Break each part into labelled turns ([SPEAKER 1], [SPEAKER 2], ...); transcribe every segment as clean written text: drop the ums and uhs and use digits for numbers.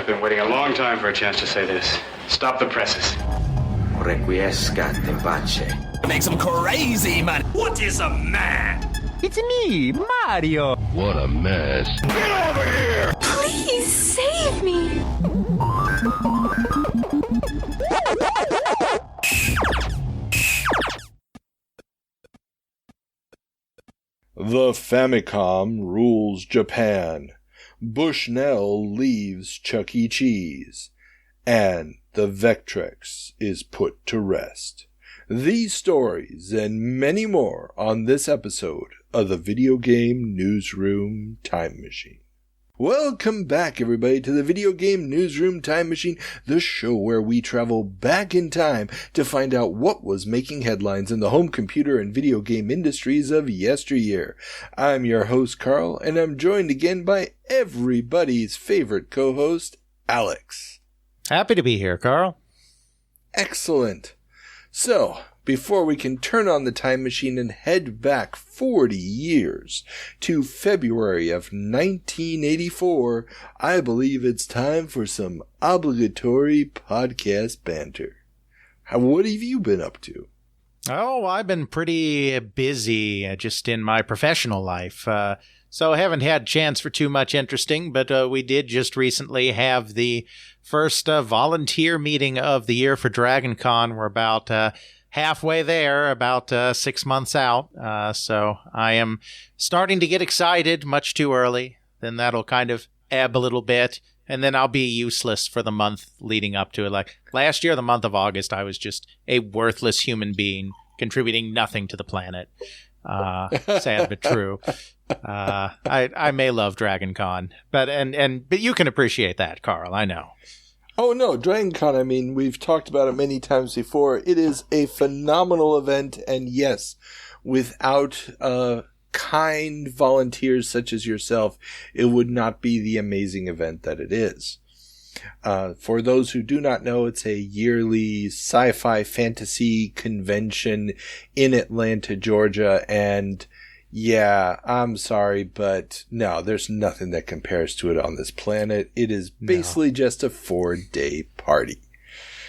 [SPEAKER 1] I've been waiting a long time for a chance to say this. Stop the presses.
[SPEAKER 2] Requiescat in pace.
[SPEAKER 3] Makes him crazy, man. What is a man?
[SPEAKER 4] It's me, Mario.
[SPEAKER 5] What a mess.
[SPEAKER 3] Get over here!
[SPEAKER 6] Please save me.
[SPEAKER 7] The Famicom rules Japan. Bushnell leaves Chuck E. Cheese. And the Vectrex is put to rest. These stories and many more on this episode of the Video Game Newsroom Time Machine. Welcome back, everybody, to the Video Game Newsroom Time Machine, the show where we travel back in time to find out what was making headlines in the home computer and video game industries of yesteryear. I'm your host, Carl, and I'm joined again by everybody's favorite co-host, Alex.
[SPEAKER 4] Happy to be here, Carl.
[SPEAKER 7] Excellent. So, before we can turn on the time machine and head back 40 years to February of 1984, I believe it's time for some obligatory podcast banter. What have you been up to?
[SPEAKER 4] Oh, I've been pretty busy just in my professional life, so I haven't had a chance for too much interesting, but we did just recently have the first volunteer meeting of the year for Dragon Con. We're about halfway there, about 6 months out. So I am starting to get excited much too early. Then that'll kind of ebb a little bit. And then I'll be useless for the month leading up to it. Like last year, the month of August, I was just a worthless human being contributing nothing to the planet. Sad but true. I may love Dragon Con, but you can appreciate that, Carl. I know.
[SPEAKER 7] Oh, no, Dragon Con, I mean, we've talked about it many times before. It is a phenomenal event, and yes, without kind volunteers such as yourself, it would not be the amazing event that it is. For those who do not know, it's a yearly sci-fi fantasy convention in Atlanta, Georgia, and yeah, I'm sorry, but no, there's nothing that compares to it on this planet. It is basically just a 4-day party.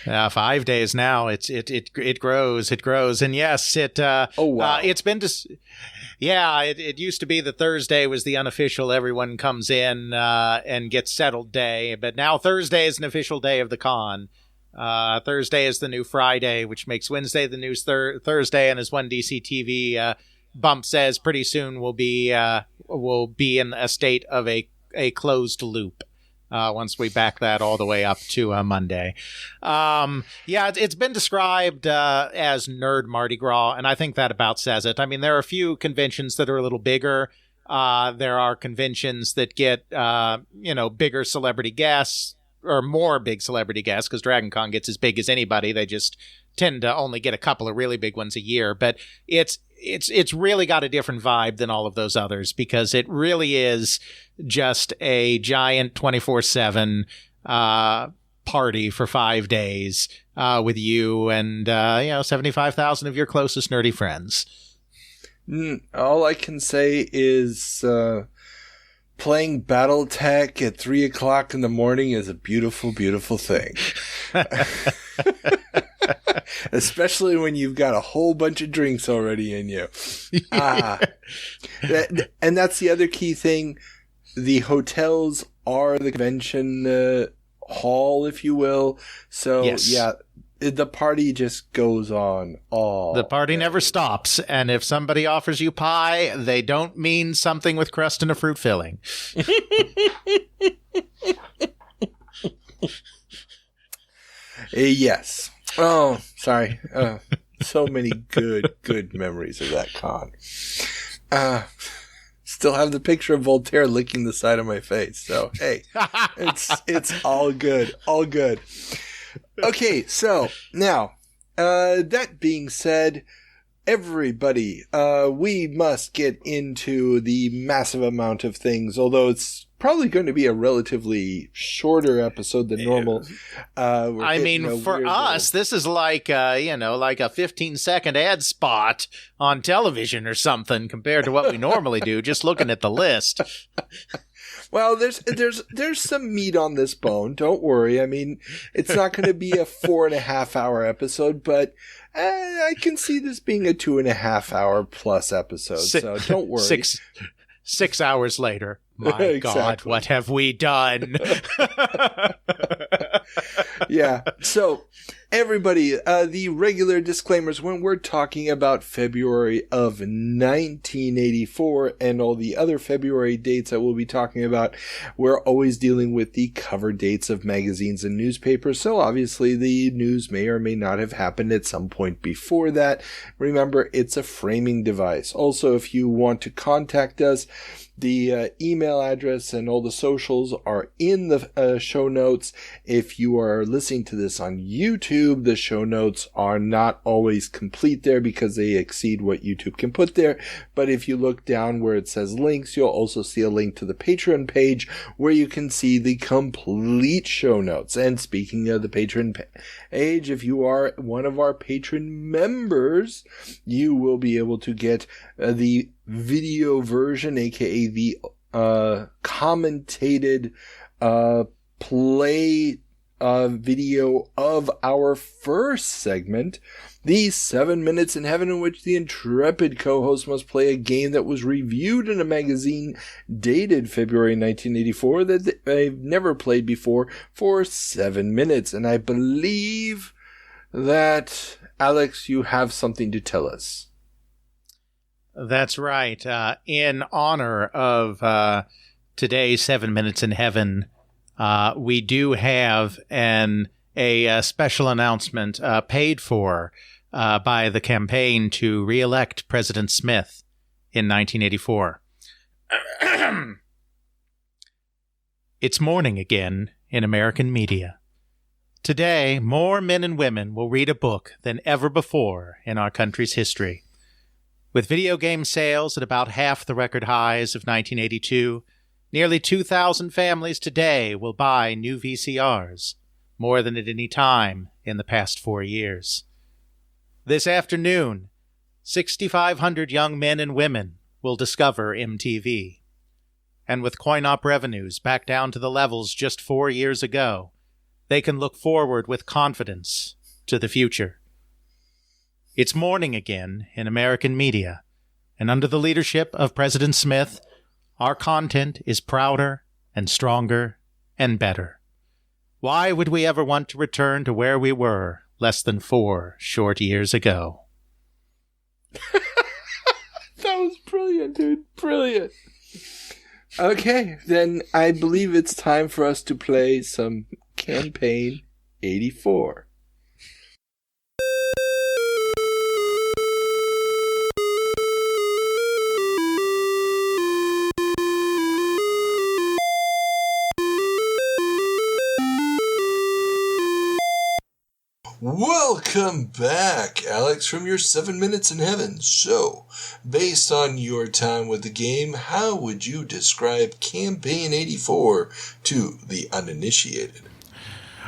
[SPEAKER 4] 5 days now. It grows, and yes,
[SPEAKER 7] oh wow!
[SPEAKER 4] It's been it used to be that Thursday was the unofficial everyone comes in and gets settled day, but now Thursday is an official day of the con. Thursday is the new Friday, which makes Wednesday the new Thursday, and as one DC TV Bump says, pretty soon we'll be in a state of a closed loop once we back that all the way up to Monday. It's been described as nerd Mardi Gras, and I think that about says it. I mean, there are a few conventions that are a little bigger. There are conventions that get bigger celebrity guests or more big celebrity guests, because Dragon Con gets as big as anybody. They just tend to only get a couple of really big ones a year, but it's really got a different vibe than all of those others, because it really is just a giant 24/7 party for 5 days with you and 75,000 of your closest nerdy friends.
[SPEAKER 7] All I can say is playing BattleTech at 3 o'clock in the morning is a beautiful, beautiful thing. Especially when you've got a whole bunch of drinks already in you. And that's the other key thing. The hotels are the convention hall, if you will. So, yes. Yeah, the party just goes on all
[SPEAKER 4] The party
[SPEAKER 7] day.
[SPEAKER 4] Never stops. And if somebody offers you pie, they don't mean something with crust and a fruit filling.
[SPEAKER 7] Yes. Oh, sorry. So many good memories of that con. Still have the picture of Voltaire licking the side of my face. So, hey, it's all good. All good. Okay, so now, that being said, everybody, we must get into the massive amount of things, although it's probably going to be a relatively shorter episode than normal.
[SPEAKER 4] I mean, for us, this is like a 15-second ad spot on television or something compared to what we normally do, just looking at the list.
[SPEAKER 7] Well, there's some meat on this bone. Don't worry. I mean, it's not going to be a 4.5-hour episode, but I can see this being a 2.5-hour plus episode. So don't worry.
[SPEAKER 4] 6 hours later. My
[SPEAKER 7] Exactly.
[SPEAKER 4] God, what have we done?
[SPEAKER 7] Yeah. So, everybody, the regular disclaimers when we're talking about February of 1984 and all the other February dates that we'll be talking about, we're always dealing with the cover dates of magazines and newspapers. So, obviously, the news may or may not have happened at some point before that. Remember, it's a framing device. Also, if you want to contact us, the email address and all the socials are in the show notes. If you are listening to this on YouTube, the show notes are not always complete there because they exceed what YouTube can put there. But if you look down where it says links, you'll also see a link to the Patreon page where you can see the complete show notes. And speaking of the Patreon page, if you are one of our patron members, you will be able to get the video version, aka the commentated play video of our first segment, the 7 Minutes in Heaven, in which the intrepid co-host must play a game that was reviewed in a magazine dated February 1984 that they've never played before for 7 minutes. And I believe that, Alex, you have something to tell us.
[SPEAKER 4] That's right. In honor of today's 7 Minutes in Heaven, we do have a special announcement paid for by the campaign to re-elect President Smith in 1984. It's morning again in American media. Today, more men and women will read a book than ever before in our country's history. With video game sales at about half the record highs of 1982, nearly 2,000 families today will buy new VCRs, more than at any time in the past 4 years. This afternoon, 6,500 young men and women will discover MTV. And with coin-op revenues back down to the levels just 4 years ago, they can look forward with confidence to the future. It's morning again in American media, and under the leadership of President Smith, our content is prouder and stronger and better. Why would we ever want to return to where we were less than 4 short years ago?
[SPEAKER 7] That was brilliant, dude. Brilliant. Okay, then I believe it's time for us to play some Campaign 84. Welcome back, Alex, from your 7 Minutes in Heaven. So, based on your time with the game, how would you describe Campaign 84 to the uninitiated?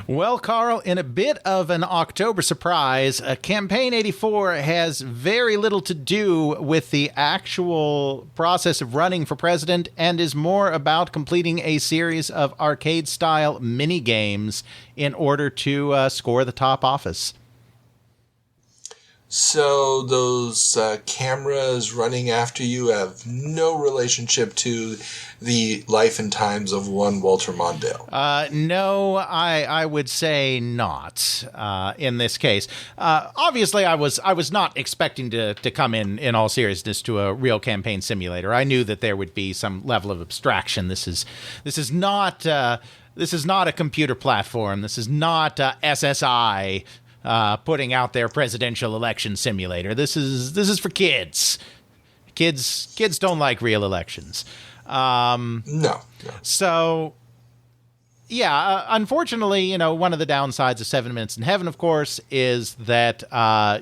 [SPEAKER 4] Well, Carl, in a bit of an October surprise, Campaign 84 has very little to do with the actual process of running for president and is more about completing a series of arcade-style mini-games in order to score the top office.
[SPEAKER 7] So those cameras running after you have no relationship to the life and times of one Walter Mondale?
[SPEAKER 4] No, I would say not in this case. Obviously, I was not expecting to come in all seriousness to a real campaign simulator. I knew that there would be some level of abstraction. This is not a computer platform. This is not SSI. Putting out their presidential election simulator. This is for kids. Kids don't like real elections.
[SPEAKER 7] No.
[SPEAKER 4] So, yeah, unfortunately, one of the downsides of 7 Minutes in Heaven, of course, is that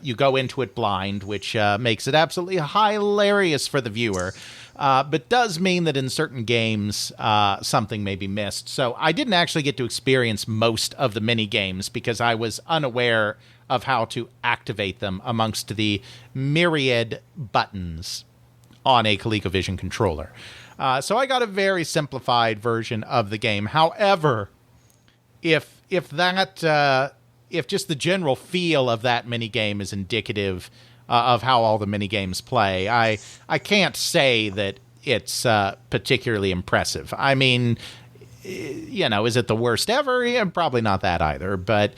[SPEAKER 4] you go into it blind, which makes it absolutely hilarious for the viewer. But does mean that in certain games, something may be missed. So I didn't actually get to experience most of the mini games because I was unaware of how to activate them amongst the myriad buttons on a ColecoVision controller. So I got a very simplified version of the game. However, if just the general feel of that minigame is indicative of how all the minigames play, I can't say that it's particularly impressive. I mean, is it the worst ever? Yeah, probably not that either, but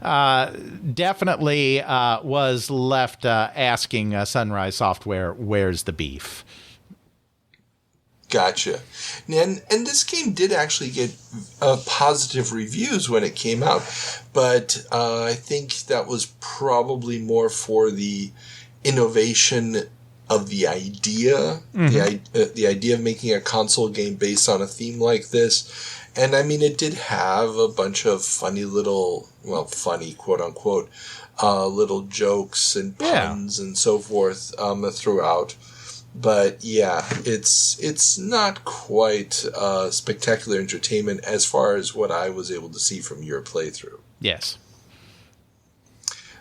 [SPEAKER 4] definitely was left asking Sunrise Software, where's the beef?
[SPEAKER 5] Gotcha. And this game did actually get positive reviews when it came out, but I think that was probably more for the innovation of the idea, the idea of making a console game based on a theme like this. And I mean, it did have a bunch of funny little, funny, quote unquote, little jokes and puns and so forth throughout. But yeah, it's not quite spectacular entertainment as far as what I was able to see from your playthrough.
[SPEAKER 4] Yes.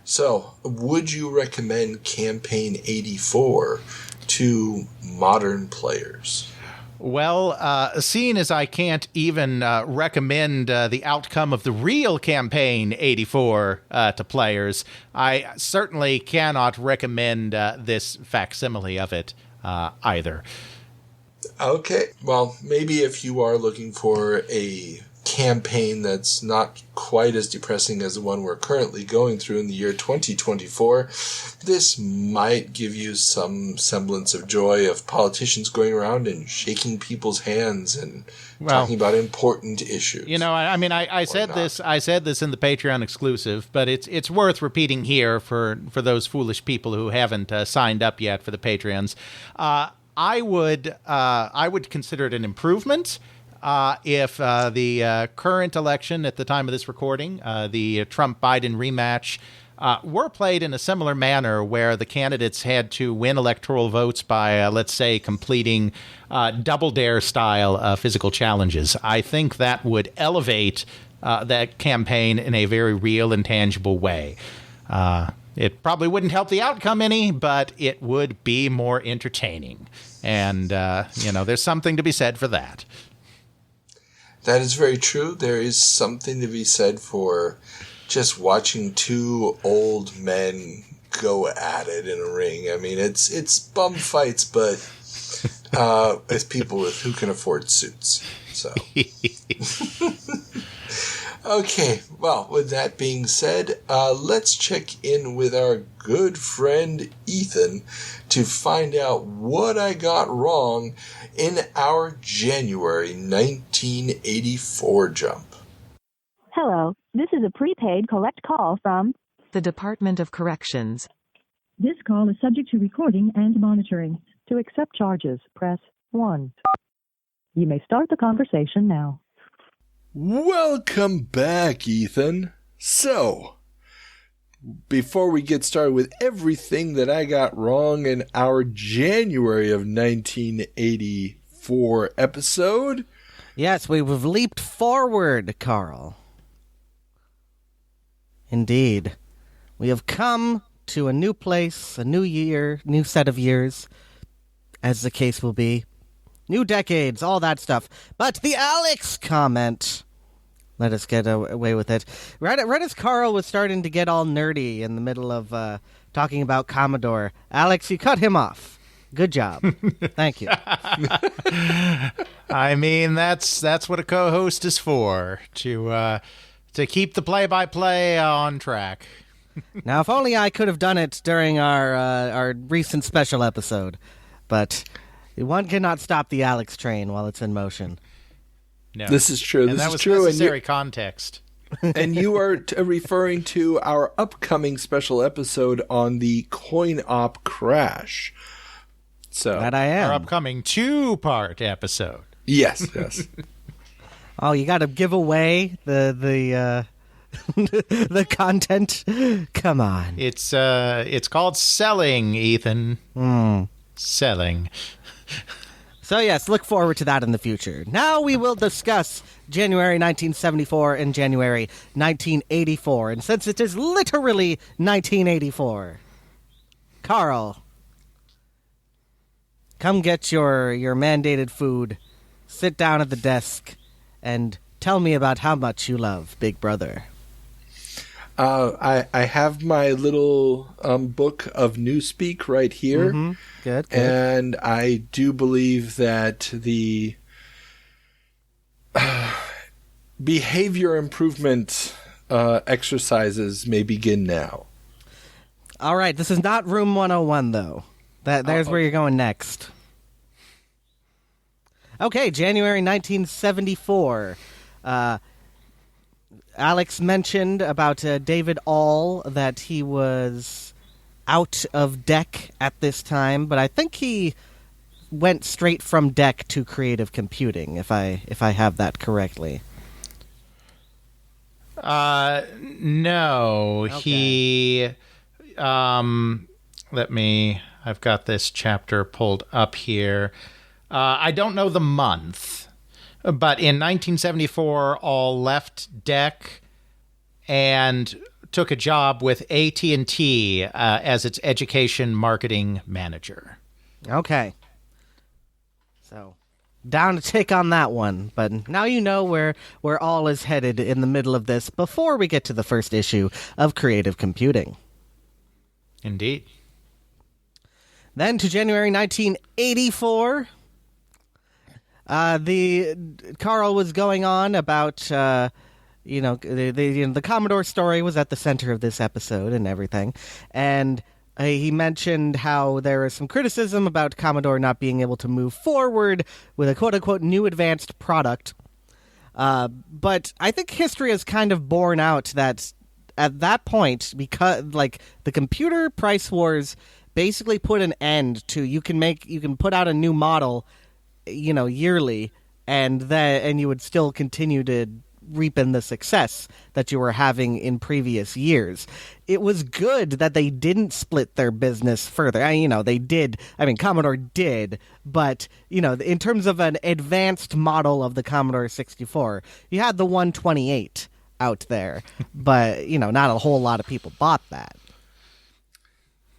[SPEAKER 5] So, would you recommend Campaign 84 to modern players?
[SPEAKER 4] Well, seeing as I can't even recommend the outcome of the real Campaign 84 to players, I certainly cannot recommend this facsimile of it either.
[SPEAKER 5] Okay. Well, maybe if you are looking for a campaign that's not quite as depressing as the one we're currently going through in the year 2024, this might give you some semblance of joy of politicians going around and shaking people's hands and talking about important issues.
[SPEAKER 4] I said this in the Patreon exclusive, but it's worth repeating here for those foolish people who haven't signed up yet for the Patreons. I would consider it an improvement if the current election at the time of this recording, the Trump-Biden rematch, were played in a similar manner where the candidates had to win electoral votes by, let's say, completing double dare style physical challenges. I think that would elevate that campaign in a very real and tangible way. It probably wouldn't help the outcome any, but it would be more entertaining. And, there's something to be said for that.
[SPEAKER 5] That is very true. There is something to be said for just watching two old men go at it in a ring. I mean, it's bum fights, but it's people who can afford suits. So, okay. Well, with that being said, let's check in with our good friend Ethan to find out what I got wrong in our January 1984 jump.
[SPEAKER 8] Hello, this is a prepaid collect call from
[SPEAKER 9] the Department of Corrections.
[SPEAKER 8] This call is subject to recording and monitoring. To accept charges, press 1. You may start the conversation now.
[SPEAKER 7] Welcome back, Ethan. So, before we get started with everything that I got wrong in our January of 1984 episode...
[SPEAKER 10] Yes, we've leaped forward, Carl. Indeed. We have come to a new place, a new year, new set of years, as the case will be. New decades, all that stuff. But the Alex comment... Let us get away with it. Right as Carl was starting to get all nerdy in the middle of talking about Commodore, Alex, you cut him off. Good job. Thank you.
[SPEAKER 4] I mean, that's what a co-host is for, to keep the play-by-play on track.
[SPEAKER 10] Now, if only I could have done it during our recent special episode, but one cannot stop the Alex train while it's in motion.
[SPEAKER 4] No.
[SPEAKER 7] This is true.
[SPEAKER 4] And
[SPEAKER 7] this
[SPEAKER 4] that
[SPEAKER 7] is
[SPEAKER 4] was
[SPEAKER 7] true.
[SPEAKER 4] Necessary context.
[SPEAKER 7] And you are referring to our upcoming special episode on the coin-op crash. So
[SPEAKER 10] that I am.
[SPEAKER 4] Our upcoming 2-part episode.
[SPEAKER 7] Yes.
[SPEAKER 10] Oh, you got to give away the the content. Come on.
[SPEAKER 4] It's called selling, Ethan. Selling.
[SPEAKER 10] So yes, look forward to that in the future. Now we will discuss January 1974 and January 1984. And since it is literally 1984, Carl, come get your mandated food, sit down at the desk, and tell me about how much you love Big Brother.
[SPEAKER 7] I have my little book of Newspeak right here.
[SPEAKER 10] Mm-hmm. Good.
[SPEAKER 7] And I do believe that the behavior improvement exercises may begin now.
[SPEAKER 10] All right, this is not Room 101, though. There's where you're going next. Okay, January 1974. Alex mentioned about David All, that he was out of deck at this time, but I think he went straight from deck to creative computing, if I have that correctly.
[SPEAKER 4] No,
[SPEAKER 10] okay.
[SPEAKER 4] He I've got this chapter pulled up here. I don't know the month, but in 1974, All left deck and took a job with AT&T as its education marketing manager.
[SPEAKER 10] Okay. So, down to take on that one, but now you know where All is headed in the middle of this before we get to the first issue of Creative Computing.
[SPEAKER 4] Indeed.
[SPEAKER 10] Then to January 1984, Carl was going on about, the Commodore story was at the center of this episode and everything, and he mentioned how there is some criticism about Commodore not being able to move forward with a quote-unquote new advanced product. But I think history has kind of borne out that at that point, because the computer price wars basically put an end to you can put out a new model, yearly, and you would still continue to reap in the success that you were having in previous years. It was good that they didn't split their business further. They did. Commodore did, but, in terms of an advanced model of the Commodore 64, you had the 128 out there, but, not a whole lot of people bought that.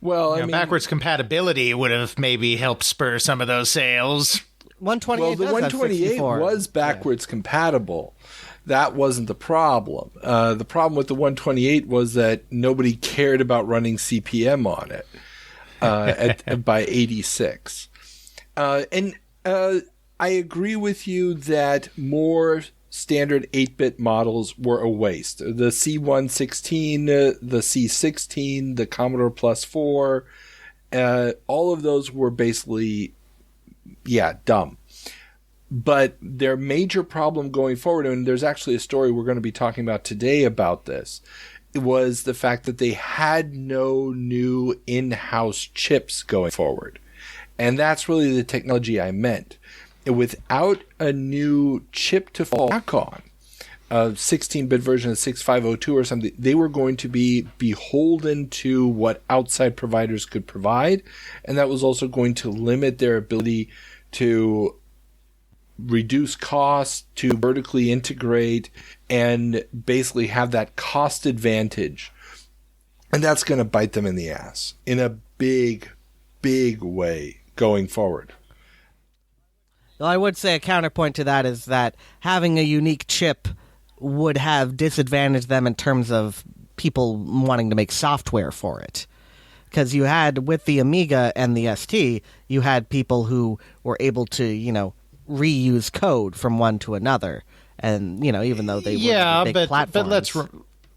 [SPEAKER 7] Well,
[SPEAKER 4] backwards compatibility would have maybe helped spur some of those sales.
[SPEAKER 10] 128
[SPEAKER 7] well, the 128 was backwards compatible. That wasn't the problem. The problem with the 128 was that nobody cared about running CP/M on it by 86. And I agree with you that more standard 8-bit models were a waste. The C116, the C16, the Commodore Plus 4, all of those were basically, dumb. But their major problem going forward, and there's actually a story we're going to be talking about today about this, was the fact that they had no new in-house chips going forward. And that's really the technology I meant. Without a new chip to fall back on, a 16-bit version of 6502 or something, they were going to be beholden to what outside providers could provide, and that was also going to limit their ability to reduce costs, to vertically integrate, and basically have that cost advantage. And that's going to bite them in the ass in a big, big way going forward.
[SPEAKER 10] Well, I would say a counterpoint to that is that having a unique chip would have disadvantaged them in terms of people wanting to make software for it. Because you had, with the Amiga and the ST, you had people who were able to, reuse code from one to another. And, even though they were big platforms.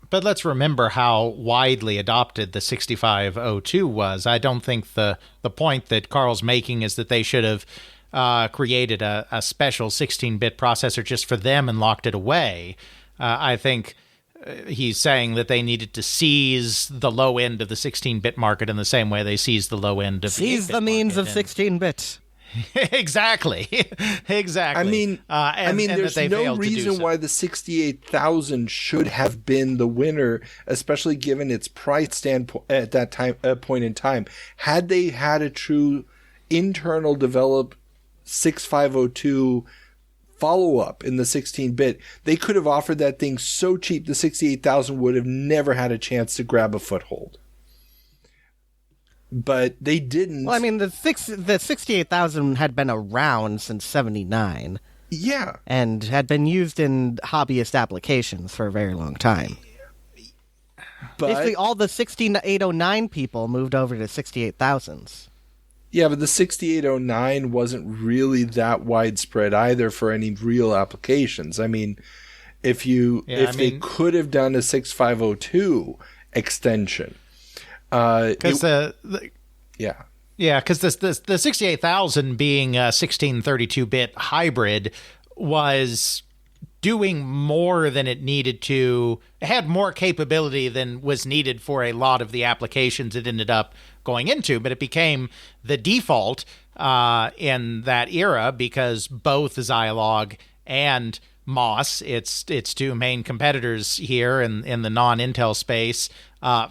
[SPEAKER 4] But let's remember how widely adopted the 6502 was. I don't think the point that Carl's making is that they should have created a special 16-bit processor just for them and locked it away. I think he's saying that they needed to seize the low end of the 16-bit market in the same way they seized the low end of
[SPEAKER 10] seize the means of 16-bit.
[SPEAKER 4] Exactly.
[SPEAKER 7] There's no reason why the 68,000 should have been the winner, especially given its price standpoint at that time point in time. Had they had a true internal developed 6502 follow-up in the 16-bit, they could have offered that thing so cheap the 68,000 would have never had a chance to grab a foothold. but they didn't.
[SPEAKER 10] Well, I mean, the 68,000 had been around since 79.
[SPEAKER 7] Yeah.
[SPEAKER 10] And had been used in hobbyist applications for a very long time.
[SPEAKER 7] But
[SPEAKER 10] basically, all the 6809 people moved over to 68,000s.
[SPEAKER 7] Yeah, but the 6809 wasn't really that widespread either for any real applications. I mean, if they could have done a 6502 extension,
[SPEAKER 4] because
[SPEAKER 7] yeah,
[SPEAKER 4] because the 68,000 being a 1632-bit hybrid was doing more than it needed to. It had more capability than was needed for a lot of the applications it ended up going into, but it became the default in that era because both Zilog and MOS, its two main competitors here in the non-Intel space,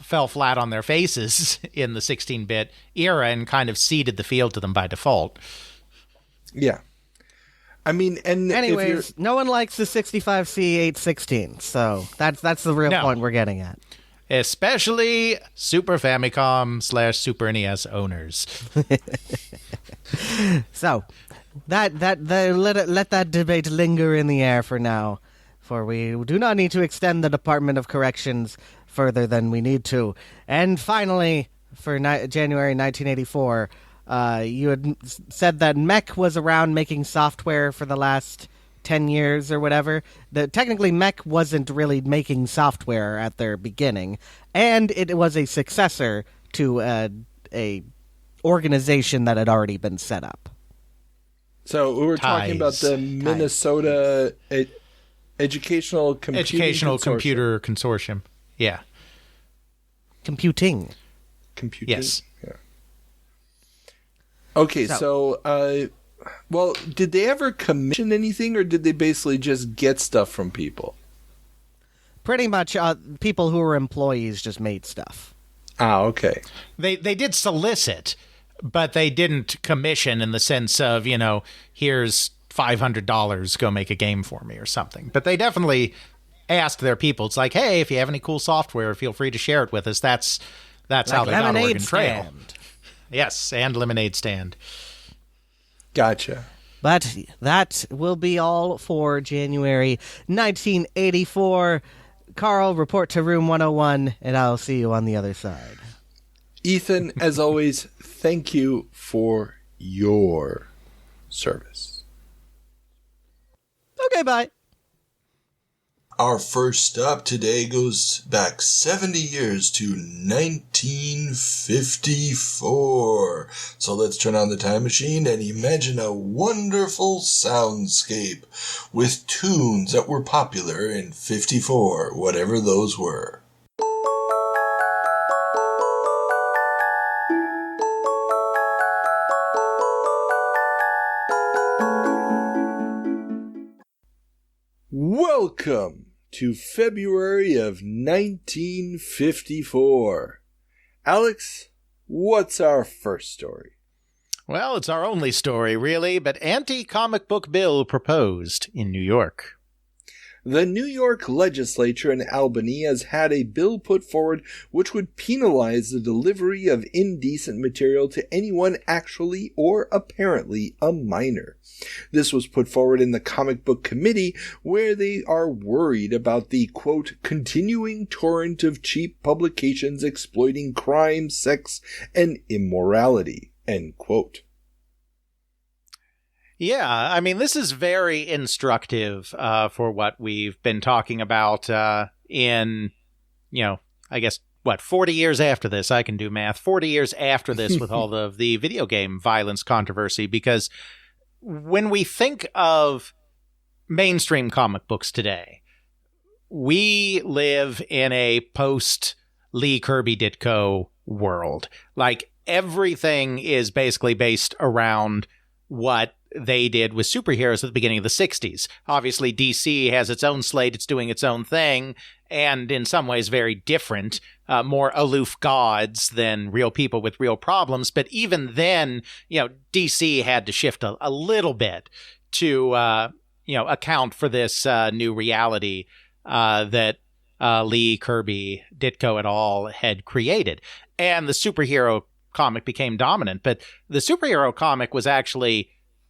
[SPEAKER 4] fell flat on their faces in the 16-bit era and kind of ceded the field to them by default.
[SPEAKER 7] Yeah. I mean, and
[SPEAKER 10] anyways, no one likes the 65C816, so that's the real point we're getting at.
[SPEAKER 4] Especially Super Famicom / Super NES owners.
[SPEAKER 10] So, let that debate linger in the air for now, for we do not need to extend the Department of Corrections further than we need to. And finally, for January 1984, you had said that Mech was around making software for the last 10 years or whatever. Technically, Mech wasn't really making software at their beginning, and it was a successor to a organization that had already been set up.
[SPEAKER 7] So we were talking about the Minnesota Educational
[SPEAKER 4] Computer Consortium. Yeah.
[SPEAKER 10] Computing.
[SPEAKER 4] Yes.
[SPEAKER 7] Yeah. Okay, so well, did they ever commission anything, or did they basically just get stuff from people?
[SPEAKER 10] Pretty much people who were employees just made stuff.
[SPEAKER 7] Ah, okay.
[SPEAKER 4] They did solicit, but they didn't commission in the sense of, here's $500, go make a game for me or something. But they definitely asked their people. It's like, hey, if you have any cool software, feel free to share it with us. That's like how they got Oregon Trail. Yes, and Lemonade Stand.
[SPEAKER 7] Gotcha.
[SPEAKER 10] But that will be all for January 1984. Carl, report to room 101, and I'll see you on the other side.
[SPEAKER 7] Ethan, as always, thank you for your service.
[SPEAKER 10] Okay, bye.
[SPEAKER 5] Our first stop today goes back 70 years to 1954. So let's turn on the time machine and imagine a wonderful soundscape with tunes that were popular in 54, whatever those were.
[SPEAKER 7] Welcome to February of 1954. Alex, what's our first story?
[SPEAKER 4] Well, it's our only story, really, but anti-comic book bill proposed in New York.
[SPEAKER 7] The New York legislature in Albany has had a bill put forward which would penalize the delivery of indecent material to anyone actually or apparently a minor. This was put forward in the comic book committee, where they are worried about the, quote, continuing torrent of cheap publications exploiting crime, sex, and immorality, end quote.
[SPEAKER 4] Yeah, I mean, this is very instructive for what we've been talking about in, I guess, 40 years after this? I can do math. 40 years after this with all of the video game violence controversy, because when we think of mainstream comic books today, we live in a post-Lee Kirby Ditko world. Like, everything is basically based around what they did with superheroes at the beginning of the 60s. Obviously, DC has its own slate, it's doing its own thing, and in some ways very different, more aloof gods than real people with real problems. But even then, DC had to shift a little bit to, account for this new reality that Lee, Kirby, Ditko et al. Had created. And the superhero comic became dominant. But the superhero comic was actually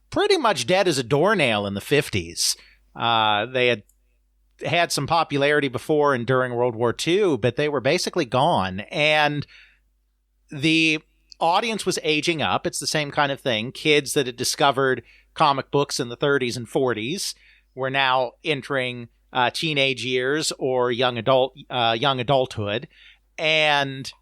[SPEAKER 4] pretty much dead as a doornail in the 50s. They had some popularity before and during World War II, but they were basically gone. And the audience was aging up. It's the same kind of thing. Kids that had discovered comic books in the 30s and 40s were now entering teenage years or young adulthood, and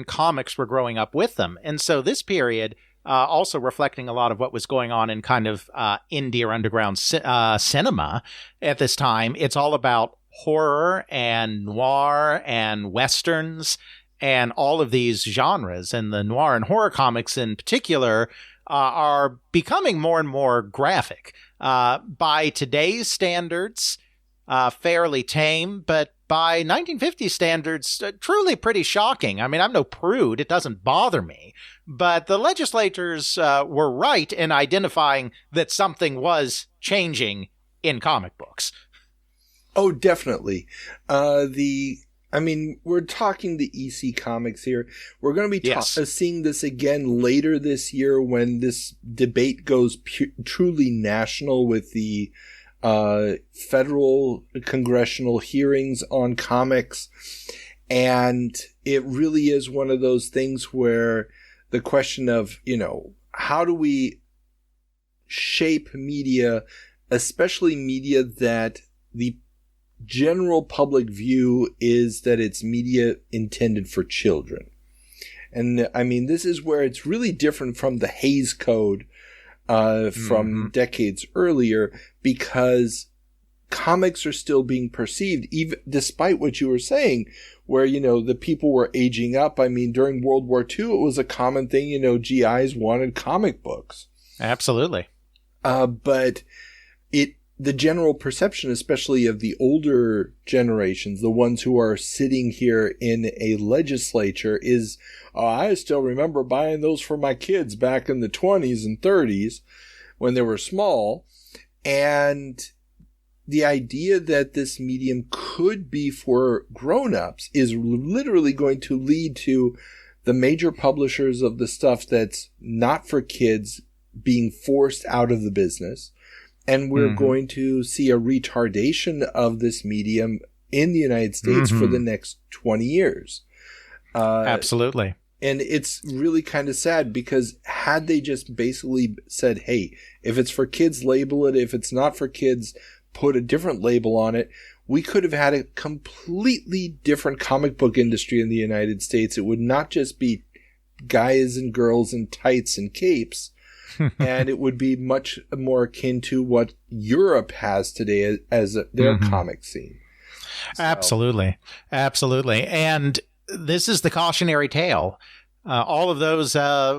[SPEAKER 4] comics were growing up with them. And so this period, also reflecting a lot of what was going on in kind of indie or underground cinema at this time, it's all about horror and noir and westerns and all of these genres. And the noir and horror comics in particular are becoming more and more graphic. By today's standards, fairly tame, but by 1950 standards, truly pretty shocking. I mean, I'm no prude. It doesn't bother me. But the legislators were right in identifying that something was changing in comic books.
[SPEAKER 7] Oh, definitely. We're talking the EC Comics here. We're going to be seeing this again later this year when this debate goes truly national with the federal congressional hearings on comics. And it really is one of those things where the question of, how do we shape media, especially media that the general public view is that it's media intended for children. And this is where it's really different from the Hays Code from decades earlier, because comics are still being perceived, even despite what you were saying, where, the people were aging up. During World War II, it was a common thing, GIs wanted comic books.
[SPEAKER 4] Absolutely.
[SPEAKER 7] But the general perception, especially of the older generations, the ones who are sitting here in a legislature, is, I still remember buying those for my kids back in the 20s and 30s when they were small. And the idea that this medium could be for grown-ups is literally going to lead to the major publishers of the stuff that's not for kids being forced out of the business. And we're going to see a retardation of this medium in the United States for the next 20 years.
[SPEAKER 4] Absolutely.
[SPEAKER 7] And it's really kind of sad, because had they just basically said, hey, if it's for kids, label it. If it's not for kids, put a different label on it. We could have had a completely different comic book industry in the United States. It would not just be guys and girls in tights and capes. And it would be much more akin to what Europe has today as their comic scene. So.
[SPEAKER 4] Absolutely. And this is the cautionary tale. All of those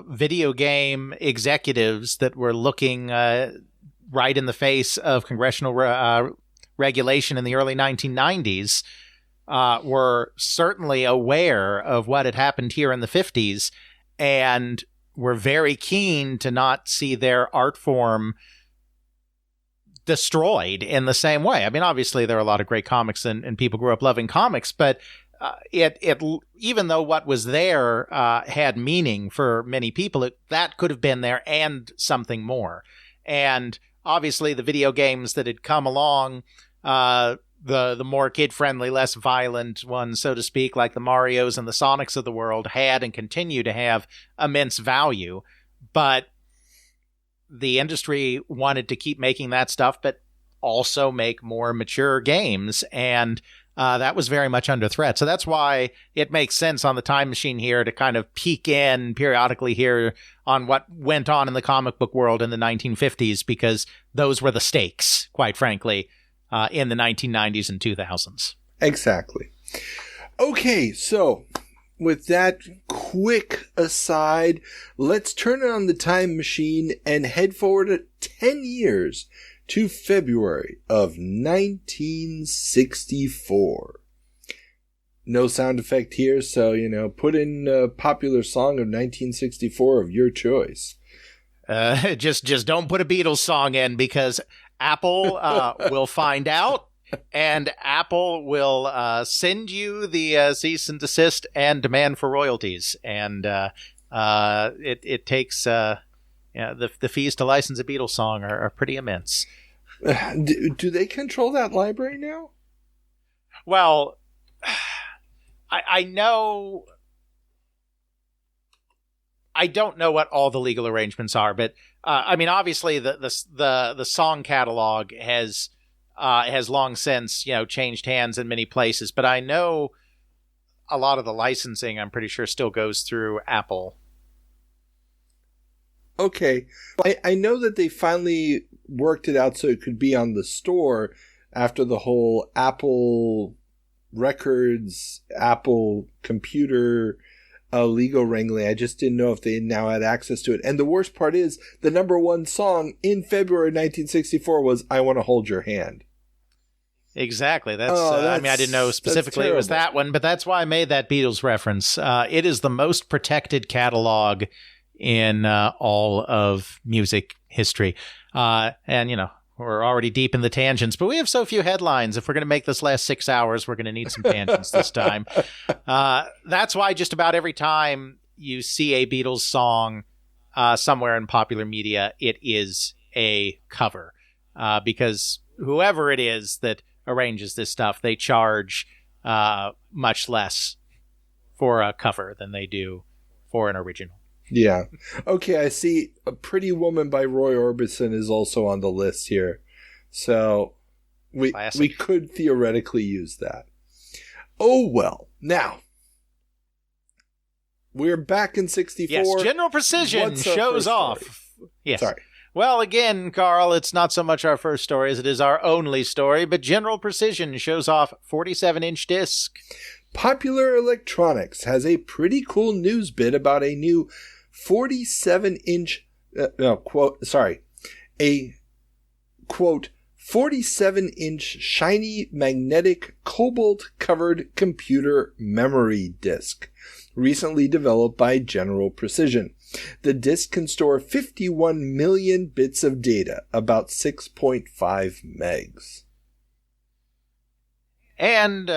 [SPEAKER 4] video game executives that were looking right in the face of congressional regulation in the early 1990s were certainly aware of what had happened here in the 50s, and were very keen to not see their art form destroyed in the same way. Obviously there are a lot of great comics and people grew up loving comics, but it even though what was there had meaning for many people, that could have been there and something more. And obviously the video games that had come along, the more kid-friendly, less violent ones, so to speak, like the Marios and the Sonics of the world, had and continue to have immense value. But the industry wanted to keep making that stuff, but also make more mature games, and that was very much under threat. So that's why it makes sense on the Time Machine here to kind of peek in periodically here on what went on in the comic book world in the 1950s, because those were the stakes, quite frankly, in the 1990s and 2000s.
[SPEAKER 7] Exactly. Okay, so with that quick aside, let's turn on the Time Machine and head forward 10 years to February of 1964. No sound effect here, so, put in a popular song of 1964 of your choice.
[SPEAKER 4] Just don't put a Beatles song in, because Apple will find out, and Apple will send you the cease and desist and demand for royalties. And it takes the fees to license a Beatles song are pretty immense.
[SPEAKER 7] Do they control that library now?
[SPEAKER 4] Well, I know. I don't know what all the legal arrangements are, but I mean, obviously, the song catalog has long since changed hands in many places. But I know a lot of the licensing, I'm pretty sure, still goes through Apple.
[SPEAKER 7] Okay, I know that they finally worked it out so it could be on the store after the whole Apple Records, Apple Computer legal wrangling. I just didn't know if they now had access to it. And the worst part is the number one song in February 1964 was "I Want to Hold Your Hand."
[SPEAKER 4] Exactly. I mean, I didn't know specifically it was that one, but that's why I made that Beatles reference. It is the most protected catalog in all of music history. And, we're already deep in the tangents, but we have so few headlines. If we're going to make this last 6 hours, we're going to need some tangents this time. That's why just about every time you see a Beatles song somewhere in popular media, it is a cover. Because whoever it is that arranges this stuff, they charge much less for a cover than they do for an original.
[SPEAKER 7] Yeah. Okay, I see A Pretty Woman by Roy Orbison is also on the list here. So we could theoretically use that. Oh, well. Now, we're back in 64.
[SPEAKER 4] Yes, General Precision shows off. Yes.
[SPEAKER 7] Sorry.
[SPEAKER 4] Well, again, Carl, it's not so much our first story as it is our only story, but General Precision shows off 47-inch disc.
[SPEAKER 7] Popular Electronics has a pretty cool news bit about a new 47-inch, a quote, 47-inch shiny magnetic cobalt-covered computer memory disk, recently developed by General Precision. The disk can store 51 million bits of data, about 6.5 megs.
[SPEAKER 4] And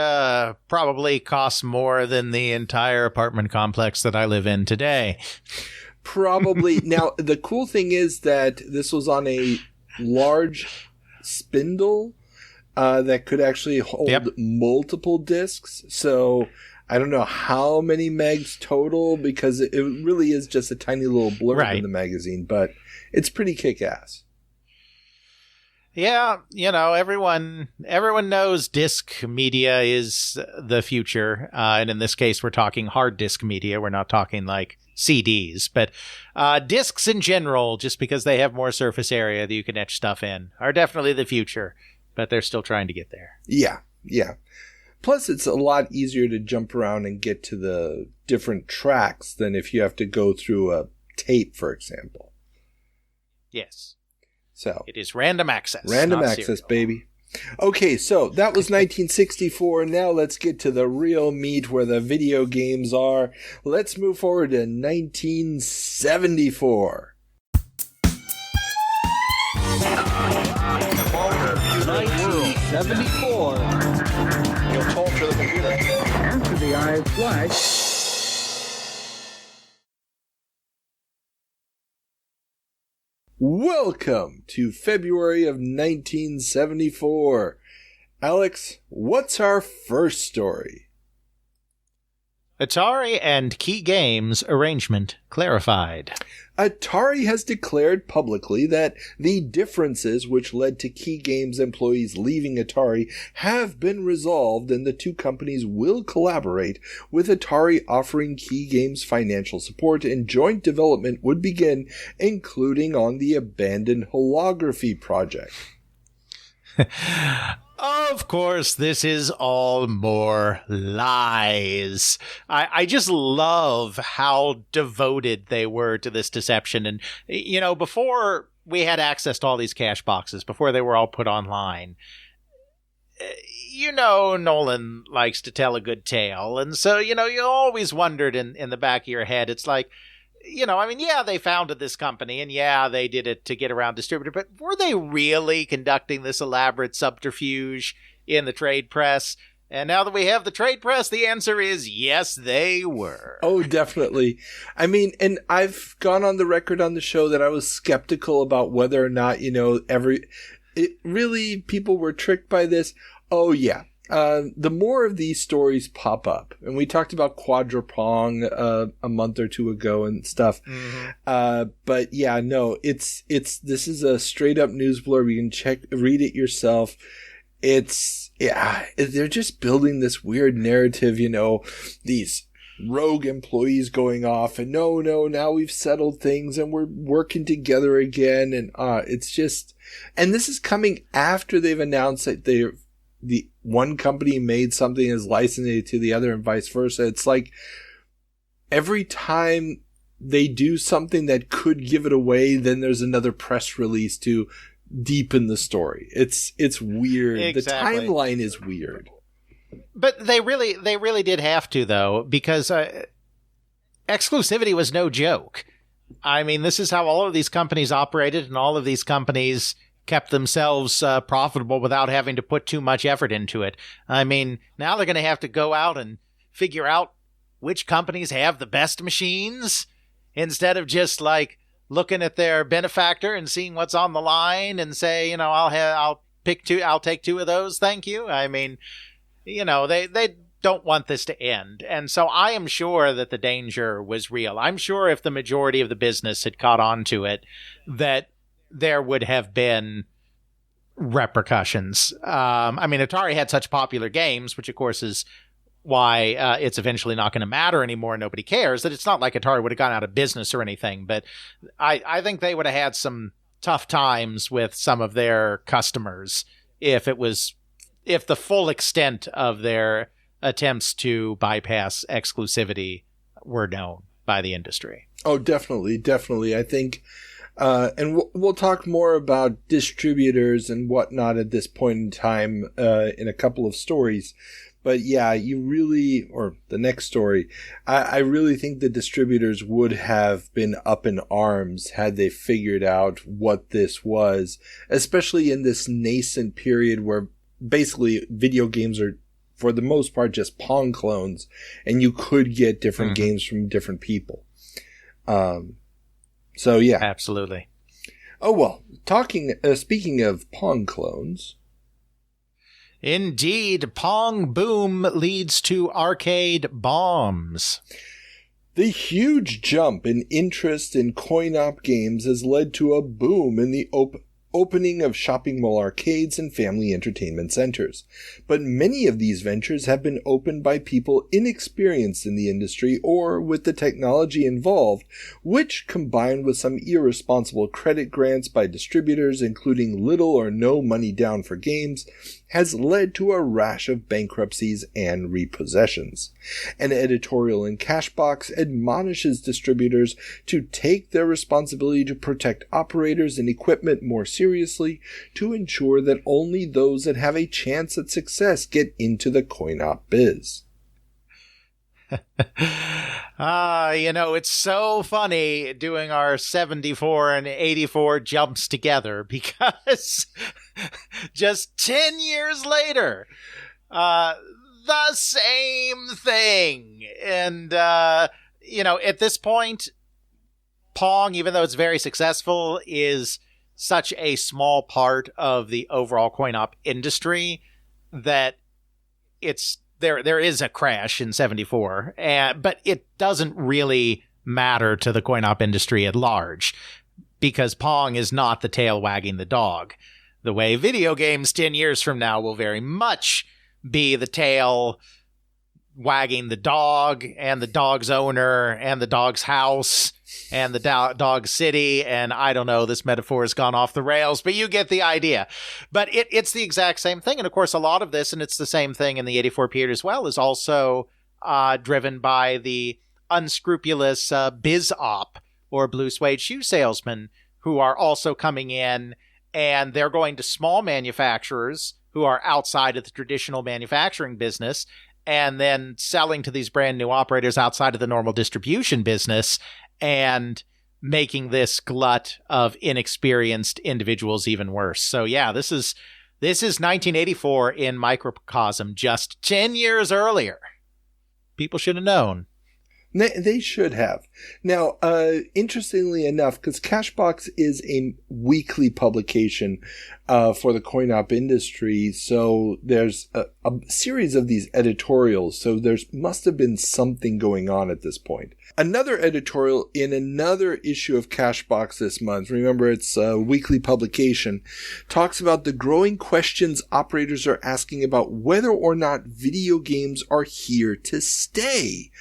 [SPEAKER 4] probably costs more than the entire apartment complex that I live in today.
[SPEAKER 7] Probably. Now, the cool thing is that this was on a large spindle that could actually hold multiple disks. So I don't know how many megs total, because it really is just a tiny little blurb in the magazine, but it's pretty kick-ass.
[SPEAKER 4] Yeah, everyone knows disk media is the future. And in this case, we're talking hard disk media. We're not talking like CDs. But disks in general, just because they have more surface area that you can etch stuff in, are definitely the future. But they're still trying to get there.
[SPEAKER 7] Yeah. Plus, it's a lot easier to jump around and get to the different tracks than if you have to go through a tape, for example.
[SPEAKER 4] Yes.
[SPEAKER 7] So
[SPEAKER 4] it is random access.
[SPEAKER 7] Random access, baby. Okay, so that was 1964. Now let's get to the real meat where the video games are. Let's move forward to 1974.
[SPEAKER 11] 1974. You'll talk to the computer. After the eyes flash.
[SPEAKER 7] Welcome to February of 1974. Alex, what's our first story?
[SPEAKER 4] Atari and Key Games arrangement clarified.
[SPEAKER 7] Atari has declared publicly that the differences which led to Key Games employees leaving Atari have been resolved, and the two companies will collaborate, with Atari offering Key Games financial support, and joint development would begin, including on the abandoned holography project.
[SPEAKER 4] Of course, this is all more lies. I just love how devoted they were to this deception. And, before we had access to all these cash boxes, before they were all put online, Nolan likes to tell a good tale. And so, you always wondered in the back of your head, it's like, they founded this company, and they did it to get around distributor, but were they really conducting this elaborate subterfuge in the trade press. And now that we have the trade press, the answer is yes, they were.
[SPEAKER 7] Oh, definitely. I mean, and I've gone on the record on the show that I was skeptical about whether or not, people were tricked by this. Oh, yeah. The more of these stories pop up, and we talked about Quadrapong a month or two ago and stuff. Mm-hmm. But yeah, no, this is a straight up news blurb. You can read it yourself. They're just building this weird narrative, these rogue employees going off and no, now we've settled things and we're working together again. And it's just, and this is coming after they've announced that the one company made something and is licensing it to the other and vice versa. It's like every time they do something that could give it away, then there's another press release to deepen the story. It's weird.
[SPEAKER 4] Exactly.
[SPEAKER 7] The timeline is weird.
[SPEAKER 4] But they really did have to, though, because exclusivity was no joke. I mean, this is how all of these companies operated, and all of these companies kept themselves profitable without having to put too much effort into it. I mean, now they're going to have to go out and figure out which companies have the best machines instead of just like looking at their benefactor and seeing what's on the line and say, I'll take two of those. Thank you. I mean, they don't want this to end. And so I am sure that the danger was real. I'm sure if the majority of the business had caught on to it, that there would have been repercussions. I mean, Atari had such popular games, which of course is why it's eventually not going to matter anymore. Nobody cares. That it's not like Atari would have gone out of business or anything, but I think they would have had some tough times with some of their customers if the full extent of their attempts to bypass exclusivity were known by the industry.
[SPEAKER 7] Oh, definitely. I think, and we'll talk more about distributors and whatnot at this point in time in a couple of stories. But yeah, or the next story, I really think the distributors would have been up in arms had they figured out what this was, especially in this nascent period where basically video games are, for the most part, just Pong clones, and you could get different games from different people. So yeah.
[SPEAKER 4] Absolutely.
[SPEAKER 7] Oh, well, speaking of Pong clones.
[SPEAKER 4] Indeed, Pong boom leads to arcade bombs.
[SPEAKER 7] The huge jump in interest in coin-op games has led to a boom in the opening of shopping mall arcades and family entertainment centers. But many of these ventures have been opened by people inexperienced in the industry or with the technology involved, which, combined with some irresponsible credit grants by distributors, including little or no money down for games, has led to a rash of bankruptcies and repossessions. An editorial in Cashbox admonishes distributors to take their responsibility to protect operators and equipment more seriously, to ensure that only those that have a chance at success get into the coin-op biz.
[SPEAKER 4] It's so funny doing our 74 and 84 jumps together because just 10 years later, the same thing. And, at this point, Pong, even though it's very successful, is such a small part of the overall coin-op industry that there is a crash in 74, but it doesn't really matter to the coin-op industry at large because Pong is not the tail wagging the dog. The way video games 10 years from now will very much be the tail wagging the dog and the dog's owner and the dog's house and the dog city, and I don't know, this metaphor has gone off the rails, but you get the idea. But it's the exact same thing, and of course a lot of this, and it's the same thing in the 84 period as well, is also driven by the unscrupulous biz op or blue suede shoe salesmen who are also coming in, and they're going to small manufacturers who are outside of the traditional manufacturing business and then selling to these brand new operators outside of the normal distribution business and making this glut of inexperienced individuals even worse. So yeah, this is This is 1984 in microcosm, just 10 years earlier. People should have known.
[SPEAKER 7] They should have. Now, interestingly enough, because Cashbox is a weekly publication for the coin-op industry, so there's a series of these editorials, so there must have been something going on at this point. Another editorial in another issue of Cashbox this month, remember it's a weekly publication, talks about the growing questions operators are asking about whether or not video games are here to stay.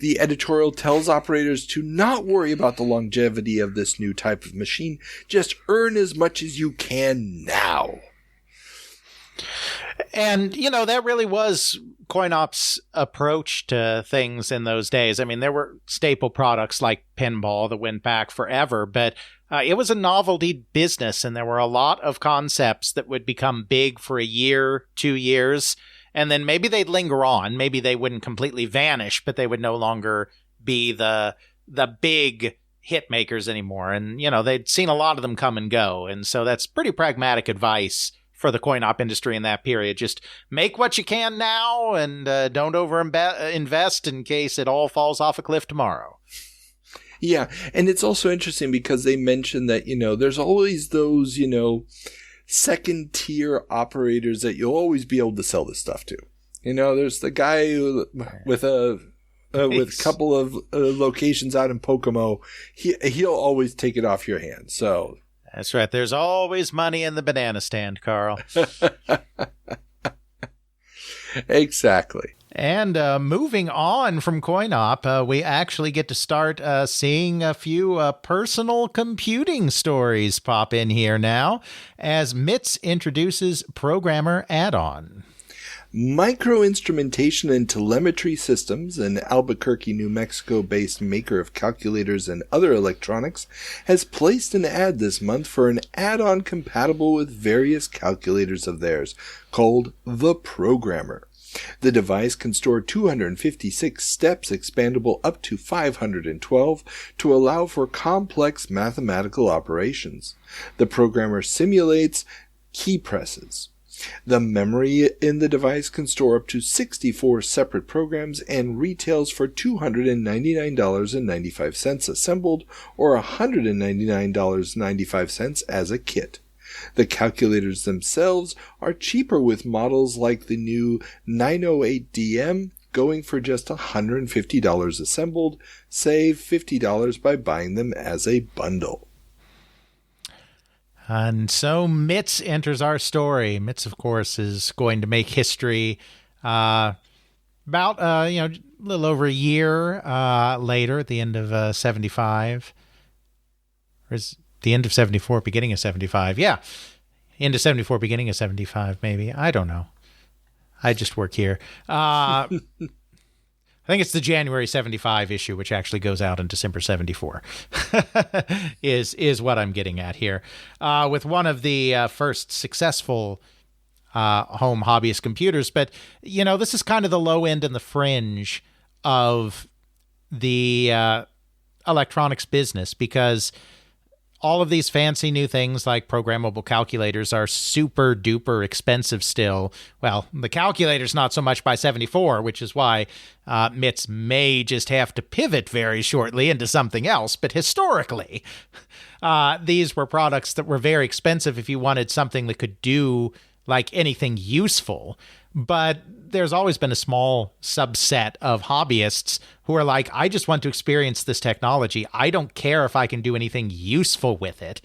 [SPEAKER 7] The editorial tells operators to not worry about the longevity of this new type of machine. Just earn as much as you can now.
[SPEAKER 4] And, you know, that really was CoinOp's approach to things in those days. I mean, there were staple products like pinball that went back forever, but it was a novelty business, and there were a lot of concepts that would become big for a year, 2 years, and then maybe they'd linger on. Maybe they wouldn't completely vanish, but they would no longer be the big hit makers anymore. And, you know, they'd seen a lot of them come and go. And so that's pretty pragmatic advice for the coin-op industry in that period. Just make what you can now and don't invest in case it all falls off a cliff tomorrow.
[SPEAKER 7] Yeah, and it's also interesting because they mentioned that, you know, there's always those, you know, second-tier operators that you'll always be able to sell this stuff to. You know, there's the guy who, with a couple of locations out in Pocomo, he'll always take it off your hands. So
[SPEAKER 4] that's right. There's always money in the banana stand, Carl.
[SPEAKER 7] Exactly.
[SPEAKER 4] And moving on from CoinOp, we actually get to start seeing a few personal computing stories pop in here now, as MITS introduces Programmer Add-on.
[SPEAKER 7] Microinstrumentation and Telemetry Systems, an Albuquerque, New Mexico-based maker of calculators and other electronics, has placed an ad this month for an add-on compatible with various calculators of theirs, called The Programmer. The device can store 256 steps, expandable up to 512, to allow for complex mathematical operations. The Programmer simulates key presses. The memory in the device can store up to 64 separate programs and retails for $299.95 assembled, or $199.95 as a kit. The calculators themselves are cheaper, with models like the new 908DM going for just $150 assembled. Save $50 by buying them as a bundle.
[SPEAKER 4] And so MITS enters our story. MITS, of course, is going to make history about, a little over a year later, at the end of 75. Or is the end of 74, beginning of 75? Yeah. End of 74, beginning of 75, maybe. I don't know. I just work here. I think it's the January 75 issue, which actually goes out in December 74, is what I'm getting at here. With one of the first successful home hobbyist computers. But, you know, this is kind of the low end and the fringe of the electronics business, because all of these fancy new things like programmable calculators are super duper expensive still. Well, the calculator's not so much by 74, which is why MITS may just have to pivot very shortly into something else. But historically, these were products that were very expensive if you wanted something that could do like anything useful. But there's always been a small subset of hobbyists who are like, I just want to experience this technology. I don't care if I can do anything useful with it.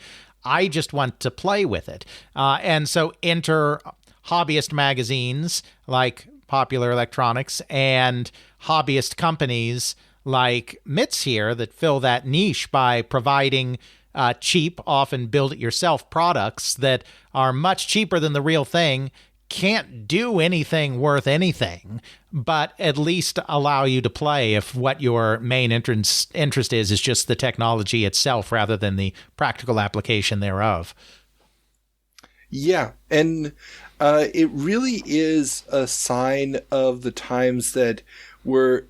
[SPEAKER 4] I just want to play with it. And so enter hobbyist magazines like Popular Electronics and hobbyist companies like MITS here that fill that niche by providing cheap, often build-it-yourself products that are much cheaper than the real thing, can't do anything worth anything, but at least allow you to play if what your main interest is just the technology itself rather than the practical application thereof.
[SPEAKER 7] Yeah, and it really is a sign of the times that where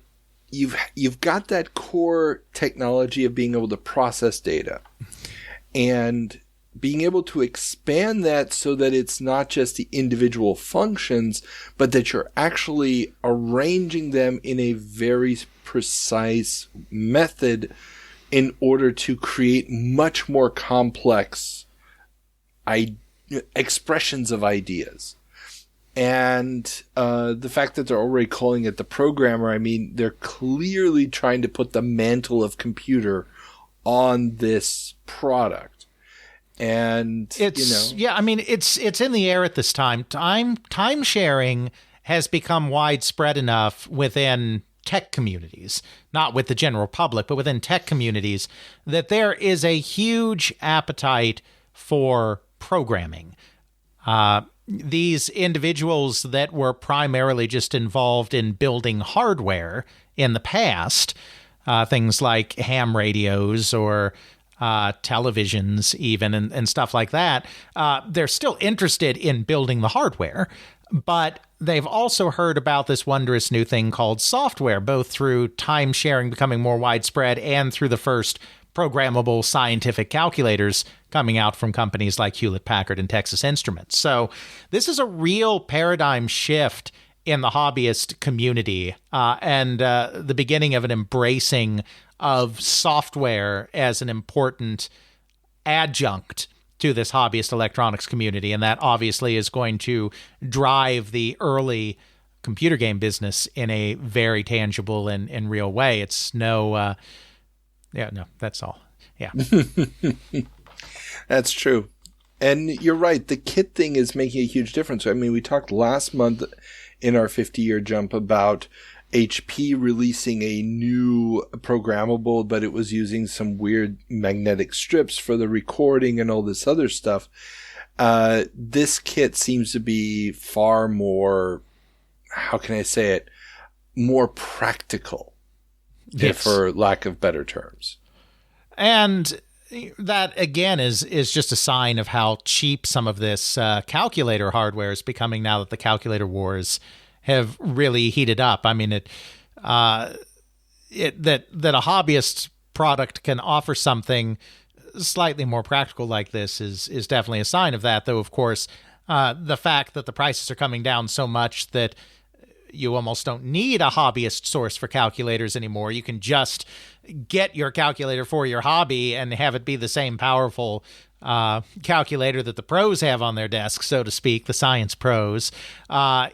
[SPEAKER 7] you've got that core technology of being able to process data, and being able to expand that so that it's not just the individual functions, but that you're actually arranging them in a very precise method in order to create much more complex expressions of ideas. And the fact that they're already calling it the programmer, I mean, they're clearly trying to put the mantle of computer on this product. And
[SPEAKER 4] it's it's in the air at this time. Time sharing has become widespread enough within tech communities, not with the general public, but within tech communities, that there is a huge appetite for programming. These individuals that were primarily just involved in building hardware in the past, things like ham radios or televisions even and stuff like that, they're still interested in building the hardware, but they've also heard about this wondrous new thing called software, both through time sharing becoming more widespread and through the first programmable scientific calculators coming out from companies like Hewlett-Packard and Texas Instruments. So this is a real paradigm shift in the hobbyist community, and the beginning of an embracing of software as an important adjunct to this hobbyist electronics community. And that obviously is going to drive the early computer game business in a very tangible and real way. It's that's all. Yeah.
[SPEAKER 7] That's true. And you're right. The kit thing is making a huge difference. I mean, we talked last month in our 50-year jump about HP releasing a new programmable, but it was using some weird magnetic strips for the recording and all this other stuff. This kit seems to be far more, how can I say it, more practical, for lack of better terms.
[SPEAKER 4] And that, again, is just a sign of how cheap some of this calculator hardware is becoming now that the calculator wars have really heated up. I mean, that a hobbyist product can offer something slightly more practical like this is definitely a sign of that. Though, of course, the fact that the prices are coming down so much that you almost don't need a hobbyist source for calculators anymore. You can just get your calculator for your hobby and have it be the same powerful calculator that the pros have on their desk, so to speak, the science pros,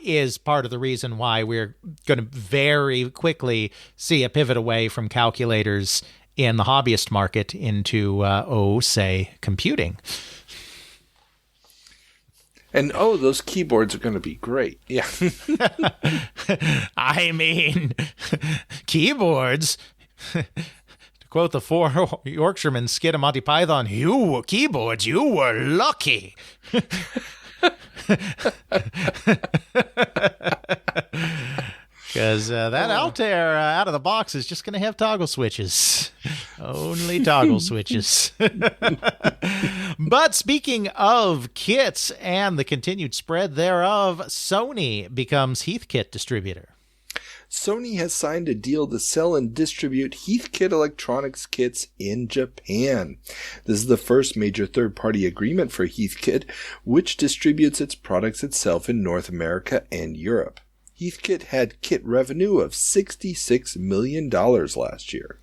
[SPEAKER 4] is part of the reason why we're going to very quickly see a pivot away from calculators in the hobbyist market into, say, computing.
[SPEAKER 7] And, those keyboards are going to be great. Yeah.
[SPEAKER 4] I mean, keyboards... To quote the four Yorkshiremen skit of Monty Python, keyboards, you were lucky. Because that Altair out of the box is just going to have toggle switches. Only toggle switches. But speaking of kits and the continued spread thereof, Sony becomes Heathkit distributor.
[SPEAKER 7] Sony has signed a deal to sell and distribute Heathkit Electronics kits in Japan. This is the first major third-party agreement for Heathkit, which distributes its products itself in North America and Europe. Heathkit had kit revenue of $66 million last year.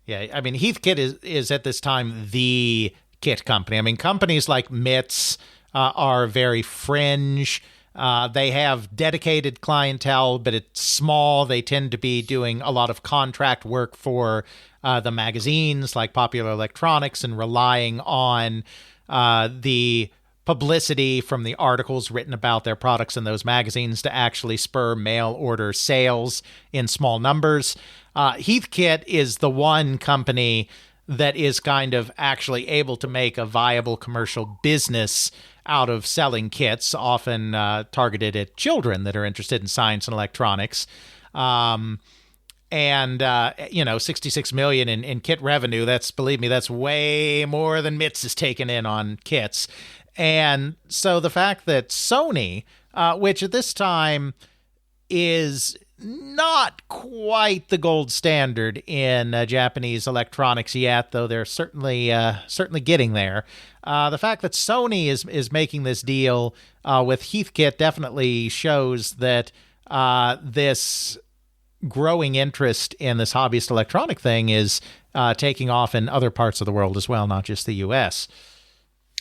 [SPEAKER 4] Yeah, I mean, Heathkit is at this time the kit company. I mean, companies like MITS are very fringe. They have dedicated clientele, but it's small. They tend to be doing a lot of contract work for the magazines like Popular Electronics and relying on the publicity from the articles written about their products in those magazines to actually spur mail order sales in small numbers. Heathkit is the one company that is kind of actually able to make a viable commercial business out of selling kits, often targeted at children that are interested in science and electronics. And $66 million in kit revenue, believe me, that's way more than MITS is taken in on kits. And so the fact that Sony, which at this time is not quite the gold standard in Japanese electronics yet, though they're certainly getting there. The fact that Sony is making this deal with Heathkit definitely shows that this growing interest in this hobbyist electronic thing is taking off in other parts of the world as well, not just the U.S.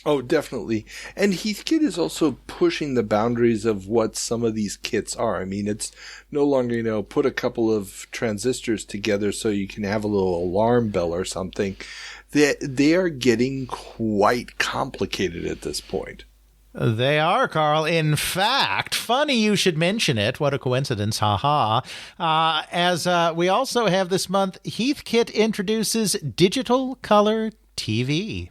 [SPEAKER 7] Oh, definitely. And Heathkit is also pushing the boundaries of what some of these kits are. I mean, it's no longer, put a couple of transistors together so you can have a little alarm bell or something. They are getting quite complicated at this point.
[SPEAKER 4] They are, Carl. In fact, funny you should mention it. What a coincidence. Ha-ha. As we also have this month, Heathkit introduces digital color TV.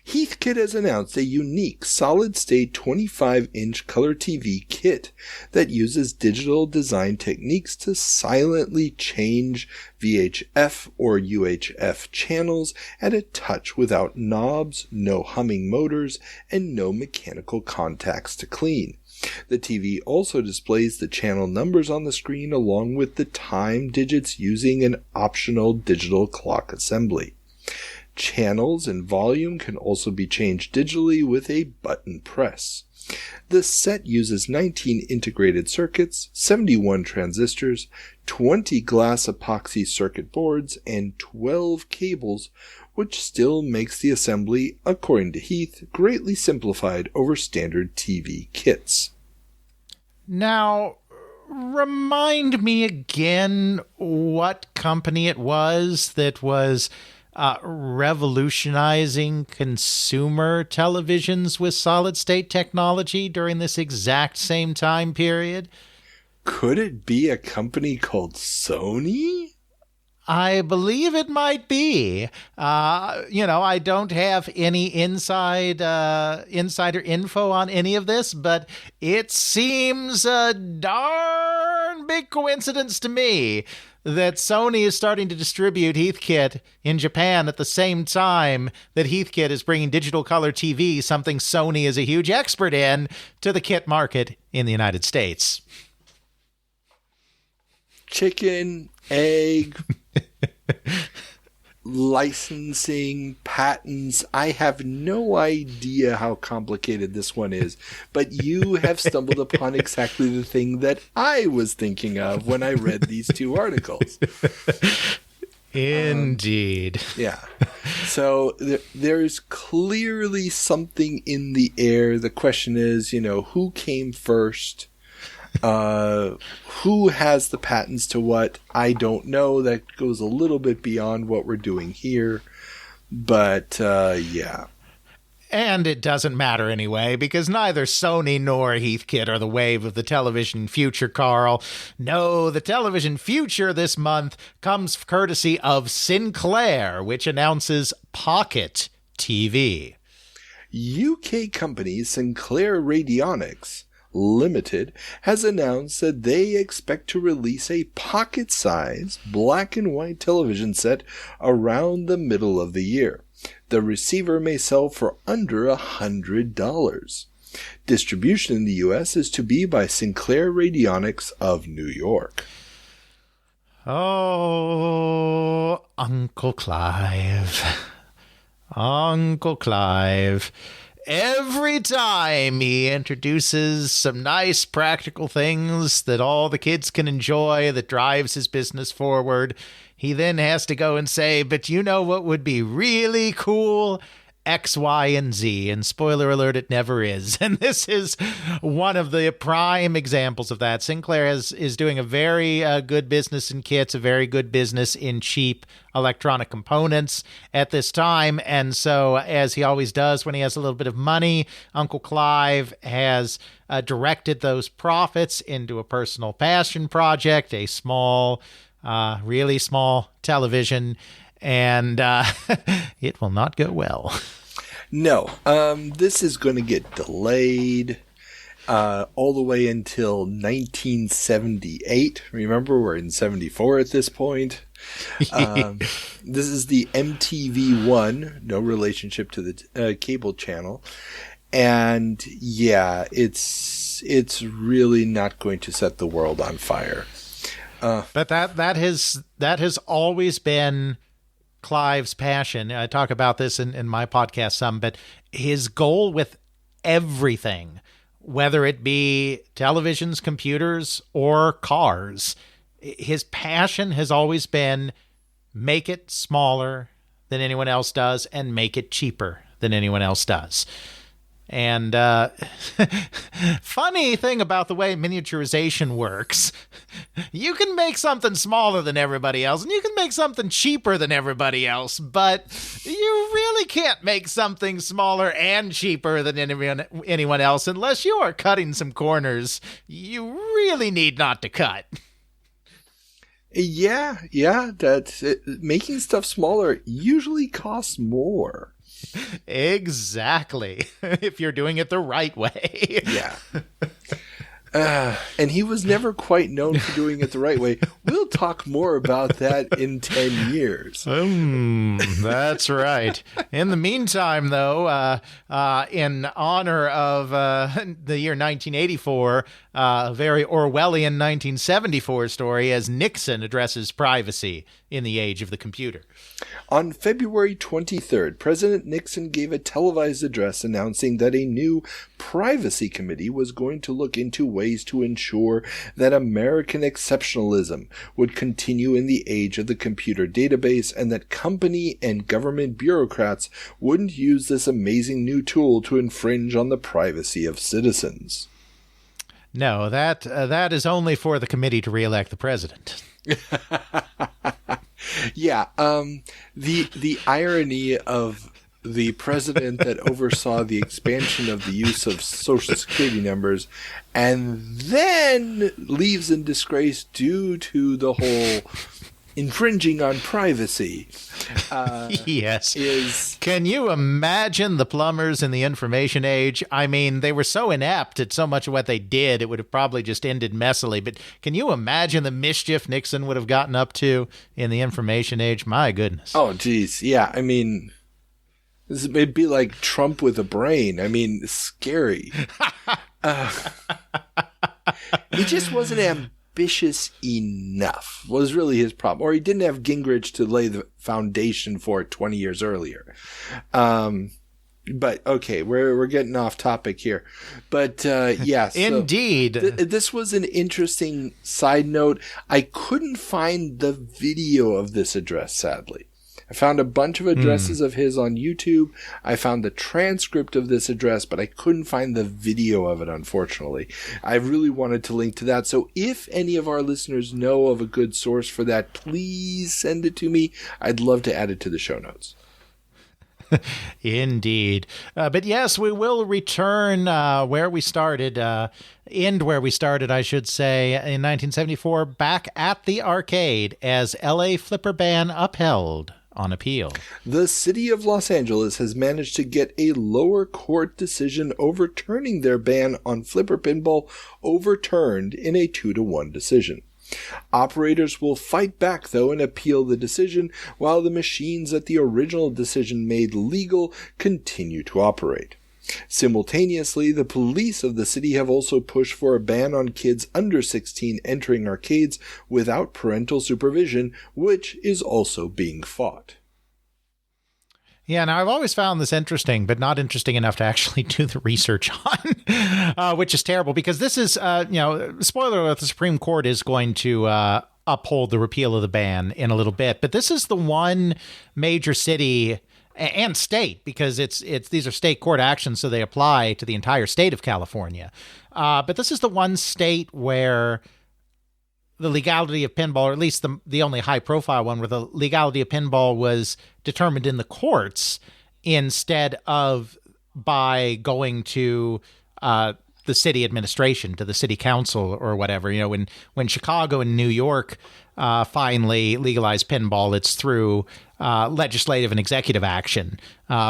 [SPEAKER 7] Heathkit has announced a unique solid-state 25-inch color TV kit that uses digital design techniques to silently change VHF or UHF channels at a touch without knobs, no humming motors, and no mechanical contacts to clean. The TV also displays the channel numbers on the screen along with the time digits using an optional digital clock assembly. Channels and volume can also be changed digitally with a button press. The set uses 19 integrated circuits, 71 transistors, 20 glass epoxy circuit boards, and 12 cables, which still makes the assembly, according to Heath, greatly simplified over standard TV kits.
[SPEAKER 4] Now, remind me again what company it was that was revolutionizing consumer televisions with solid-state technology during this exact same time period?
[SPEAKER 7] Could it be a company called Sony?
[SPEAKER 4] I believe it might be. I don't have any insider info on any of this, but it seems a darn big coincidence to me that Sony is starting to distribute Heathkit in Japan at the same time that Heathkit is bringing digital color TV, something Sony is a huge expert in, to the kit market in the United States.
[SPEAKER 7] Chicken, egg, licensing, patents. I have no idea how complicated this one is, but you have stumbled upon exactly the thing that I was thinking of when I read these two articles.
[SPEAKER 4] Indeed.
[SPEAKER 7] Yeah. So there's clearly something in the air. The question is, who came first? Who has the patents to what? I don't know. That goes a little bit beyond what we're doing here. But, yeah.
[SPEAKER 4] And it doesn't matter anyway, because neither Sony nor Heathkit are the wave of the television future, Carl. No, the television future this month comes courtesy of Sinclair, which announces Pocket TV.
[SPEAKER 7] UK company Sinclair Radionics Limited has announced that they expect to release a pocket-sized black and white television set around the middle of the year. The receiver may sell for under $100. Distribution in the U.S. is to be by Sinclair Radionics of New York.
[SPEAKER 4] Oh, Uncle Clive. Uncle Clive. Every time he introduces some nice practical things that all the kids can enjoy that drives his business forward, he then has to go and say, but you know what would be really cool? X, Y, and Z. And spoiler alert, it never is. And this is one of the prime examples of that. Sinclair is doing a very good business in kits, a very good business in cheap electronic components at this time. And so, as he always does when he has a little bit of money, Uncle Clive has directed those profits into a personal passion project, a small, really small television. And it will not go well.
[SPEAKER 7] No, this is going to get delayed all the way until 1978. Remember, we're in 74 at this point. This is the MTV1, no relationship to the cable channel. And yeah, it's really not going to set the world on fire.
[SPEAKER 4] But that has always been Clive's passion. I talk about this in my podcast some, but his goal with everything, whether it be televisions, computers, or cars, his passion has always been make it smaller than anyone else does and make it cheaper than anyone else does. And funny thing about the way miniaturization works, you can make something smaller than everybody else, and you can make something cheaper than everybody else, but you really can't make something smaller and cheaper than anyone else unless you are cutting some corners you really need not to cut.
[SPEAKER 7] Yeah, that's it. Making stuff smaller usually costs more.
[SPEAKER 4] Exactly. If you're doing it the right way.
[SPEAKER 7] Yeah. And he was never quite known for doing it the right way. We'll talk more about that in 10 years.
[SPEAKER 4] That's right. In the meantime, though, in honor of the year 1984, a very Orwellian 1974 story as Nixon addresses privacy in the age of the computer.
[SPEAKER 7] On February 23rd, President Nixon gave a televised address announcing that a new privacy committee was going to look into ways to ensure that American exceptionalism would continue in the age of the computer database and that company and government bureaucrats wouldn't use this amazing new tool to infringe on the privacy of citizens.
[SPEAKER 4] No, that is only for the committee to re-elect the president.
[SPEAKER 7] Yeah, the irony of the president that oversaw the expansion of the use of social security numbers and then leaves in disgrace due to the whole infringing on privacy.
[SPEAKER 4] Yes. Can you imagine the plumbers in the information age? I mean, they were so inept at so much of what they did, it would have probably just ended messily. But can you imagine the mischief Nixon would have gotten up to in the information age? My goodness.
[SPEAKER 7] Oh, geez. Yeah, I mean, it'd be like Trump with a brain. I mean, scary. He just wasn't ambitious enough was really his problem, or he didn't have Gingrich to lay the foundation for it 20 years earlier. But okay, we're getting off topic here. But yeah, so
[SPEAKER 4] indeed,
[SPEAKER 7] this was an interesting side note. I couldn't find the video of this address, sadly. I found a bunch of addresses of his on YouTube. I found the transcript of this address, but I couldn't find the video of it, unfortunately. I really wanted to link to that. So if any of our listeners know of a good source for that, please send it to me. I'd love to add it to the show notes.
[SPEAKER 4] Indeed. But yes, we will return where we started, end where we started, I should say, in 1974, back at the arcade as LA Flipper ban upheld on appeal.
[SPEAKER 7] The city of Los Angeles has managed to get a lower court decision overturning their ban on flipper pinball overturned in a 2-1 decision. Operators will fight back, though, and appeal the decision, while the machines that the original decision made legal continue to operate. Simultaneously, the police of the city have also pushed for a ban on kids under 16 entering arcades without parental supervision, which is also being fought.
[SPEAKER 4] Yeah, now I've always found this interesting, but not interesting enough to actually do the research on, which is terrible because this is, spoiler alert, the Supreme Court is going to uphold the repeal of the ban in a little bit, but this is the one major city and state, because these are state court actions, so they apply to the entire state of California. But this is the one state where the legality of pinball, or at least the only high-profile one, where the legality of pinball was determined in the courts instead of by going to the city administration, to the city council or whatever. You know, when Chicago and New York finally legalized pinball, it's through legislative and executive action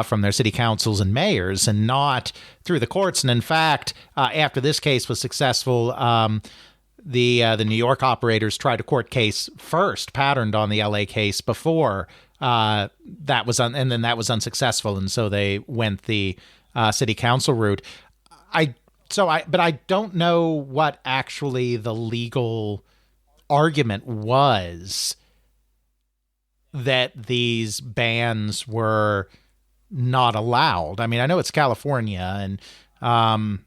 [SPEAKER 4] from their city councils and mayors, and not through the courts. And in fact, after this case was successful, the New York operators tried a court case first, patterned on the LA case before that was and then that was unsuccessful, and so they went the city council route. But I don't know what actually the legal argument was that these bans were not allowed. I mean, I know it's California, and,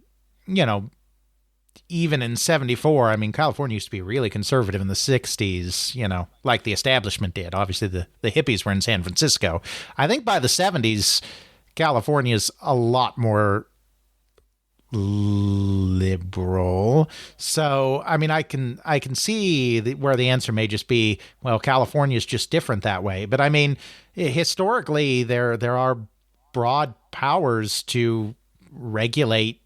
[SPEAKER 4] even in 74, I mean, California used to be really conservative in the 60s, like the establishment did. Obviously, the hippies were in San Francisco. I think by the 70s, California's a lot more liberal. So, I mean, I can see where the answer may just be, well, California's just different that way. But I mean, historically, there are broad powers to regulate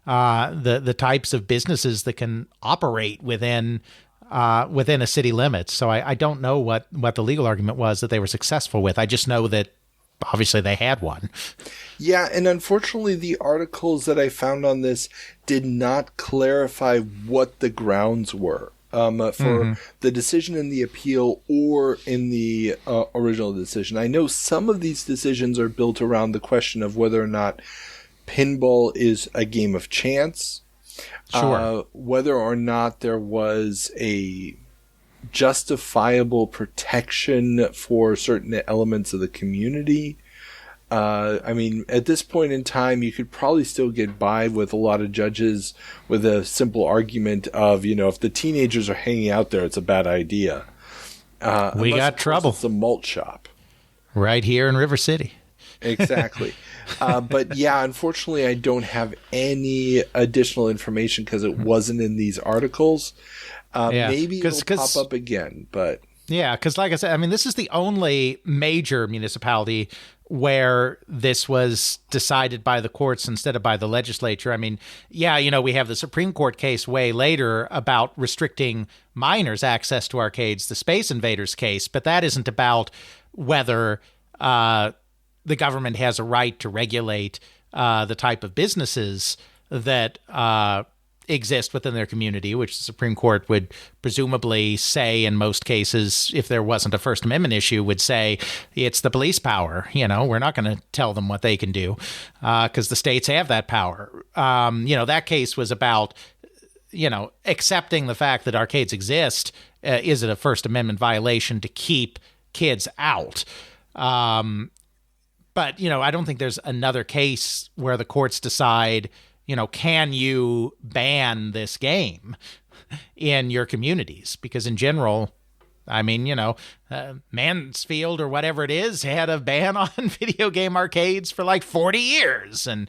[SPEAKER 4] the types of businesses that can operate within a city limits. So I don't know what the legal argument was that they were successful with. I just know that obviously they had one.
[SPEAKER 7] Yeah, and unfortunately the articles that I found on this did not clarify what the grounds were for the decision in the appeal or in the original decision. I know some of these decisions are built around the question of whether or not pinball is a game of chance, whether or not there was a justifiable protection for certain elements of the community. I mean, at this point in time, you could probably still get by with a lot of judges with a simple argument of, if the teenagers are hanging out there, it's a bad idea.
[SPEAKER 4] We got trouble.
[SPEAKER 7] It's a malt shop.
[SPEAKER 4] Right here in River City.
[SPEAKER 7] Exactly. But yeah, unfortunately, I don't have any additional information because it wasn't in these articles. Maybe it'll pop up again, but...
[SPEAKER 4] Yeah, because like I said, I mean, this is the only major municipality where this was decided by the courts instead of by the legislature. I mean, yeah, we have the Supreme Court case way later about restricting minors' access to arcades, the Space Invaders case, but that isn't about whether the government has a right to regulate the type of businesses that exist within their community, which the Supreme Court would presumably say in most cases, if there wasn't a First Amendment issue, would say it's the police power. We're not going to tell them what they can do because the states have that power. That case was about, accepting the fact that arcades exist. Is it a First Amendment violation to keep kids out? But, I don't think there's another case where the courts decide, can you ban this game in your communities? Because in general, I mean, Mansfield or whatever it is had a ban on video game arcades for like 40 years. And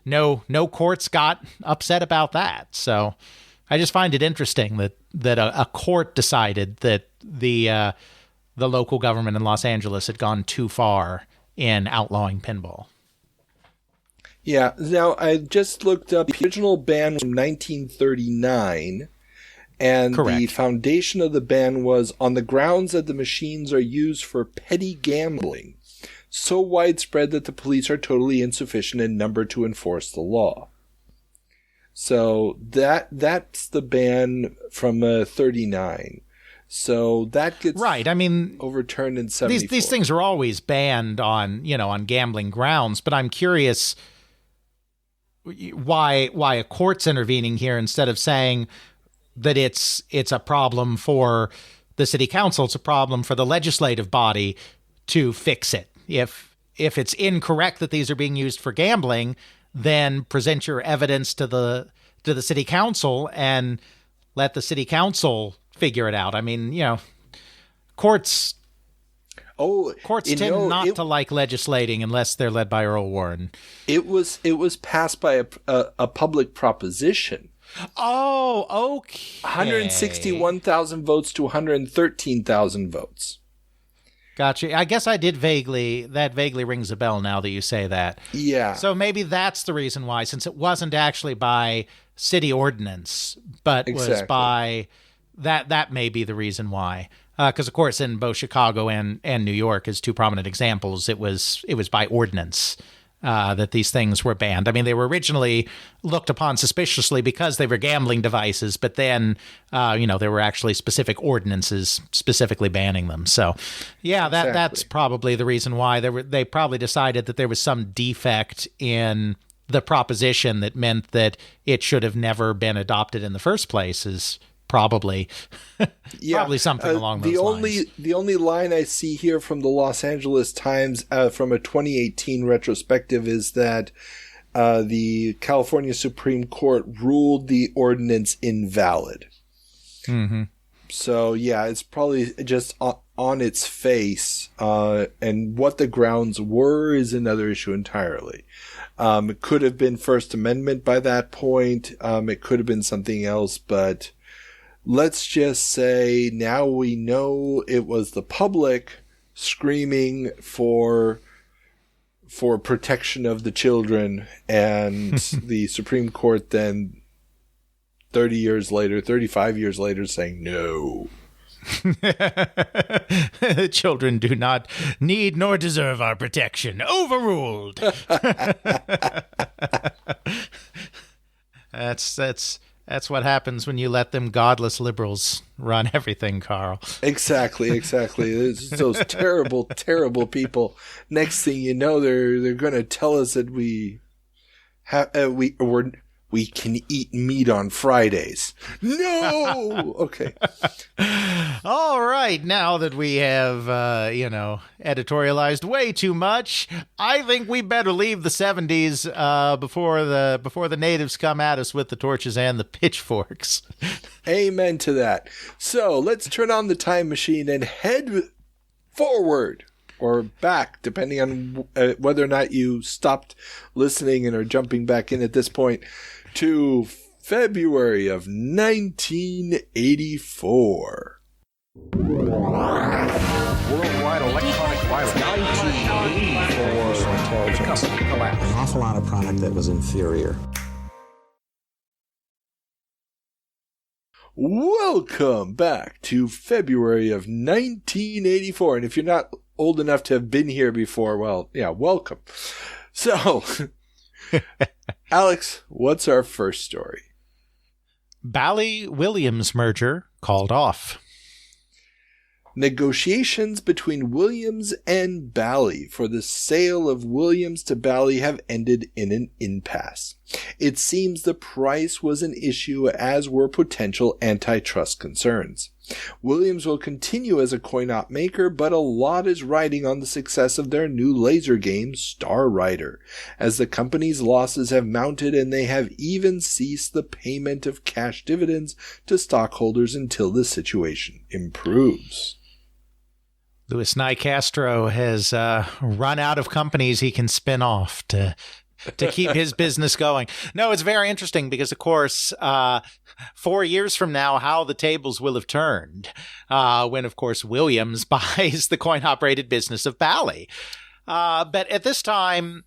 [SPEAKER 4] no courts got upset about that. So I just find it interesting that a court decided that the local government in Los Angeles had gone too far in outlawing pinball.
[SPEAKER 7] Yeah. Now, I just looked up the original ban from 1939, and the foundation of the ban was on the grounds that the machines are used for petty gambling, so widespread that the police are totally insufficient in number to enforce the law. So that's the ban from 39. So that gets overturned in 74.
[SPEAKER 4] These things are always banned on gambling grounds, but I'm curious why a court's intervening here instead of saying that it's a problem for the city council, it's a problem for the legislative body to fix it. If it's incorrect that these are being used for gambling, then present your evidence to the city council and let the city council figure it out. I mean, courts tend not to like legislating unless they're led by Earl Warren.
[SPEAKER 7] It was passed by a public proposition.
[SPEAKER 4] Oh, okay.
[SPEAKER 7] 161,000 votes to 113,000 votes.
[SPEAKER 4] Gotcha. I guess that vaguely rings a bell now that you say that.
[SPEAKER 7] Yeah.
[SPEAKER 4] So maybe that's the reason why, since it wasn't actually by city ordinance, but was by... That may be the reason why. Because, of course, in both Chicago and New York, as two prominent examples, it was by ordinance that these things were banned. I mean, they were originally looked upon suspiciously because they were gambling devices, but then, there were actually specific ordinances specifically banning them. So, yeah, that's probably the reason why. They probably decided that there was some defect in the proposition that meant that it should have never been adopted in the first place, probably.
[SPEAKER 7] Yeah,
[SPEAKER 4] probably something along those lines.
[SPEAKER 7] The only line I see here from the Los Angeles Times from a 2018 retrospective is that the California Supreme Court ruled the ordinance invalid.
[SPEAKER 4] Mm-hmm.
[SPEAKER 7] So, yeah, it's probably just on its face, and what the grounds were is another issue entirely. It could have been First Amendment by that point. It could have been something else, but let's just say now we know it was the public screaming for protection of the children, and the Supreme Court then 35 years later saying no.
[SPEAKER 4] Children do not need nor deserve our protection. Overruled. That's what happens when you let them godless liberals run everything, Carl.
[SPEAKER 7] Exactly. It's those terrible, terrible people. Next thing you know, they're going to tell us that we can eat meat on Fridays. No! Okay.
[SPEAKER 4] All right. Now that we have, editorialized way too much, I think we better leave the 70s before the natives come at us with the torches and the pitchforks.
[SPEAKER 7] Amen to that. So let's turn on the time machine and head forward. Or back, depending on whether or not you stopped listening and are jumping back in at this point, to February of 1984.
[SPEAKER 11] Worldwide electronic violence. 1984. Company collapsed.
[SPEAKER 2] An awful lot of product that was inferior.
[SPEAKER 7] Welcome back to February of 1984. And if you're not old enough to have been here before, well, yeah, welcome. So, Alex, what's our first story?
[SPEAKER 4] Bally-Williams merger called off.
[SPEAKER 7] Negotiations between Williams and Bally for the sale of Williams to Bally have ended in an impasse. It seems the price was an issue, as were potential antitrust concerns. Williams will continue as a coin-op maker, but a lot is riding on the success of their new laser game, Star Rider, as the company's losses have mounted and they have even ceased the payment of cash dividends to stockholders until the situation improves.
[SPEAKER 4] Louis Nicastro has run out of companies he can spin off to keep his business going. No, it's very interesting because, of course, 4 years from now, how the tables will have turned when, of course, Williams buys the coin-operated business of Bally. But at this time,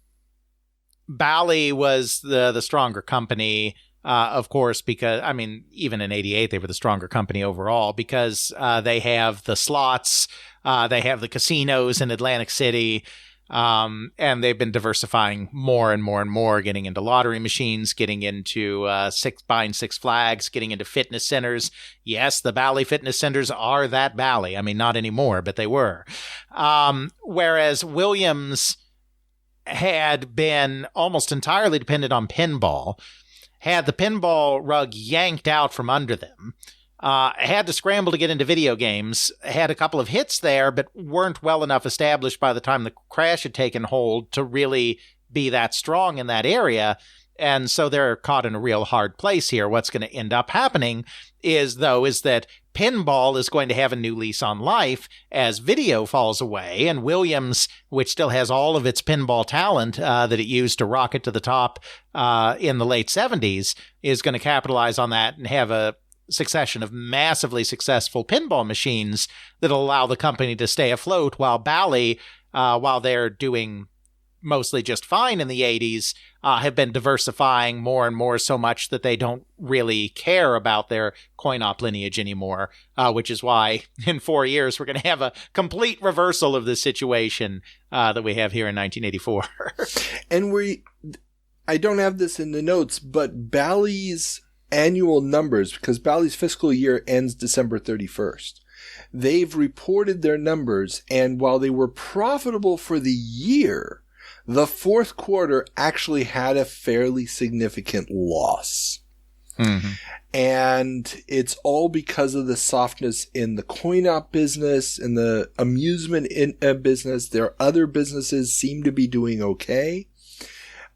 [SPEAKER 4] Bally was the stronger company, of course, because, I mean, even in 88, they were the stronger company overall because they have the slots, they have the casinos in Atlantic City, and they've been diversifying more and more and more, getting into lottery machines, getting into buying Six Flags, getting into fitness centers. Yes, the Bally fitness centers are that Bally. I mean, not anymore, but they were. Whereas Williams had been almost entirely dependent on pinball, had the pinball rug yanked out from under them, had to scramble to get into video games, had a couple of hits there, but weren't well enough established by the time the crash had taken hold to really be that strong in that area. And so they're caught in a real hard place here. What's going to end up happening is that pinball is going to have a new lease on life as video falls away, and Williams, which still has all of its pinball talent that it used to rocket to the top in the late 70s, is going to capitalize on that and have a succession of massively successful pinball machines that'll allow the company to stay afloat while Bally, while they're doing mostly just fine in the 80s, have been diversifying more and more, so much that they don't really care about their coin-op lineage anymore, which is why in 4 years we're going to have a complete reversal of the situation that we have here in 1984.
[SPEAKER 7] And I don't have this in the notes, but Bally's annual numbers, because Bally's fiscal year ends December 31st, they've reported their numbers, and while they were profitable for the year, the fourth quarter actually had a fairly significant loss. And it's all because of the softness in the coin-op business and the amusement business. Their other businesses seem to be doing okay.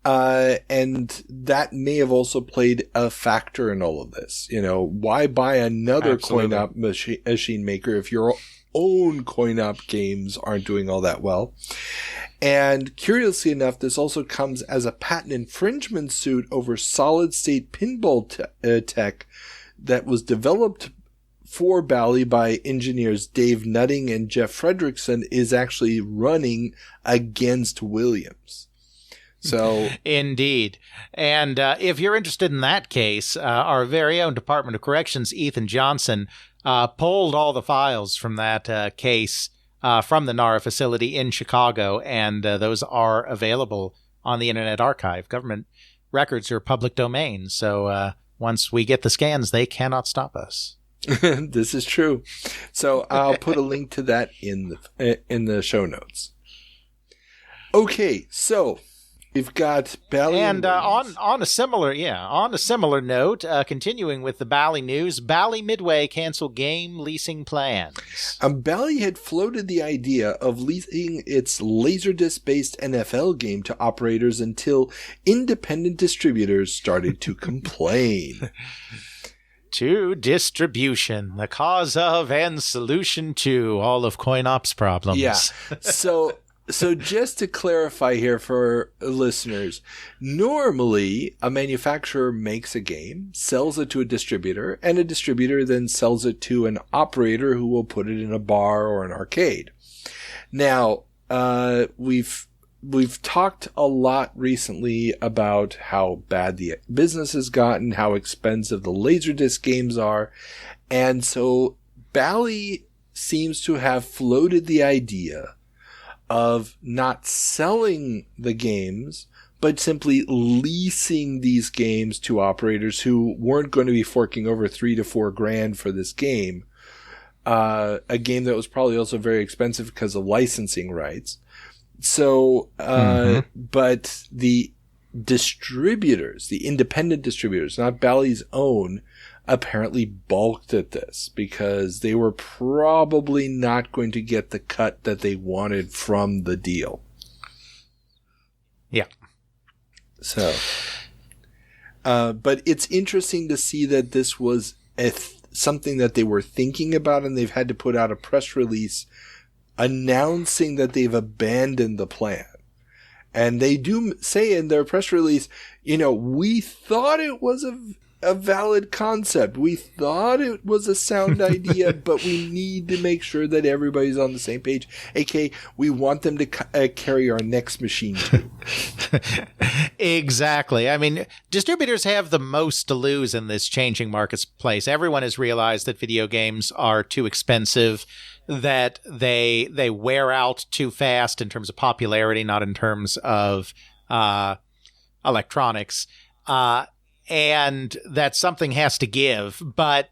[SPEAKER 7] And that may have also played a factor in all of this. You know, why buy another coin-op machine maker if your own coin-op games aren't doing all that well? And curiously enough, this also comes as a patent infringement suit over solid-state pinball tech that was developed for Bally by engineers Dave Nutting and Jeff Fredrickson is actually running against Williams. So
[SPEAKER 4] Indeed. And if you're interested in that case, our very own Department of Corrections, Ethan Johnson, pulled all the files from that case from the NARA facility in Chicago, and those are available on the Internet Archive. Government records are public domain, so once we get the scans, they cannot stop us.
[SPEAKER 7] This is true. So I'll put a link to that in the show notes. Okay, so we've got Bally
[SPEAKER 4] and on a similar note, continuing with the Bally news, Bally Midway canceled game leasing plans.
[SPEAKER 7] Bally had floated the idea of leasing its Laserdisc-based NFL game to operators until independent distributors started to complain.
[SPEAKER 4] To distribution, the cause of and solution to all of CoinOp's problems.
[SPEAKER 7] Yeah. So just to clarify here for listeners, normally a manufacturer makes a game, sells it to a distributor, and a distributor then sells it to an operator who will put it in a bar or an arcade. Now, we've talked a lot recently about how bad the business has gotten, how expensive the Laserdisc games are, and so Bally seems to have floated the idea of not selling the games, but simply leasing these games to operators who weren't going to be forking over $3,000 to $4,000 for this game. A game that was probably also very expensive because of licensing rights. So, but the distributors, the independent distributors, not Bally's own, apparently balked at this because they were probably not going to get the cut that they wanted from the deal.
[SPEAKER 4] Yeah.
[SPEAKER 7] So, but it's interesting to see that this was something that they were thinking about, and they've had to put out a press release announcing that they've abandoned the plan. And they do say in their press release, you know, we thought it was a valid concept. We thought it was a sound idea, but we need to make sure that everybody's on the same page. AK, we want them to carry our next machine too.
[SPEAKER 4] Exactly. I mean, distributors have the most to lose in this changing marketplace. Everyone has realized that video games are too expensive, that they wear out too fast in terms of popularity, not in terms of electronics. And that something has to give, but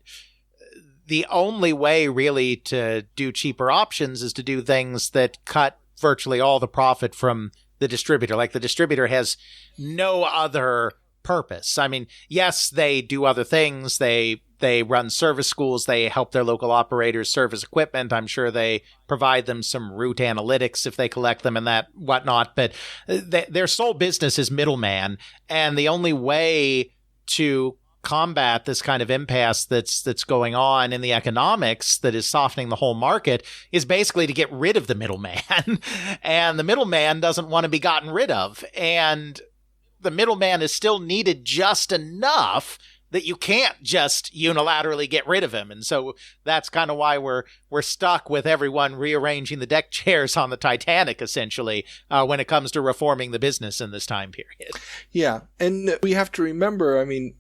[SPEAKER 4] the only way really to do cheaper options is to do things that cut virtually all the profit from the distributor. Like, the distributor has no other purpose. I mean, yes, they do other things. They run service schools. They help their local operators service equipment. I'm sure they provide them some route analytics if they collect them and that whatnot. But their sole business is middleman, and the only way to combat this kind of impasse that's going on in the economics that is softening the whole market is basically to get rid of the middleman. And the middleman doesn't want to be gotten rid of. And the middleman is still needed just enough that you can't just unilaterally get rid of him. And so that's kind of why we're stuck with everyone rearranging the deck chairs on the Titanic, essentially, when it comes to reforming the business in this time period.
[SPEAKER 7] Yeah, and we have to remember, I mean,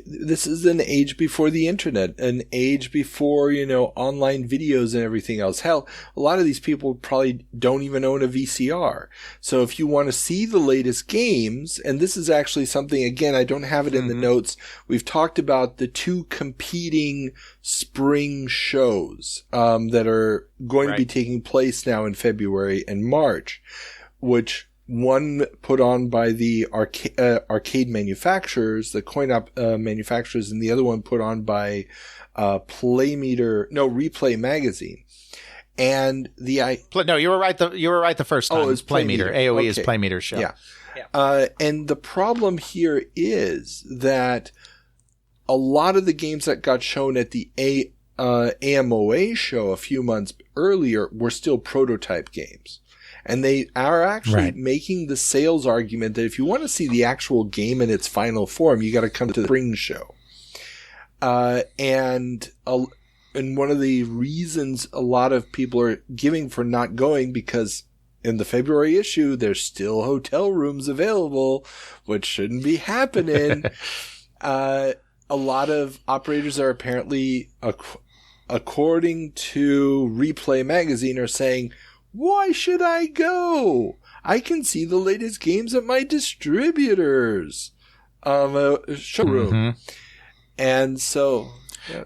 [SPEAKER 7] this is an age before the internet, an age before, you know, online videos and everything else. Hell, a lot of these people probably don't even own a VCR. So if you want to see the latest games, and this is actually something, again, I don't have it in the notes. We've talked about the two competing spring shows that are going to be taking place now in February and March, which one put on by the arcade manufacturers, the coin-op manufacturers, and the other one put on by Replay Magazine. And
[SPEAKER 4] no, you were right. You were right the first time.
[SPEAKER 7] Oh, it's
[SPEAKER 4] Playmeter. AOE is Playmeter's show.
[SPEAKER 7] Yeah. And the problem here is that a lot of the games that got shown at the AMOA show a few months earlier were still prototype games. And they are actually making the sales argument that if you want to see the actual game in its final form, you got to come to the spring show. And one of the reasons a lot of people are giving for not going, because in the February issue, there's still hotel rooms available, which shouldn't be happening. A lot of operators are apparently, according to Replay Magazine, are saying, why should I go? I can see the latest games at my distributor's showroom. Mm-hmm. And so...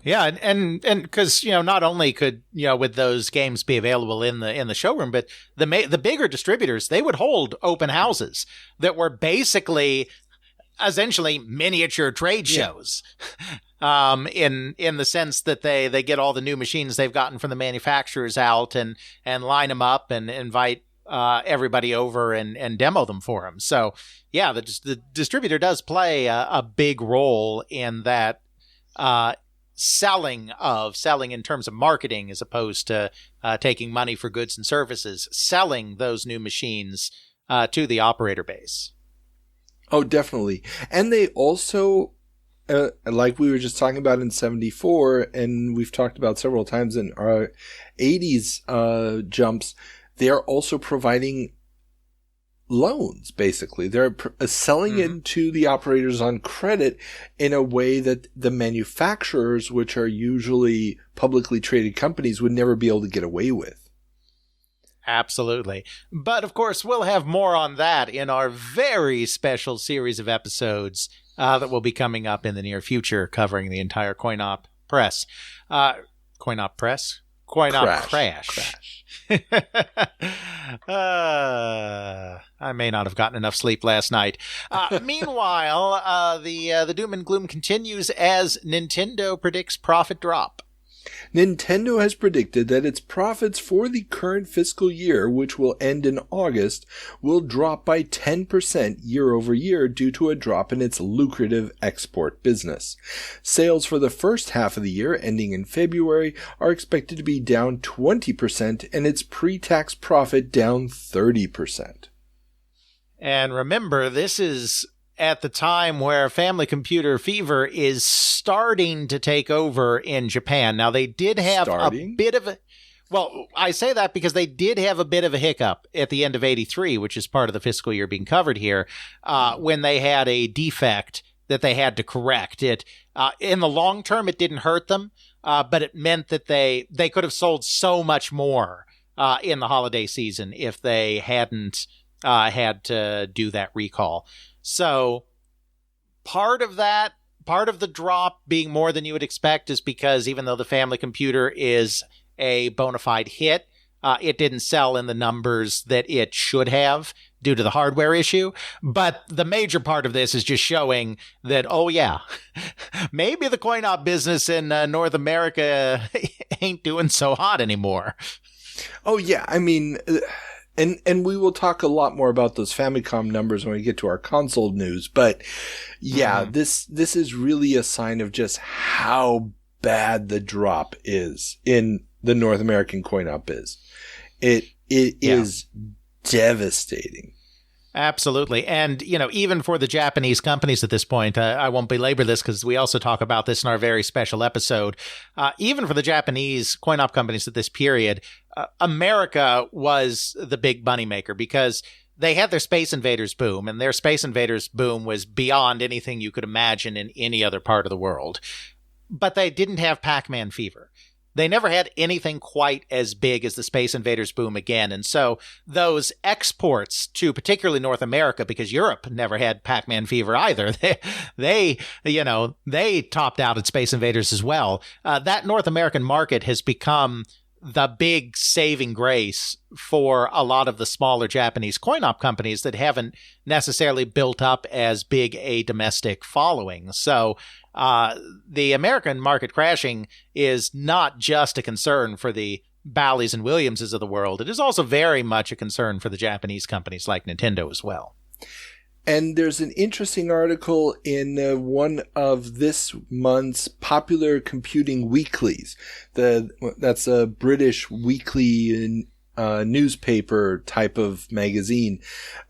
[SPEAKER 4] Yeah, and because not only could with those games be available in the showroom, but the bigger distributors, they would hold open houses that were basically essentially miniature trade shows. In the sense that they get all the new machines they've gotten from the manufacturers out and line them up and invite everybody over and demo them for them. So yeah, the distributor does play a big role in that. Selling in terms of marketing as opposed to taking money for goods and services, selling those new machines to the operator base.
[SPEAKER 7] Oh, definitely. And they also, like we were just talking about in 74, and we've talked about several times in our 80s jumps, they are also providing loans, basically. They're selling it to the operators on credit in a way that the manufacturers, which are usually publicly traded companies, would never be able to get away with.
[SPEAKER 4] Absolutely. But of course, we'll have more on that in our very special series of episodes that will be coming up in the near future, covering the entire coin-op press. Coin-op press? Coin-op crash. I may not have gotten enough sleep last night. Meanwhile, the doom and gloom continues as Nintendo predicts profit drop.
[SPEAKER 7] Nintendo has predicted that its profits for the current fiscal year, which will end in August, will drop by 10% year over year due to a drop in its lucrative export business. Sales for the first half of the year, ending in February, are expected to be down 20% and its pre-tax profit down 30%.
[SPEAKER 4] And remember, this is at the time where Family Computer Fever is starting to take over in Japan. Now, they did have a bit of a... Well, I say that because they did have a bit of a hiccup at the end of 83, which is part of the fiscal year being covered here, when they had a defect that they had to correct. It in the long term, it didn't hurt them, but it meant that they could have sold so much more in the holiday season if they hadn't had to do that recall. So part of the drop being more than you would expect is because even though the Family Computer is a bona fide hit, it didn't sell in the numbers that it should have due to the hardware issue. But the major part of this is just showing that, oh yeah, maybe the coin-op business in North America ain't doing so hot anymore.
[SPEAKER 7] Oh yeah, I mean... And we will talk a lot more about those Famicom numbers when we get to our console news. But yeah, this is really a sign of just how bad the drop is in the North American coin-op biz. It is devastating.
[SPEAKER 4] Absolutely. And, even for the Japanese companies at this point, I won't belabor this because we also talk about this in our very special episode. Even for the Japanese coin-op companies at this period, America was the big moneymaker because they had their Space Invaders boom, and their Space Invaders boom was beyond anything you could imagine in any other part of the world. But they didn't have Pac-Man fever. They never had anything quite as big as the Space Invaders boom again. And so those exports to particularly North America, because Europe never had Pac-Man fever either. They topped out at Space Invaders as well. That North American market has become the big saving grace for a lot of the smaller Japanese coin-op companies that haven't necessarily built up as big a domestic following. So the American market crashing is not just a concern for the Ballys and Williamses of the world. It is also very much a concern for the Japanese companies like Nintendo as well.
[SPEAKER 7] And there's an interesting article in one of this month's popular computing weeklies. That's a British weekly newspaper type of magazine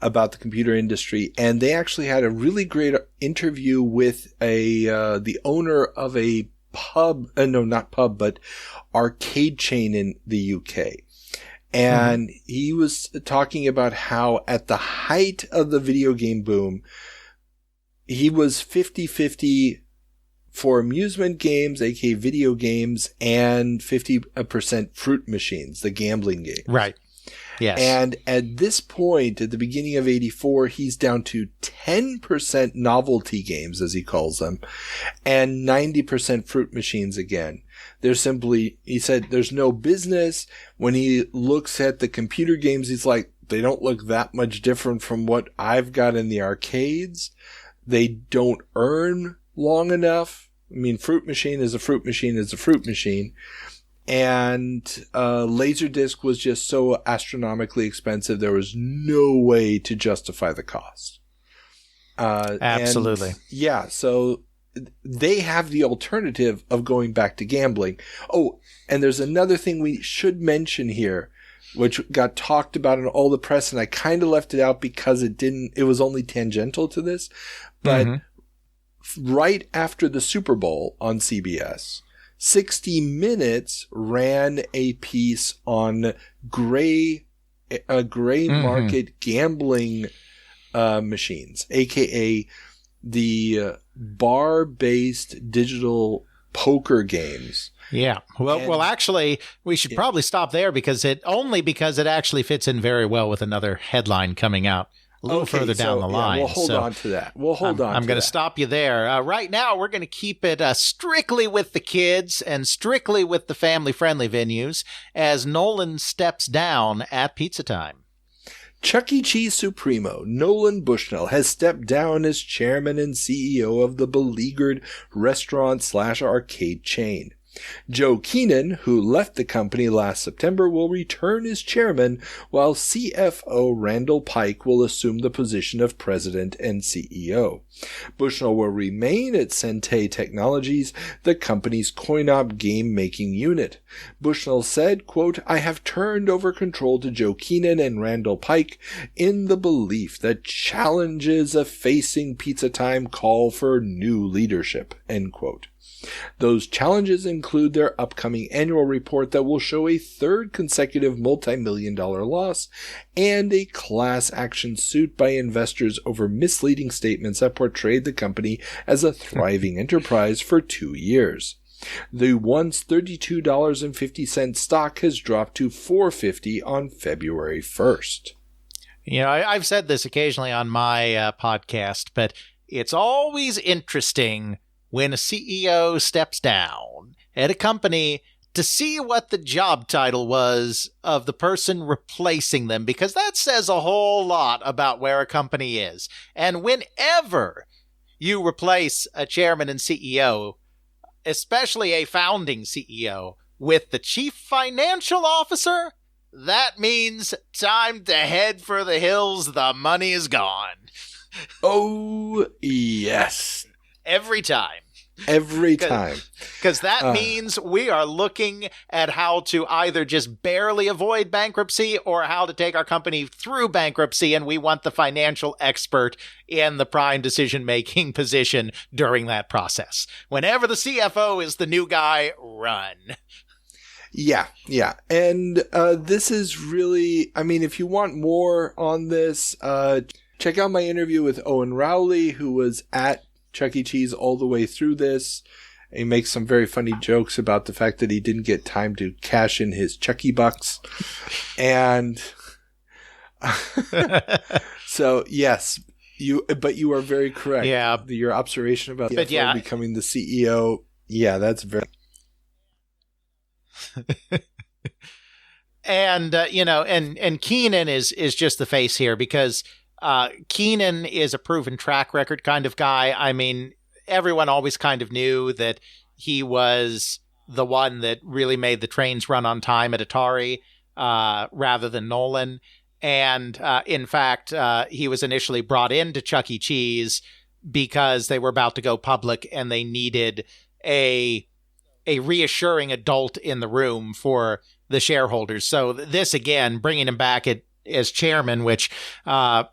[SPEAKER 7] about the computer industry. And they actually had a really great interview with the owner of a arcade chain in the UK. And he was talking about how at the height of the video game boom, he was 50-50 for amusement games, aka video games, and 50% fruit machines, the gambling game.
[SPEAKER 4] Right. Yes.
[SPEAKER 7] And at this point, at the beginning of 84, he's down to 10% novelty games, as he calls them, and 90% fruit machines again. He said, there's no business. When he looks at the computer games, he's like, they don't look that much different from what I've got in the arcades. They don't earn long enough. I mean, fruit machine is a fruit machine is a fruit machine. And Laserdisc was just so astronomically expensive, there was no way to justify the cost.
[SPEAKER 4] Absolutely.
[SPEAKER 7] So they have the alternative of going back to gambling. Oh, and there's another thing we should mention here, which got talked about in all the press, and I kind of left it out because it was only tangential to this. But right after the Super Bowl on CBS, 60 Minutes ran a piece on gray market gambling machines, aka the bar-based digital poker games.
[SPEAKER 4] Yeah. Well, actually, we should probably stop there because it actually fits in very well with another headline coming out a little further down the line.
[SPEAKER 7] We'll hold on to that. I'm
[SPEAKER 4] going to stop you there. Right now, we're going to keep it strictly with the kids and strictly with the family-friendly venues as Nolan steps down at Pizza Time.
[SPEAKER 7] Chuck E. Cheese Supremo Nolan Bushnell has stepped down as chairman and CEO of the beleaguered restaurant/arcade chain. Joe Keenan, who left the company last September, will return as chairman, while CFO Randall Pike will assume the position of president and CEO. Bushnell will remain at Sentei Technologies, the company's coin-op game-making unit. Bushnell said, quote, I have turned over control to Joe Keenan and Randall Pike in the belief that challenges facing Pizza Time call for new leadership, end quote. Those challenges include their upcoming annual report that will show a third consecutive multi-million-dollar loss and a class action suit by investors over misleading statements that portrayed the company as a thriving enterprise for 2 years. The once $32.50 stock has dropped to $4.50 on February 1st.
[SPEAKER 4] You know, I've said this occasionally on my podcast, but it's always interesting when a CEO steps down at a company to see what the job title was of the person replacing them, because that says a whole lot about where a company is. And whenever you replace a chairman and CEO, especially a founding CEO, with the chief financial officer, that means time to head for the hills. The money is gone.
[SPEAKER 7] Oh, yes.
[SPEAKER 4] Every time.
[SPEAKER 7] Every time.
[SPEAKER 4] Because that means we are looking at how to either just barely avoid bankruptcy or how to take our company through bankruptcy, and we want the financial expert in the prime decision-making position during that process. Whenever the CFO is the new guy, run.
[SPEAKER 7] Yeah. And this is really, I mean, if you want more on this, check out my interview with Owen Rowley, who was at Chuck E. Cheese all the way through this. He makes some very funny jokes about the fact that he didn't get time to cash in his Chucky bucks. And so, yes, you are very correct.
[SPEAKER 4] Yeah.
[SPEAKER 7] Your observation about the CFO becoming the CEO, that's very...
[SPEAKER 4] And, and Keenan is just the face here because Keenan is a proven track record kind of guy. I mean, everyone always kind of knew that he was the one that really made the trains run on time at Atari rather than Nolan. And in fact, he was initially brought into Chuck E. Cheese because they were about to go public and they needed a reassuring adult in the room for the shareholders. So this, again, bringing him back as chairman, which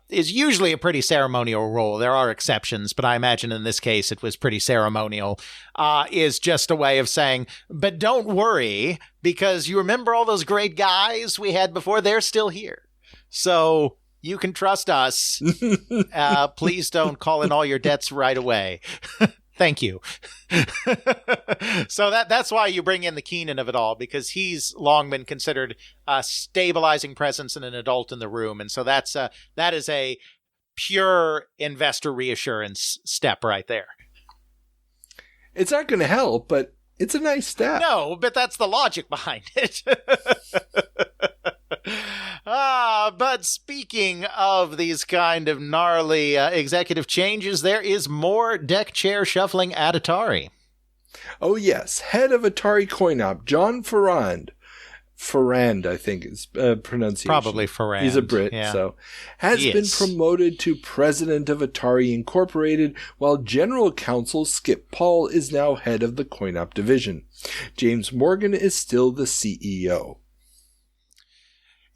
[SPEAKER 4] is usually a pretty ceremonial role. There are exceptions, but I imagine in this case it was pretty ceremonial, is just a way of saying, but don't worry, because you remember all those great guys we had before? They're still here. So you can trust us. Please don't call in all your debts right away. Thank you. So that's why you bring in the Keenan of it all, because he's long been considered a stabilizing presence and an adult in the room. And so that is a pure investor reassurance step right there.
[SPEAKER 7] It's not going to help, but it's a nice step.
[SPEAKER 4] No, but that's the logic behind it. But speaking of these kind of gnarly executive changes, there is more deck chair shuffling at Atari.
[SPEAKER 7] Oh, yes. Head of Atari Coin-Op, John Farrand, I think is pronunciation.
[SPEAKER 4] Probably Farrand.
[SPEAKER 7] He's a Brit, so. Has been promoted to president of Atari Incorporated, while general counsel Skip Paul is now head of the Coin-Op division. James Morgan is still the CEO.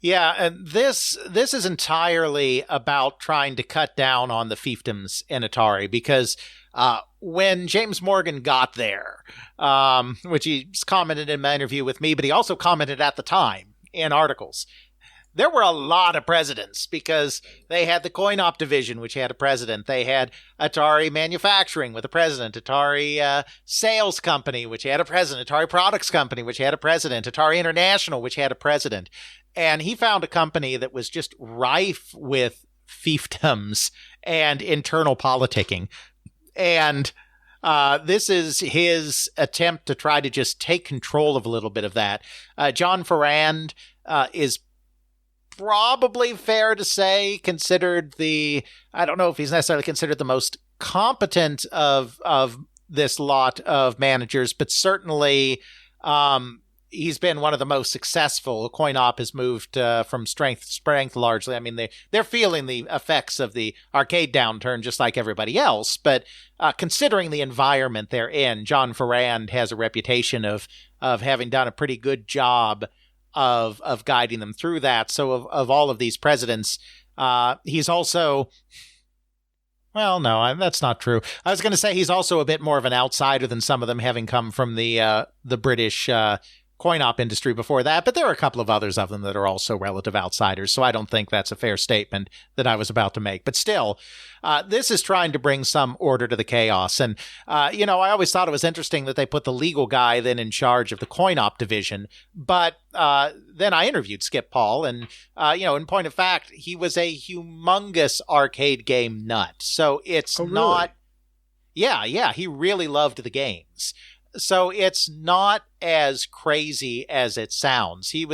[SPEAKER 4] Yeah, and this is entirely about trying to cut down on the fiefdoms in Atari, because when James Morgan got there, which he's commented in my interview with me, but he also commented at the time in articles, there were a lot of presidents, because they had the Coin-Op division, which had a president. They had Atari Manufacturing with a president, Atari Sales Company, which had a president, Atari Products Company, which had a president, Atari International, which had a president. And he found a company that was just rife with fiefdoms and internal politicking. And this is his attempt to try to just take control of a little bit of that. John Farrand is probably fair to say considered I don't know if he's necessarily considered the most competent of this lot of managers, but certainly he's been one of the most successful. Coin-Op has moved from strength to strength largely. I mean, they're feeling the effects of the arcade downturn just like everybody else, but considering the environment they're in, John Farrand has a reputation of having done a pretty good job of guiding them through that. So of all of these presidents, he's also... Well, no, that's not true. I was going to say he's also a bit more of an outsider than some of them, having come from the British Coin-Op industry before that, but there are a couple of others of them that are also relative outsiders, so I don't think that's a fair statement that I was about to make. But still, this is trying to bring some order to the chaos. And, I always thought it was interesting that they put the legal guy then in charge of the Coin-Op division, but then I interviewed Skip Paul, and, in point of fact, he was a humongous arcade game nut. So it's not... Yeah, he really loved the games. So it's not as crazy as it sounds. He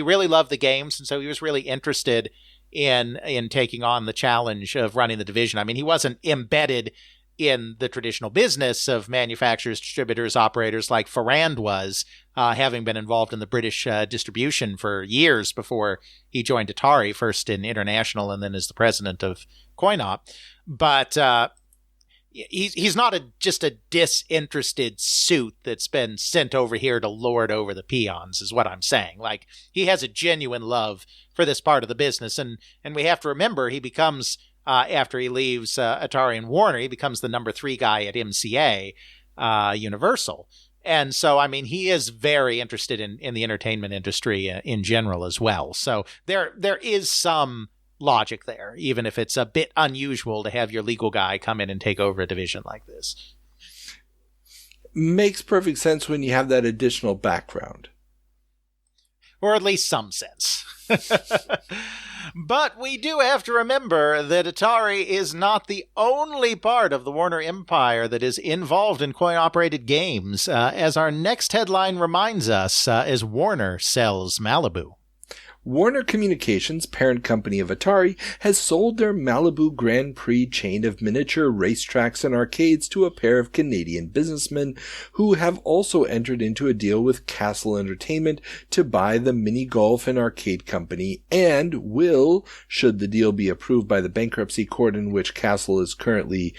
[SPEAKER 4] really loved the games, and so he was really interested in taking on the challenge of running the division. I mean, he wasn't embedded in the traditional business of manufacturers, distributors, operators like Farrand was, having been involved in the British distribution for years before he joined Atari, first in International and then as the president of Coin-Op. But he's not just a disinterested suit that's been sent over here to lord over the peons, is what I'm saying. Like, he has a genuine love for this part of the business, and we have to remember he becomes, after he leaves Atari and Warner, he becomes the number 3 guy at MCA Universal. And so, I mean, he is very interested in the entertainment industry in general as well. So there is some logic there, even if it's a bit unusual to have your legal guy come in and take over a division like this.
[SPEAKER 7] Makes perfect sense when you have that additional background.
[SPEAKER 4] Or at least some sense. But we do have to remember that Atari is not the only part of the Warner Empire that is involved in coin-operated games, as our next headline reminds us, as Warner sells Malibu.
[SPEAKER 7] Warner Communications, parent company of Atari, has sold their Malibu Grand Prix chain of miniature racetracks and arcades to a pair of Canadian businessmen who have also entered into a deal with Castle Entertainment to buy the mini golf and arcade company, and will, should the deal be approved by the bankruptcy court in which Castle is currently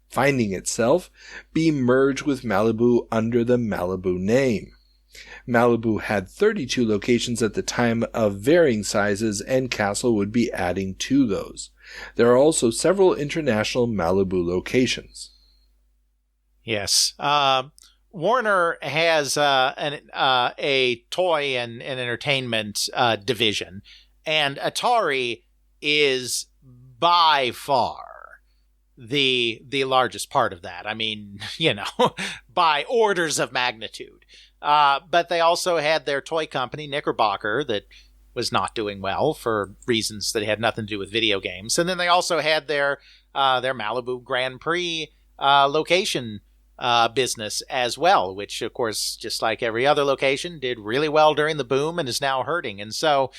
[SPEAKER 7] finding itself, be merged with Malibu under the Malibu name. Malibu had 32 locations at the time of varying sizes, and Castle would be adding to those. There are also several international Malibu locations.
[SPEAKER 4] Yes. Warner has a toy and entertainment division, and Atari is by far the largest part of that. I mean, by orders of magnitude. But they also had their toy company, Knickerbocker, that was not doing well for reasons that had nothing to do with video games. And then they also had their Malibu Grand Prix location business as well, which, of course, just like every other location, did really well during the boom and is now hurting. And so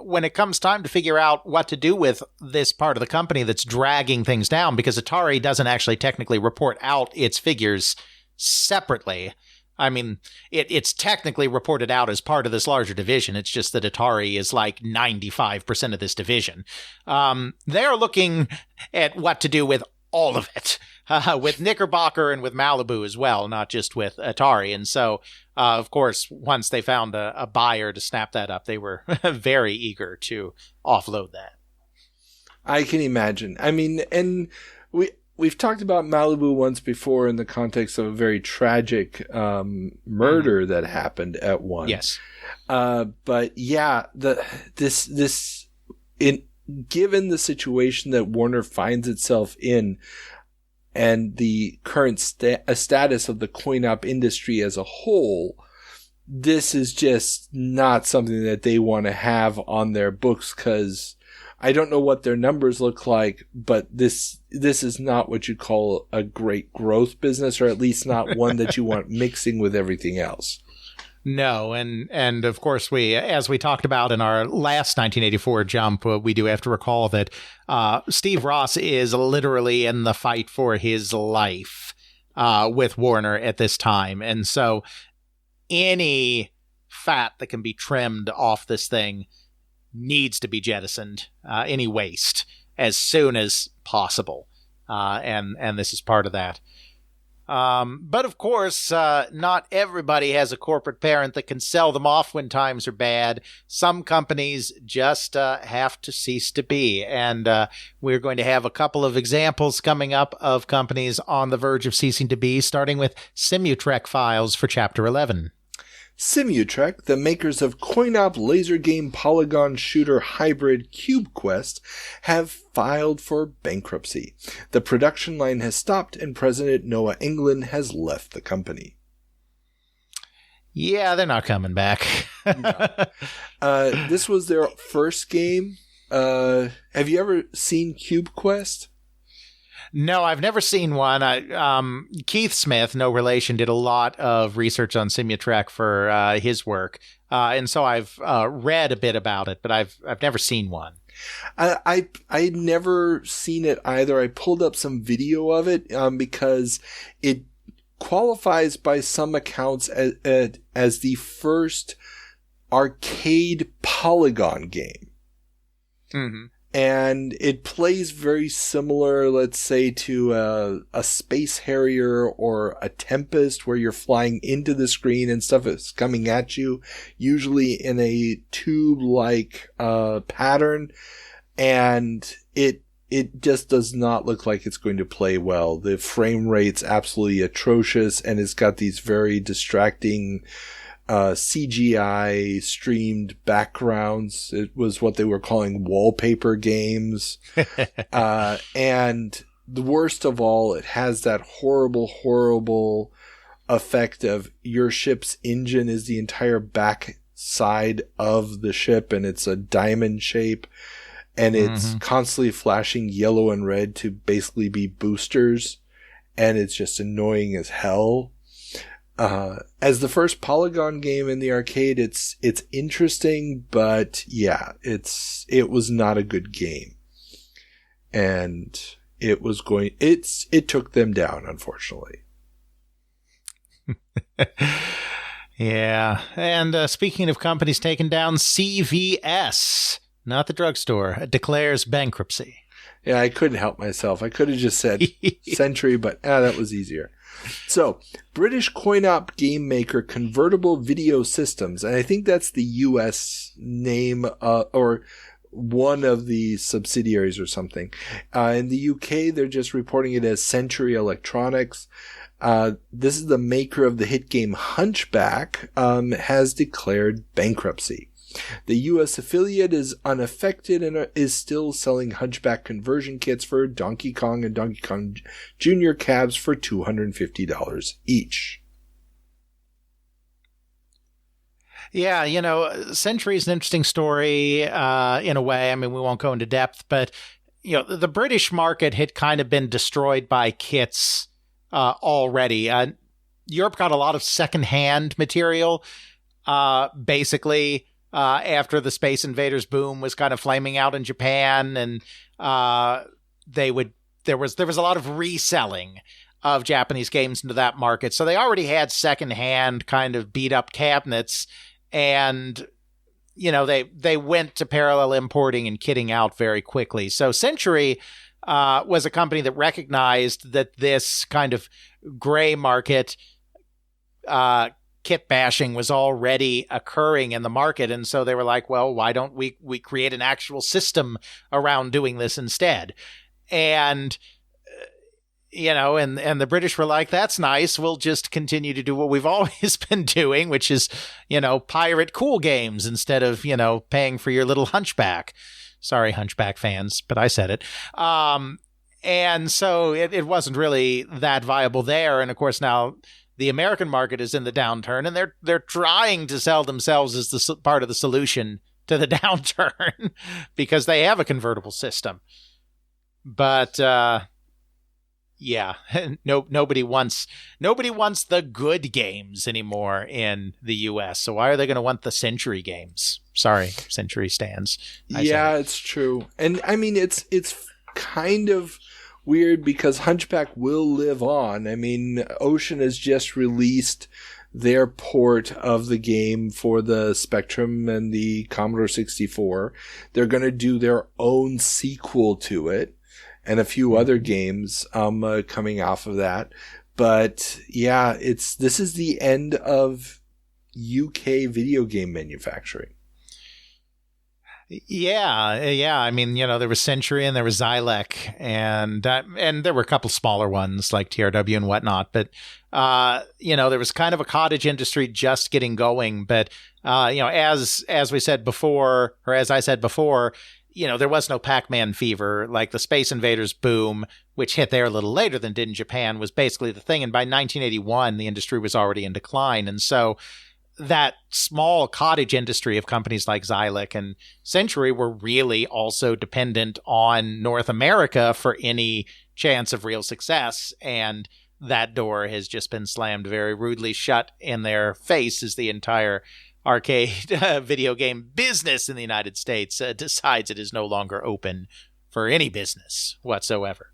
[SPEAKER 4] when it comes time to figure out what to do with this part of the company that's dragging things down, because Atari doesn't actually technically report out its figures separately. I mean, it's technically reported out as part of this larger division. It's just that Atari is like 95% of this division. They're looking at what to do with all of it, with Knickerbocker and with Malibu as well, not just with Atari. And so, of course, once they found a buyer to snap that up, they were very eager to offload that.
[SPEAKER 7] I can imagine. I mean, and we've talked about Malibu once before in the context of a very tragic murder that happened at one.
[SPEAKER 4] Yes.
[SPEAKER 7] But yeah, given the situation that Warner finds itself in and the current status of the coin-op industry as a whole, this is just not something that they want to have on their books, because I don't know what their numbers look like, but this is not what you'd call a great growth business, or at least not one that you want mixing with everything else.
[SPEAKER 4] No, and of course, as we talked about in our last 1984 jump, we do have to recall that Steve Ross is literally in the fight for his life with Warner at this time. And so any fat that can be trimmed off this thing needs to be jettisoned, any waste, as soon as possible. And this is part of that. But of course, not everybody has a corporate parent that can sell them off when times are bad. Some companies just have to cease to be. And we're going to have a couple of examples coming up of companies on the verge of ceasing to be, starting with Simutrek files for Chapter 11.
[SPEAKER 7] Simutrek, the makers of coin-op laser game polygon shooter hybrid Cube Quest, have filed for bankruptcy. The production line has stopped, and President Noah England has left the company.
[SPEAKER 4] Yeah, they're not coming back.
[SPEAKER 7] No. This was their first game. Have you ever seen Cube Quest?
[SPEAKER 4] No, I've never seen one. Keith Smith, no relation, did a lot of research on Simutrek for his work, and so I've read a bit about it, but I've never seen one.
[SPEAKER 7] I'd never seen it either. I pulled up some video of it because it qualifies by some accounts as the first arcade polygon game.
[SPEAKER 4] Mm-hmm.
[SPEAKER 7] And it plays very similar, let's say, to a Space Harrier or a Tempest, where you're flying into the screen and stuff is coming at you, usually in a tube-like pattern. And it just does not look like it's going to play well. The frame rate's absolutely atrocious, and it's got these very distracting CGI streamed backgrounds. It was what they were calling wallpaper games. And the worst of all, it has that horrible effect of your ship's engine is the entire back side of the ship, and it's a diamond shape, and it's constantly flashing yellow and red to basically be boosters, and it's just annoying as hell. As the first Polygon game in the arcade, it's interesting, but yeah, it was not a good game. And it took them down, unfortunately.
[SPEAKER 4] Yeah. And speaking of companies taken down, CVS, not the drugstore, declares bankruptcy.
[SPEAKER 7] Yeah, I couldn't help myself. I could have just said Century, but that was easier. So, British coin-op game maker Convertible Video Systems, and I think that's the U.S. name, or one of the subsidiaries or something. In the UK, they're just reporting it as Century Electronics. This is the maker of the hit game Hunchback, has declared bankruptcy. The U.S. affiliate is unaffected and is still selling Hunchback conversion kits for Donkey Kong and Donkey Kong Jr. cabs for $250 each.
[SPEAKER 4] Yeah, Century is an interesting story in a way. I mean, we won't go into depth, but the British market had kind of been destroyed by kits already. Europe got a lot of secondhand material, basically. After the Space Invaders boom was kind of flaming out in Japan, and there was a lot of reselling of Japanese games into that market. So they already had secondhand kind of beat up cabinets, and they went to parallel importing and kitting out very quickly. So Century was a company that recognized that this kind of gray market kit bashing was already occurring in the market. And so they were like, well, why don't we create an actual system around doing this instead? And, and the British were like, that's nice. We'll just continue to do what we've always been doing, which is, pirate cool games instead of, paying for your little Hunchback. Sorry, Hunchback fans, but I said it. And so it wasn't really that viable there. And of course, now the American market is in the downturn, and they're trying to sell themselves as the part of the solution to the downturn because they have a convertible system. But nobody wants the good games anymore in the U.S. So why are they going to want the Century games? Sorry, Century stands.
[SPEAKER 7] Yeah, it's true, and I mean it's kind of weird because Hunchback will live on. I mean, Ocean has just released their port of the game for the Spectrum and the Commodore 64. They're going to do their own sequel to it and a few other games coming off of that. But yeah, this is the end of UK video game manufacturing.
[SPEAKER 4] Yeah. I mean, there was Century and there was Xylec, and there were a couple smaller ones like TRW and whatnot. But there was kind of a cottage industry just getting going. But as we said before, or as I said before, there was no Pac-Man fever. Like the Space Invaders boom, which hit there a little later than did in Japan, was basically the thing. And by 1981, the industry was already in decline, and so that small cottage industry of companies like Xylec and Century were really also dependent on North America for any chance of real success. And that door has just been slammed very rudely shut in their face as the entire arcade video game business in the United States decides it is no longer open for any business whatsoever.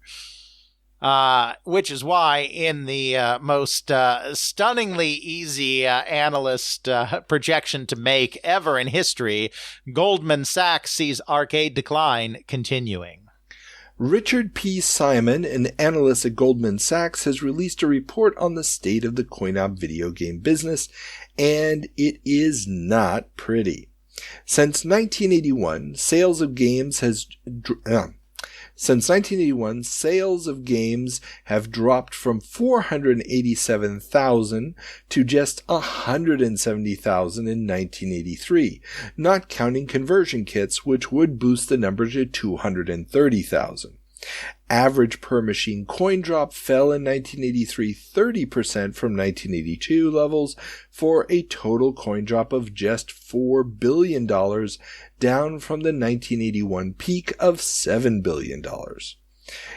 [SPEAKER 4] Which is why in the most stunningly easy analyst projection to make ever in history, Goldman Sachs sees arcade decline continuing.
[SPEAKER 7] Richard P. Simon, an analyst at Goldman Sachs, has released a report on the state of the coin-op video game business, and it is not pretty. Since 1981, sales of games have dropped from 487,000 to just 170,000 in 1983, not counting conversion kits, which would boost the number to 230,000. Average per machine coin drop fell in 1983 30% from 1982 levels for a total coin drop of just $4 billion, down from the 1981 peak of $7 billion.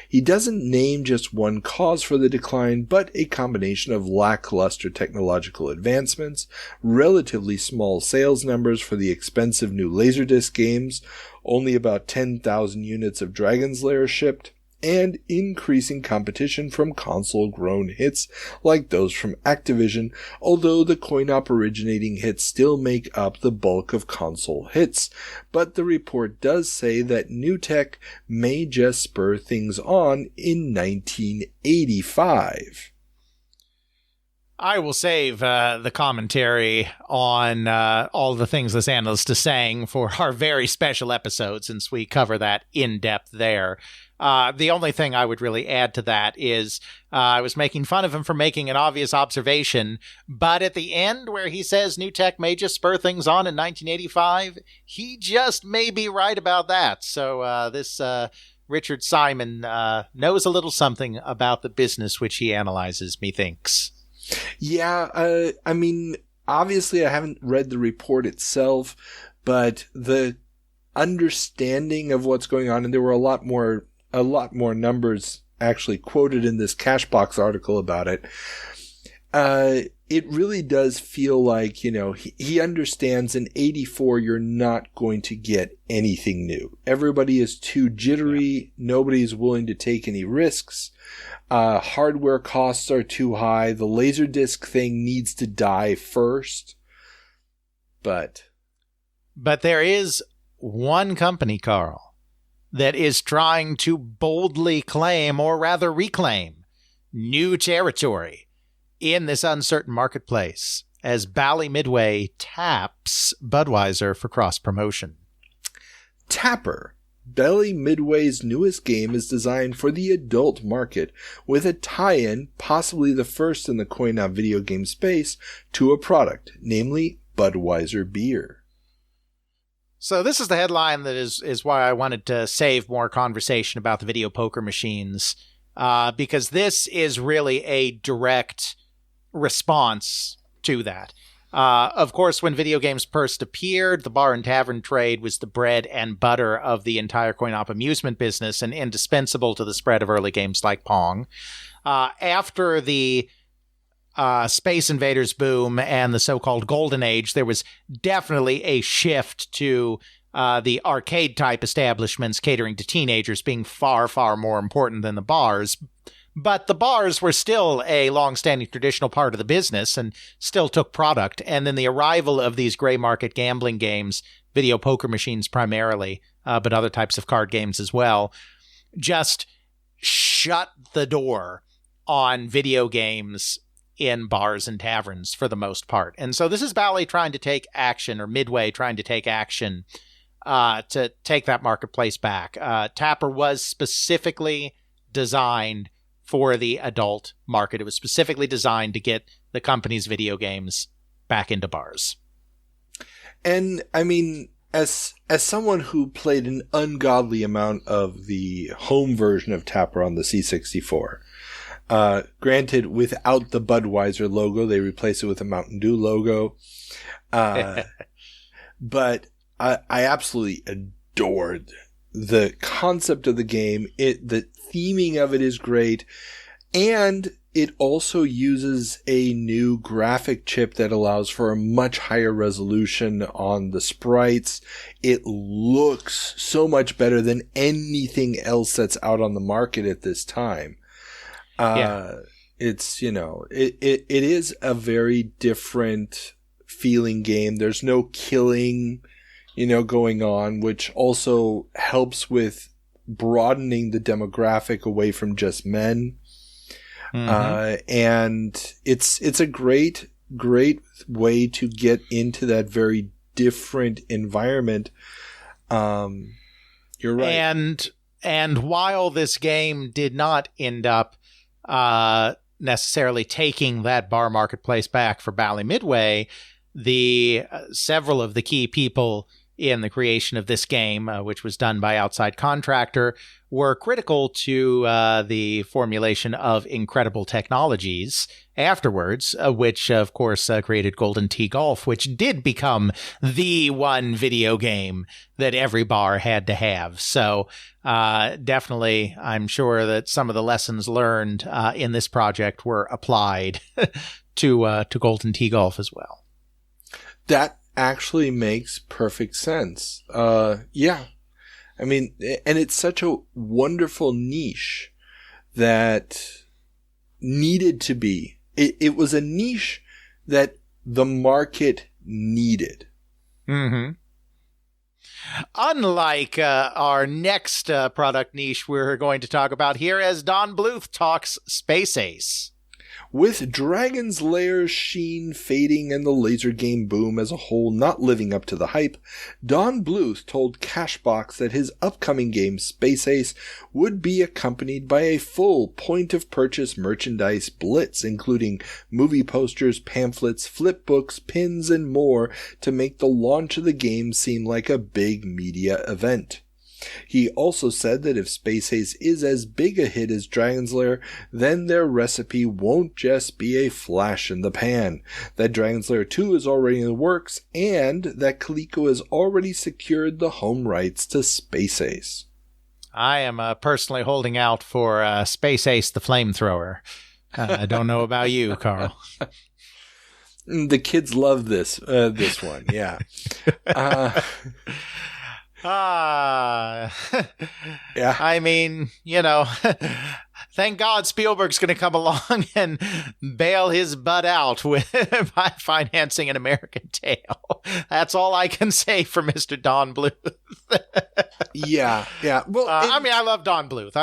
[SPEAKER 7] He doesn't name just one cause for the decline, but a combination of lackluster technological advancements, relatively small sales numbers for the expensive new Laserdisc games, only about 10,000 units of Dragon's Lair shipped, and increasing competition from console-grown hits like those from Activision, although the coin-op originating hits still make up the bulk of console hits. But the report does say that new tech may just spur things on in 1985.
[SPEAKER 4] I will save the commentary on all the things this analyst is saying for our very special episode, since we cover that in depth there. The only thing I would really add to that is I was making fun of him for making an obvious observation, but at the end where he says new tech may just spur things on in 1985, he just may be right about that. So this Richard Simon knows a little something about the business which he analyzes, methinks.
[SPEAKER 7] Yeah, I mean, obviously I haven't read the report itself, but the understanding of what's going on, and there were a lot more numbers actually quoted in this Cashbox article about it. It really does feel like, he understands in 84 you're not going to get anything new. Everybody is too jittery. Nobody's willing to take any risks. Hardware costs are too high. The Laserdisc thing needs to die first. But
[SPEAKER 4] there is one company, Carl, that is trying to boldly claim, or rather reclaim, new territory in this uncertain marketplace as Bally Midway taps Budweiser for cross-promotion.
[SPEAKER 7] Tapper. Bally Midway's newest game is designed for the adult market, with a tie-in, possibly the first in the coin-op video game space, to a product, namely Budweiser beer.
[SPEAKER 4] So this is the headline that is why I wanted to save more conversation about the video poker machines, because this is really a direct response to that. Of course, when video games first appeared, the bar and tavern trade was the bread and butter of the entire coin-op amusement business and indispensable to the spread of early games like Pong. After the Space Invaders boom and the so-called Golden Age, there was definitely a shift to the arcade-type establishments catering to teenagers being far, far more important than the bars. But the bars were still a long-standing traditional part of the business and still took product. And then the arrival of these gray market gambling games, video poker machines primarily, but other types of card games as well, just shut the door on video games in bars and taverns for the most part. And so this is Bally trying to take action, or Midway trying to take action to take that marketplace back. Tapper was specifically designed for the adult market. It was specifically designed to get the company's video games back into bars.
[SPEAKER 7] And I mean, as someone who played an ungodly amount of the home version of Tapper on the C64, granted without the Budweiser logo, they replaced it with a Mountain Dew logo. But I absolutely adored the concept of the game. The theming of it is great, and it also uses a new graphic chip that allows for a much higher resolution on the sprites. It looks so much better than anything else that's out on the market at this time. It's, it is a very different feeling game. There's no killing, going on, which also helps with broadening the demographic away from just men. Mm-hmm. And it's a great way to get into that very different environment. You're right.
[SPEAKER 4] And while this game did not end up necessarily taking that bar marketplace back for Bally Midway, several of the key people in the creation of this game, which was done by outside contractor, were critical to the formulation of incredible technologies afterwards, which, of course, created Golden Tee Golf, which did become the one video game that every bar had to have. So definitely, I'm sure that some of the lessons learned in this project were applied to Golden Tee Golf as well.
[SPEAKER 7] That actually makes perfect sense. Yeah. I mean, and it's such a wonderful niche that needed to be. It was a niche that the market needed.
[SPEAKER 4] Mm-hmm. Unlike our next product niche we're going to talk about here, as Don Bluth talks Space Ace.
[SPEAKER 7] With Dragon's Lair's sheen fading and the laser game boom as a whole not living up to the hype, Don Bluth told Cashbox that his upcoming game, Space Ace, would be accompanied by a full point-of-purchase merchandise blitz, including movie posters, pamphlets, flip books, pins, and more to make the launch of the game seem like a big media event. He also said that if Space Ace is as big a hit as Dragon's Lair, then their recipe won't just be a flash in the pan, that Dragon's Lair 2 is already in the works, and that Coleco has already secured the home rights to Space Ace.
[SPEAKER 4] I am personally holding out for Space Ace the Flamethrower. I don't know about you, Carl.
[SPEAKER 7] The kids love this one, yeah.
[SPEAKER 4] Yeah. I mean, thank God Spielberg's going to come along and bail his butt out by financing An American Tail. That's all I can say for Mr. Don Bluth.
[SPEAKER 7] Yeah. Well,
[SPEAKER 4] I mean, I love Don Bluth.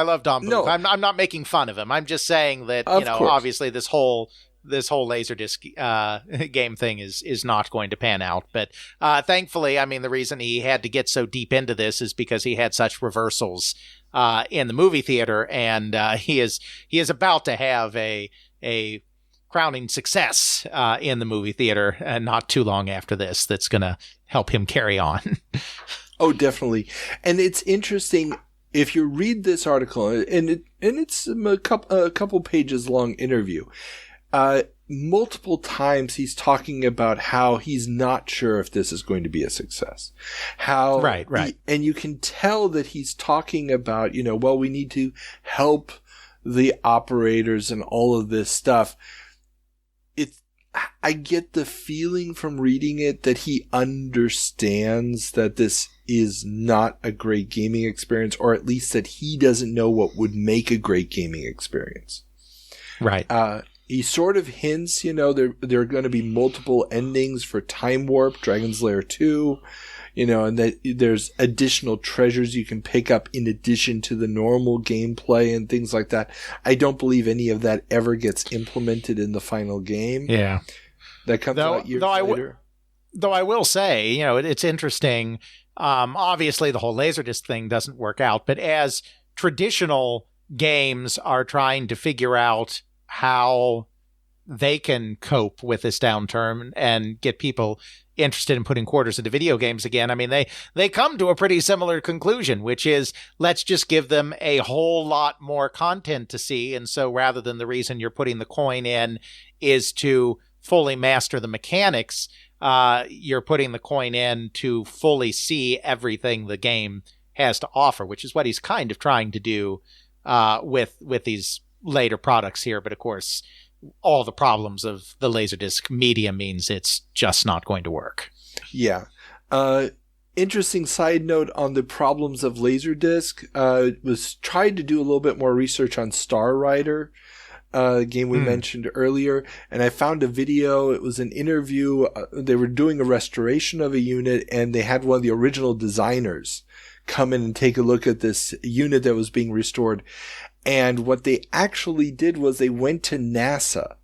[SPEAKER 4] No. I'm not making fun of him. I'm just saying that, obviously this whole Laserdisc game thing is not going to pan out. But thankfully, I mean, the reason he had to get so deep into this is because he had such reversals in the movie theater, and he is about to have a crowning success in the movie theater, and not too long after this. That's going to help him carry on.
[SPEAKER 7] Oh, definitely. And it's interesting. If you read this article, and it's a couple pages long interview, multiple times he's talking about how he's not sure if this is going to be a success.
[SPEAKER 4] Right.
[SPEAKER 7] And you can tell that he's talking about, well, we need to help the operators and all of this stuff. I get the feeling from reading it that he understands that this is not a great gaming experience, or at least that he doesn't know what would make a great gaming experience.
[SPEAKER 4] Right.
[SPEAKER 7] He sort of hints, there are going to be multiple endings for Time Warp, Dragon's Lair 2, and that there's additional treasures you can pick up in addition to the normal gameplay and things like that. I don't believe any of that ever gets implemented in the final game.
[SPEAKER 4] Yeah.
[SPEAKER 7] That comes out years later.
[SPEAKER 4] Though I will say, it's interesting. Obviously, the whole Laserdisc thing doesn't work out, but as traditional games are trying to figure out how they can cope with this downturn and get people interested in putting quarters into video games again. I mean, they come to a pretty similar conclusion, which is let's just give them a whole lot more content to see. And so rather than the reason you're putting the coin in is to fully master the mechanics, you're putting the coin in to fully see everything the game has to offer, which is what he's kind of trying to do with these later products here. But of course, all the problems of the Laserdisc media means it's just not going to work.
[SPEAKER 7] Yeah. Interesting side note on the problems of Laserdisc, was tried to do a little bit more research on Star Rider, game we mentioned earlier, and I found a video. It was an interview. They were doing a restoration of a unit, and they had one of the original designers come in and take a look at this unit that was being restored. And what they actually did was they went to NASA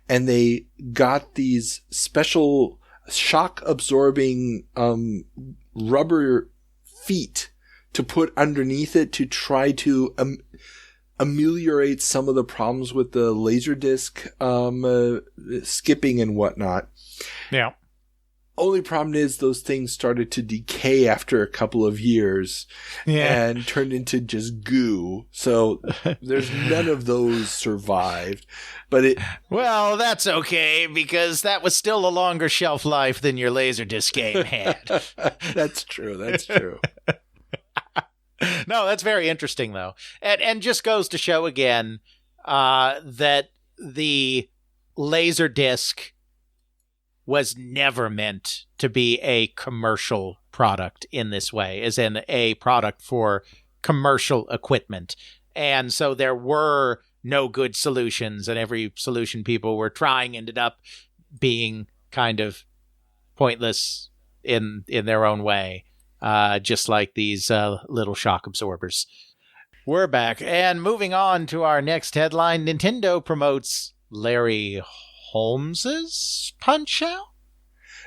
[SPEAKER 7] and they got these special shock absorbing rubber feet to put underneath it to try to ameliorate some of the problems with the Laserdisc skipping and whatnot.
[SPEAKER 4] Yeah.
[SPEAKER 7] Only problem is those things started to decay after a couple of years and turned into just goo. So there's none of those survived. But
[SPEAKER 4] well, that's okay, because that was still a longer shelf life than your Laserdisc game had.
[SPEAKER 7] That's true. That's true.
[SPEAKER 4] No, that's very interesting, though. And just goes to show again that the Laserdisc was never meant to be a commercial product in this way, as in a product for commercial equipment. And so there were no good solutions, and every solution people were trying ended up being kind of pointless in their own way, just like these little shock absorbers. We're back, and moving on to our next headline, Nintendo promotes Larry Holmes's Punch-Out?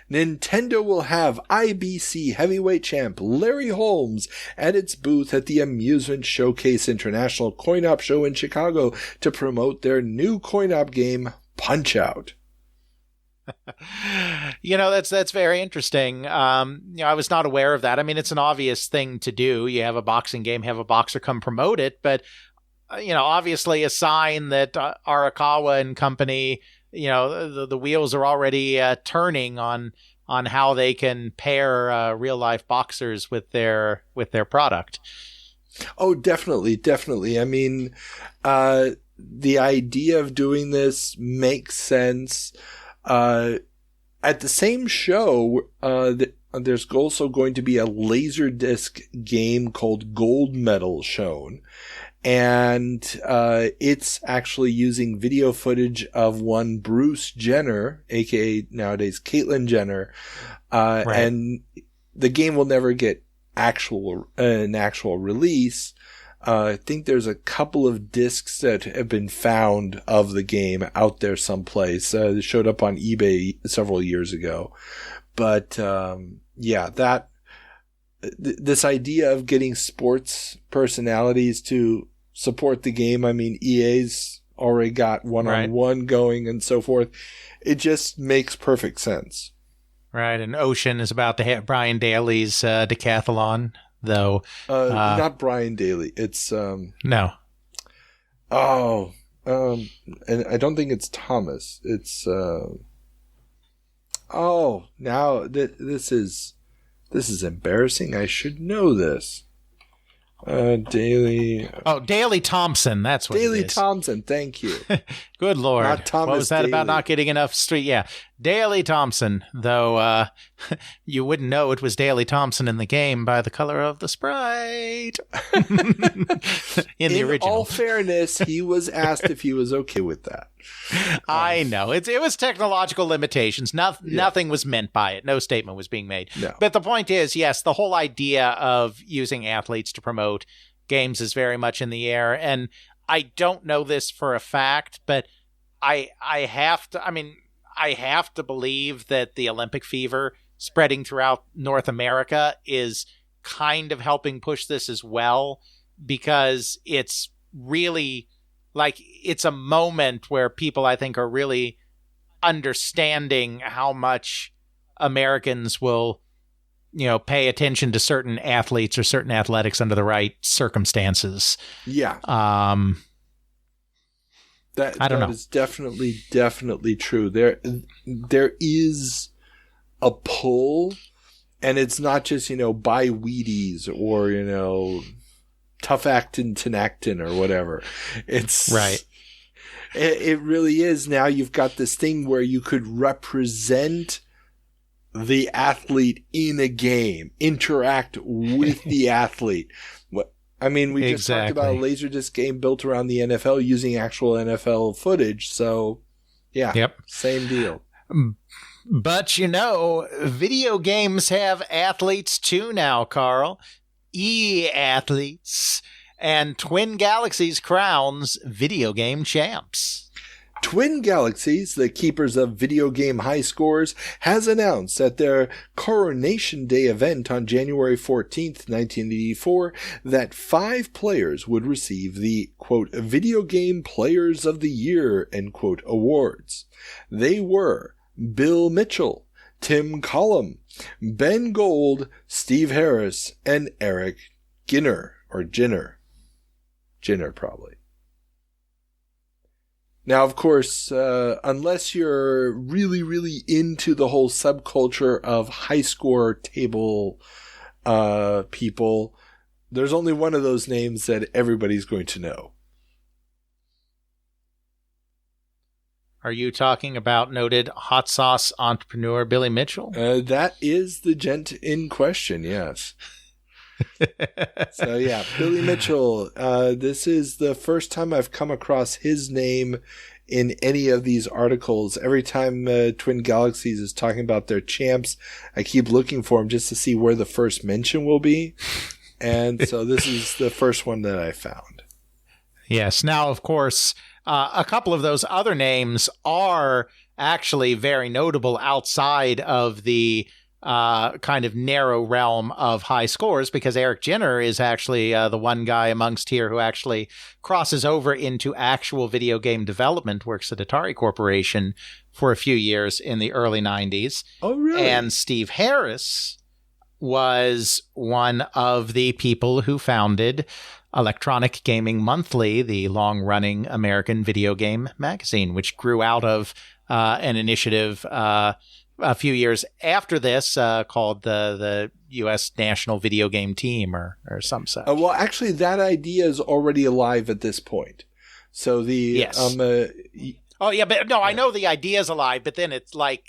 [SPEAKER 7] Nintendo will have IBC heavyweight champ Larry Holmes at its booth at the Amusement Showcase International Coin-Op Show in Chicago to promote their new coin-op game, Punch-Out.
[SPEAKER 4] That's very interesting. I was not aware of that. I mean, it's an obvious thing to do. You have a boxing game, have a boxer come promote it, but obviously a sign that Arakawa and company, the wheels are already turning on how they can pair real life boxers with their product.
[SPEAKER 7] Oh, definitely. I mean, the idea of doing this makes sense. At the same show, there's also going to be a Laserdisc game called Gold Medal shown. And it's actually using video footage of one Bruce Jenner, aka nowadays Caitlyn Jenner, right. And the game will never get an actual release. I think there's a couple of discs that have been found of the game out there someplace. It showed up on eBay several years ago, but this idea of getting sports personalities to support the game. I mean, EA's already got one-on-one going and so forth. It just makes perfect sense.
[SPEAKER 4] Right, and Ocean is about to have Brian Daly's decathlon, though.
[SPEAKER 7] Not Brian Daly. It's
[SPEAKER 4] no.
[SPEAKER 7] Oh, and I don't think it's Thomas. It's now this is embarrassing. I should know this. Daly.
[SPEAKER 4] Oh, Daley Thompson. That's what
[SPEAKER 7] Daley
[SPEAKER 4] it is.
[SPEAKER 7] Thompson. Thank you.
[SPEAKER 4] Good Lord.
[SPEAKER 7] Not Thomas
[SPEAKER 4] what was that
[SPEAKER 7] Daly.
[SPEAKER 4] about not getting enough street? Yeah. Daley Thompson, though you wouldn't know it was Daley Thompson in the game by the color of the sprite. in the original.
[SPEAKER 7] In all fairness, he was asked if he was okay with that.
[SPEAKER 4] I know. It was technological limitations. Nothing was meant by it. No statement was being made.
[SPEAKER 7] No.
[SPEAKER 4] But the point is, yes, the whole idea of using athletes to promote games is very much in the air. And I don't know this for a fact, but I have to believe that the Olympic fever spreading throughout North America is kind of helping push this as well, because it's really like it's a moment where people, I think, are really understanding how much Americans will, pay attention to certain athletes or certain athletics under the right circumstances.
[SPEAKER 7] Yeah. That is definitely true. There is a pull, and it's not just, buy Wheaties or, tough actin tenactin or whatever. It's
[SPEAKER 4] right.
[SPEAKER 7] It really is. Now you've got this thing where you could represent the athlete in a game, interact with the athlete. We just talked about a Laserdisc game built around the NFL using actual NFL footage. So, yeah,
[SPEAKER 4] yep.
[SPEAKER 7] Same deal.
[SPEAKER 4] But, video games have athletes too now, Carl. E-athletes. And Twin Galaxies crowns video game champs.
[SPEAKER 7] Twin Galaxies, the keepers of video game high scores, has announced at their Coronation Day event on January 14th, 1984, that 5 players would receive the, quote, Video Game Players of the Year, end quote, awards. They were Bill Mitchell, Tim Collum, Ben Gold, Steve Harris, and Eric Ginner, or Ginner. Ginner, probably. Now, of course, unless you're really, really into the whole subculture of high score table people, there's only one of those names that everybody's going to know.
[SPEAKER 4] Are you talking about noted hot sauce entrepreneur Billy Mitchell?
[SPEAKER 7] That is the gent in question, yes. So yeah, Billy Mitchell. This is the first time I've come across his name in any of these articles. Every time Twin Galaxies is talking about their champs, I keep looking for him just to see where the first mention will be. And so this is the first one that I found.
[SPEAKER 4] Yes. Now, of course, a couple of those other names are actually very notable outside of the kind of narrow realm of high scores, because Eric Ginner is actually the one guy amongst here who actually crosses over into actual video game development, works at Atari Corporation for a few years in the early 90s.
[SPEAKER 7] Oh, really?
[SPEAKER 4] And Steve Harris was one of the people who founded Electronic Gaming Monthly, the long-running American video game magazine, which grew out of an initiative a few years after this called the U.S. National Video Game Team or some such.
[SPEAKER 7] Well, actually, that idea is already alive at this point. So the...
[SPEAKER 4] Yes. Oh, yeah, but no, I know the idea is alive, but then it's like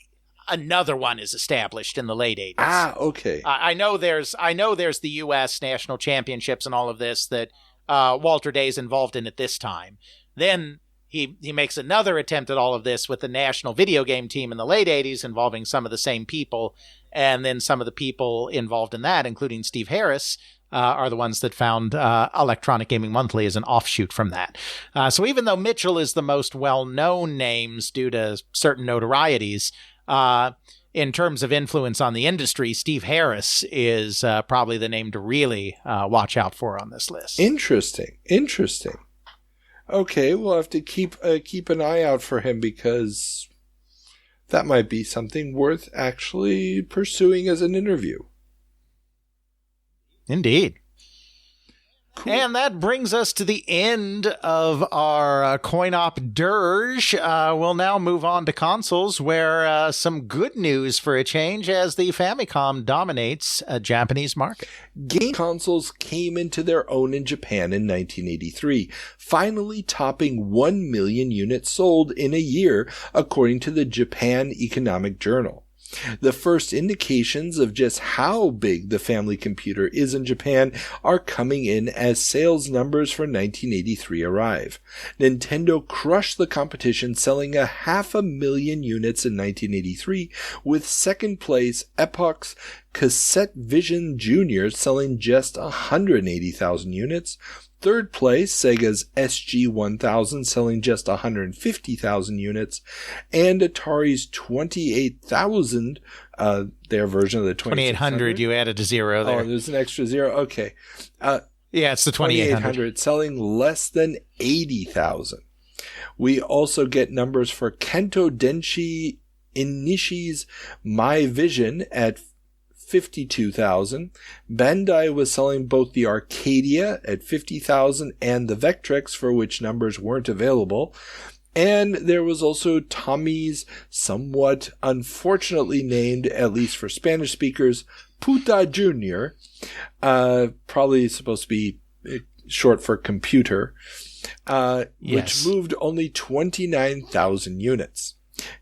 [SPEAKER 4] another one is established in the late 80s.
[SPEAKER 7] Ah, okay.
[SPEAKER 4] I know there's the U.S. National Championships and all of this that Walter Day's involved in at this time. Then he makes another attempt at all of this with the National Video Game Team in the late 80s, involving some of the same people. And then some of the people involved in that, including Steve Harris, are the ones that found Electronic Gaming Monthly as an offshoot from that. So even though Mitchell is the most well-known names due to certain notorieties, in terms of influence on the industry, Steve Harris is probably the name to really watch out for on this list.
[SPEAKER 7] Interesting. Okay, we'll have to keep an eye out for him, because that might be something worth actually pursuing as an interview.
[SPEAKER 4] Indeed.
[SPEAKER 7] Cool.
[SPEAKER 4] And that brings us to the end of our coin-op dirge. We'll now move on to consoles, where some good news for a change, as the Famicom dominates a Japanese market.
[SPEAKER 7] Game consoles came into their own in Japan in 1983, finally topping 1 million units sold in a year, according to the Japan Economic Journal. The first indications of just how big the family computer is in Japan are coming in as sales numbers for 1983 arrive. Nintendo crushed the competition, selling 500,000 units in 1983, with second place Epoch's Cassette Vision Jr. selling just 180,000 units. Third place, Sega's SG-1000 selling just 150,000 units, and Atari's 28,000, their version of the
[SPEAKER 4] 2800, you added a zero there.
[SPEAKER 7] Oh, there's an extra zero? Okay.
[SPEAKER 4] Yeah, it's the 2800.
[SPEAKER 7] Selling less than 80,000. We also get numbers for Kento Denshi Inishi's My Vision at 52,000. Bandai was selling both the Arcadia at 50,000 and the Vectrex, for which numbers weren't available. And there was also Tommy's somewhat unfortunately named, at least for Spanish speakers, Puta Jr., probably supposed to be short for computer, which moved only 29,000 units.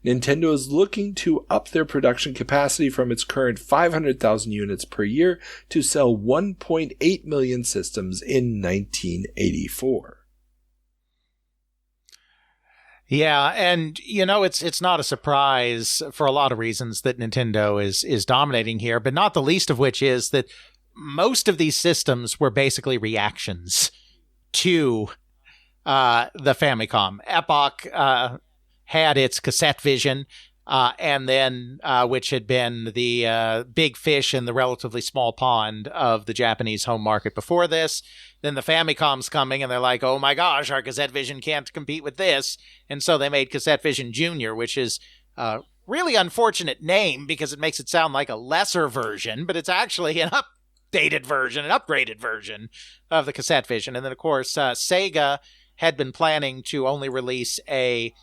[SPEAKER 7] Nintendo is looking to up their production capacity from its current 500,000 units per year to sell 1.8 million systems in 1984.
[SPEAKER 4] Yeah, and it's not a surprise for a lot of reasons that Nintendo is dominating here, but not the least of which is that most of these systems were basically reactions to the Famicom. Epoch had its Cassette Vision, and then which had been the big fish in the relatively small pond of the Japanese home market before this. Then the Famicom's coming, and they're like, oh my gosh, our Cassette Vision can't compete with this. And so they made Cassette Vision Jr., which is really unfortunate name because it makes it sound like a lesser version, but it's actually an updated version, an upgraded version of the CassetteVision. And then, of course, Sega had been planning to only release a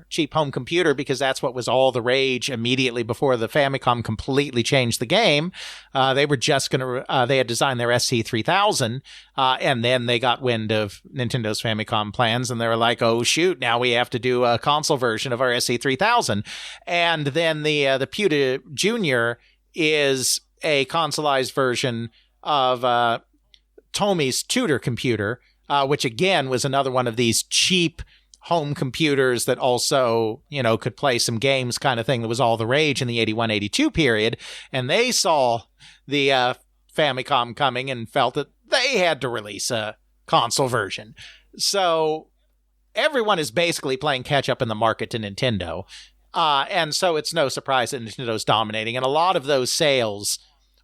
[SPEAKER 4] cheap home computer, because that's what was all the rage immediately before the Famicom completely changed the game. They were just going to, they had designed their SC3000, and then they got wind of Nintendo's Famicom plans, and they were like, oh shoot, now we have to do a console version of our SC3000. And then the Puta Junior is a consoleized version of Tomi's Tudor computer, which again was another one of these cheap home computers that also, could play some games kind of thing that was all the rage in the 81-82 period. And they saw the Famicom coming and felt that they had to release a console version. So everyone is basically playing catch up in the market to Nintendo. And so it's no surprise that Nintendo's dominating. And a lot of those sales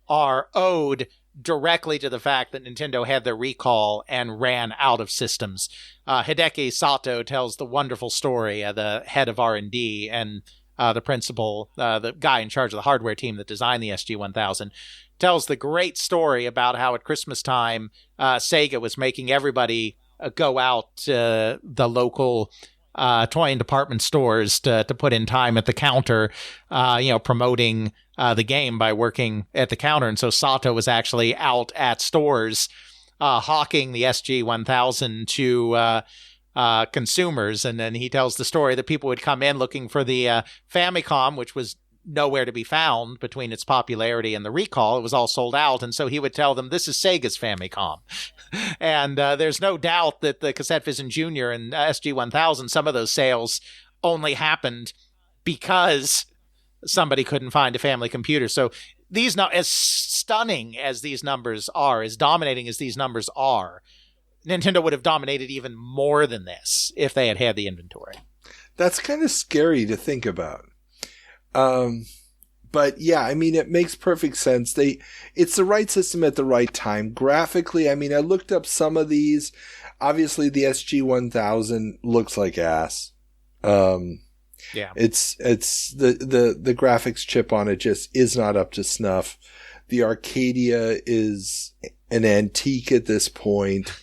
[SPEAKER 4] are owed directly to the fact that Nintendo had their recall and ran out of systems. Hideki Sato tells the wonderful story, the head of R&D and the principal, the guy in charge of the hardware team that designed the SG-1000, tells the great story about how at Christmas time, Sega was making everybody go out to the local toy and department stores to put in time at the counter, promoting the game by working at the counter. And so Sato was actually out at stores hawking the SG-1000 to consumers. And then he tells the story that people would come in looking for the Famicom, which was nowhere to be found between its popularity and the recall. It was all sold out. And so he would tell them, this is Sega's Famicom. And there's no doubt that the CassetteVision Junior and SG-1000, some of those sales only happened because somebody couldn't find a family computer. So these, as stunning as these numbers are, as dominating as these numbers are, Nintendo would have dominated even more than this if they had had the inventory.
[SPEAKER 7] That's kind of scary to think about. But yeah, it makes perfect sense. It's the right system at the right time. Graphically, I looked up some of these. Obviously, the SG-1000 looks like ass.
[SPEAKER 4] Yeah,
[SPEAKER 7] it's the graphics chip on it just is not up to snuff. The Arcadia is an antique at this point.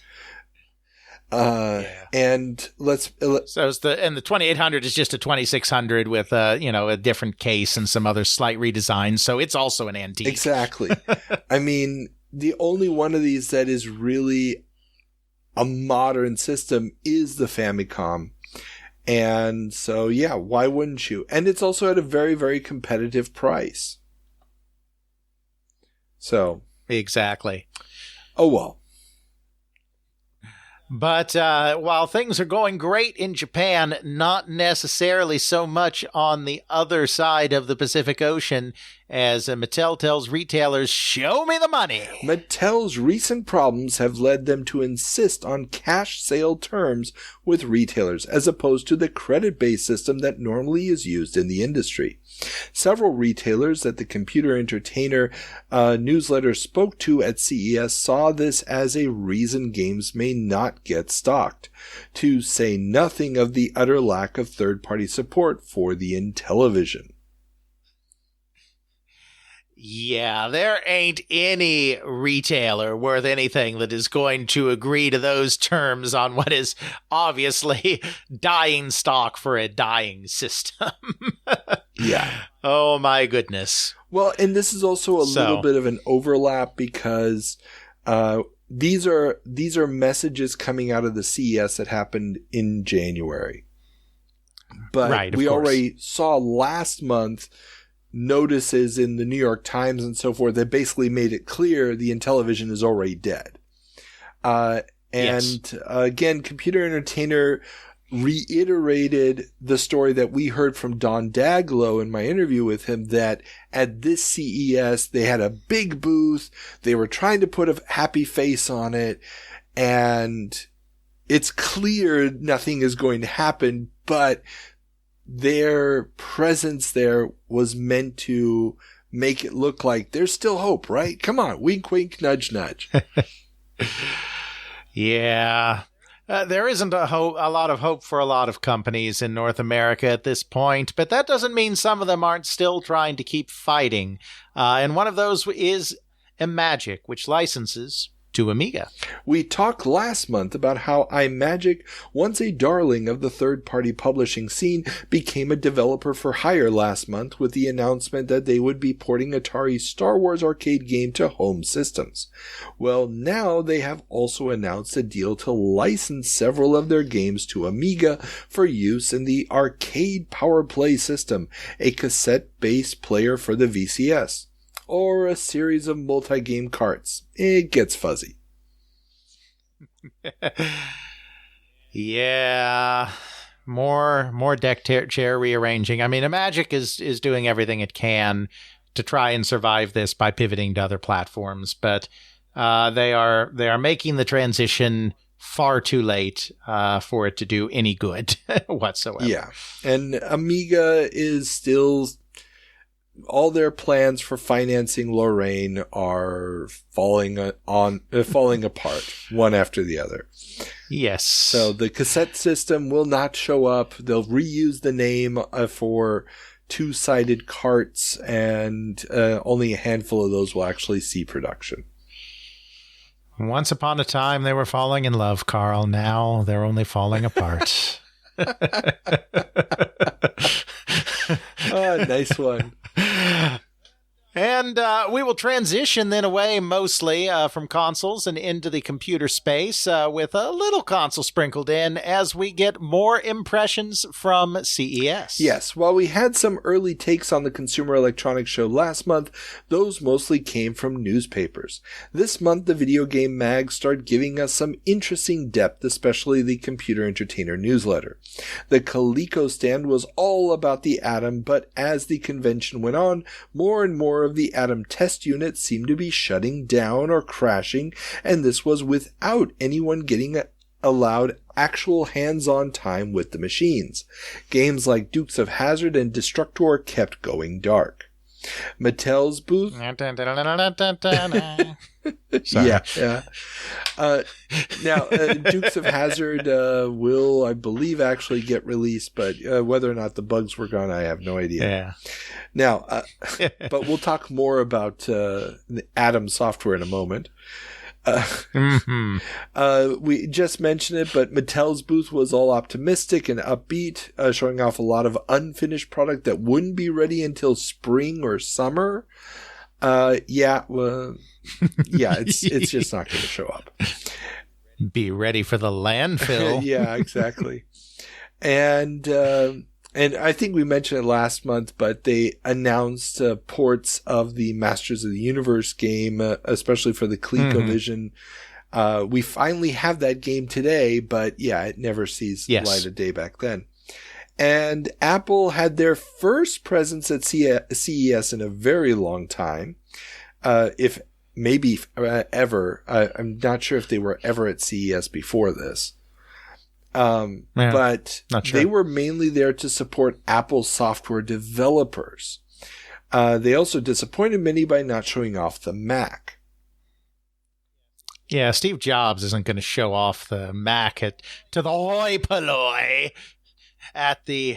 [SPEAKER 7] And
[SPEAKER 4] the 2800 is just a 2600 with a different case and some other slight redesigns. So it's also an antique.
[SPEAKER 7] Exactly. The only one of these that is really a modern system is the Famicom. And so, yeah, why wouldn't you? And it's also at a very, very competitive price. So.
[SPEAKER 4] Exactly.
[SPEAKER 7] Oh, well.
[SPEAKER 4] But while things are going great in Japan, not necessarily so much on the other side of the Pacific Ocean, as Mattel tells retailers, show me the money.
[SPEAKER 7] Mattel's recent problems have led them to insist on cash sale terms with retailers, as opposed to the credit-based system that normally is used in the industry. Several retailers that the Computer Entertainer newsletter spoke to at CES saw this as a reason games may not get stocked, to say nothing of the utter lack of third-party support for the Intellivision.
[SPEAKER 4] Yeah, there ain't any retailer worth anything that is going to agree to those terms on what is obviously dying stock for a dying system.
[SPEAKER 7] Yeah.
[SPEAKER 4] Oh, my goodness.
[SPEAKER 7] Well, and this is also a little bit of an overlap because these are messages coming out of the CES that happened in January. But we already saw last month notices in the New York Times and so forth that basically made it clear the Intellivision is already dead. Again, Computer Entertainer reiterated the story that we heard from Don Daglow in my interview with him, that at this CES they had a big booth, they were trying to put a happy face on it, and it's clear nothing is going to happen, but their presence there was meant to make it look like there's still hope, right? Come on, wink, wink, nudge, nudge.
[SPEAKER 4] Yeah. There isn't a lot of hope for a lot of companies in North America at this point, but that doesn't mean some of them aren't still trying to keep fighting. And one of those is Imagic, which licenses to Amiga.
[SPEAKER 7] We talked last month about how Imagic, once a darling of the third-party publishing scene, became a developer for hire last month with the announcement that they would be porting Atari's Star Wars arcade game to home systems. Well, now they have also announced a deal to license several of their games to Amiga for use in the Arcade Power Play system, a cassette-based player for the VCS. Or a series of multi-game carts. It gets fuzzy.
[SPEAKER 4] Yeah, more deck chair rearranging. I mean, Imagic is doing everything it can to try and survive this by pivoting to other platforms, but they are making the transition far too late for it to do any good whatsoever.
[SPEAKER 7] Yeah, and Amiga is still... all their plans for financing Lorraine are falling apart, one after the other.
[SPEAKER 4] Yes.
[SPEAKER 7] So the cassette system will not show up. They'll reuse the name for two-sided carts, and only a handful of those will actually see production.
[SPEAKER 4] Once upon a time, they were falling in love, Carl. Now they're only falling apart.
[SPEAKER 7] Oh, nice one.
[SPEAKER 4] And we will transition then away mostly from consoles and into the computer space with a little console sprinkled in as we get more impressions from CES.
[SPEAKER 7] Yes, while we had some early takes on the Consumer Electronics Show last month, those mostly came from newspapers. This month, the video game mags started giving us some interesting depth, especially the Computer Entertainer newsletter. The Coleco stand was all about the Atom, but as the convention went on, more and more of the Atom test units seemed to be shutting down or crashing, and this was without anyone getting allowed actual hands-on time with the machines. Games like Dukes of Hazzard and Destructor kept going dark. Mattel's booth... Yeah. Now, Dukes of Hazzard will, I believe, actually get released, but whether or not the bugs were gone, I have no idea.
[SPEAKER 4] Yeah.
[SPEAKER 7] Now, but we'll talk more about the Atom software in a moment. We just mentioned it, but Mattel's booth was all optimistic and upbeat, showing off a lot of unfinished product that wouldn't be ready until spring or summer. It's just not going to show up.
[SPEAKER 4] Be ready for the landfill.
[SPEAKER 7] Yeah, exactly. And I think we mentioned it last month, but they announced ports of the Masters of the Universe game, especially for the ColecoVision. We finally have that game today, but yeah, it never sees the light of day back then. And Apple had their first presence at CES in a very long time. If maybe ever. I'm not sure if they were ever at CES before this. But they were mainly there to support Apple software developers. They also disappointed many by not showing off the Mac.
[SPEAKER 4] Yeah, Steve Jobs isn't going to show off the Mac to the hoi polloi at the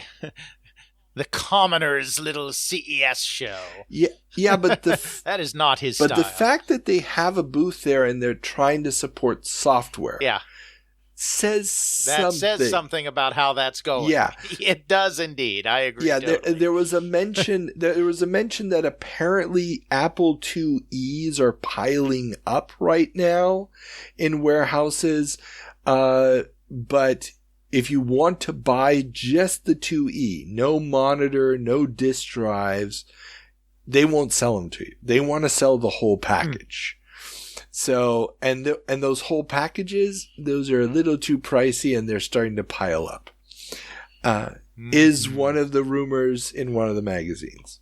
[SPEAKER 4] commoner's little CES show.
[SPEAKER 7] Yeah, but
[SPEAKER 4] that is not his
[SPEAKER 7] style.
[SPEAKER 4] But
[SPEAKER 7] the fact that they have a booth there and they're trying to support software, says
[SPEAKER 4] something about how that's going.
[SPEAKER 7] Yeah,
[SPEAKER 4] it does indeed. I agree.
[SPEAKER 7] Yeah,
[SPEAKER 4] totally.
[SPEAKER 7] there was a mention. There was a mention that apparently Apple IIes are piling up right now in warehouses, but if you want to buy just the 2E, no monitor, no disk drives, they won't sell them to you. They want to sell the whole package. So, and those whole packages, those are a little too pricey and they're starting to pile up. Is one of the rumors in one of the magazines.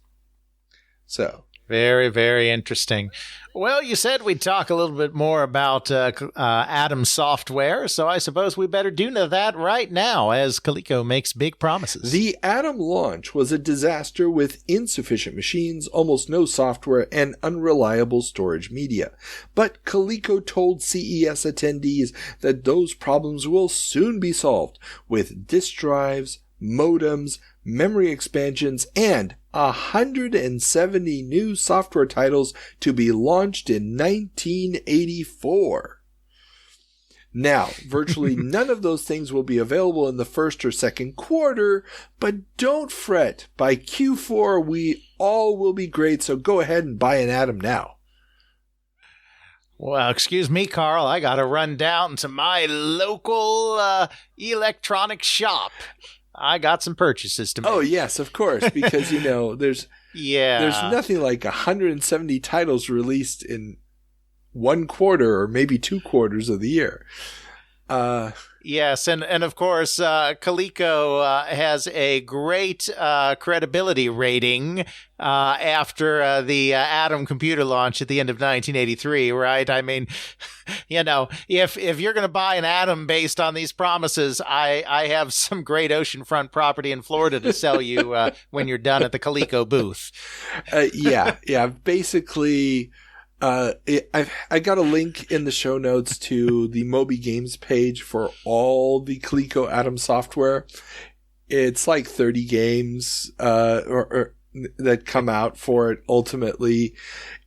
[SPEAKER 7] So,
[SPEAKER 4] Very, very interesting. Well, you said we'd talk a little bit more about Atom software, so I suppose we better do that right now as Coleco makes big promises.
[SPEAKER 7] The Atom launch was a disaster with insufficient machines, almost no software, and unreliable storage media. But Coleco told CES attendees that those problems will soon be solved with disk drives, modems, memory expansions, and 170 new software titles to be launched in 1984. Now, virtually none of those things will be available in the first or second quarter, but don't fret. By Q4, we all will be great, so go ahead and buy an Atom now.
[SPEAKER 4] Well, excuse me, Carl. I got to run down to my local electronics shop. I got some purchases to make.
[SPEAKER 7] Oh, yes, of course, because, there's nothing like 170 titles released in one quarter or maybe 2 quarters of the year.
[SPEAKER 4] Yes, and of course, Coleco has a great credibility rating after the Atom computer launch at the end of 1983, right? I mean, if you're going to buy an Atom based on these promises, I have some great oceanfront property in Florida to sell you when you're done at the Coleco booth.
[SPEAKER 7] Yeah. Basically, I got a link in the show notes to the Moby Games page for all the Coleco Atom software. It's like 30 games or that come out for it. Ultimately,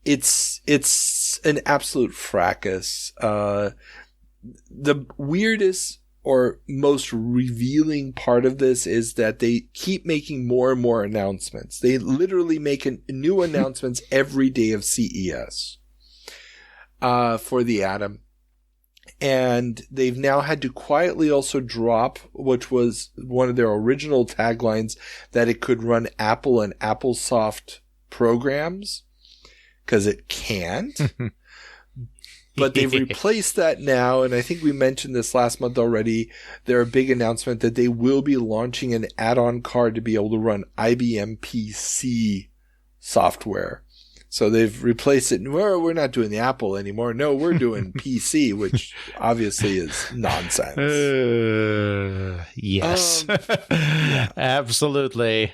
[SPEAKER 7] it's an absolute fracas. The weirdest or most revealing part of this is that they keep making more and more announcements. They literally make new announcements every day of CES. For the Atom. And they've now had to quietly also drop, which was one of their original taglines, that it could run Apple and AppleSoft programs, because it can't. But they've replaced that now, and I think we mentioned this last month already. Their big announcement that they will be launching an add-on card to be able to run IBM PC software. So they've replaced it. We're not doing the Apple anymore. No, we're doing PC, which obviously is nonsense.
[SPEAKER 4] Yes, absolutely.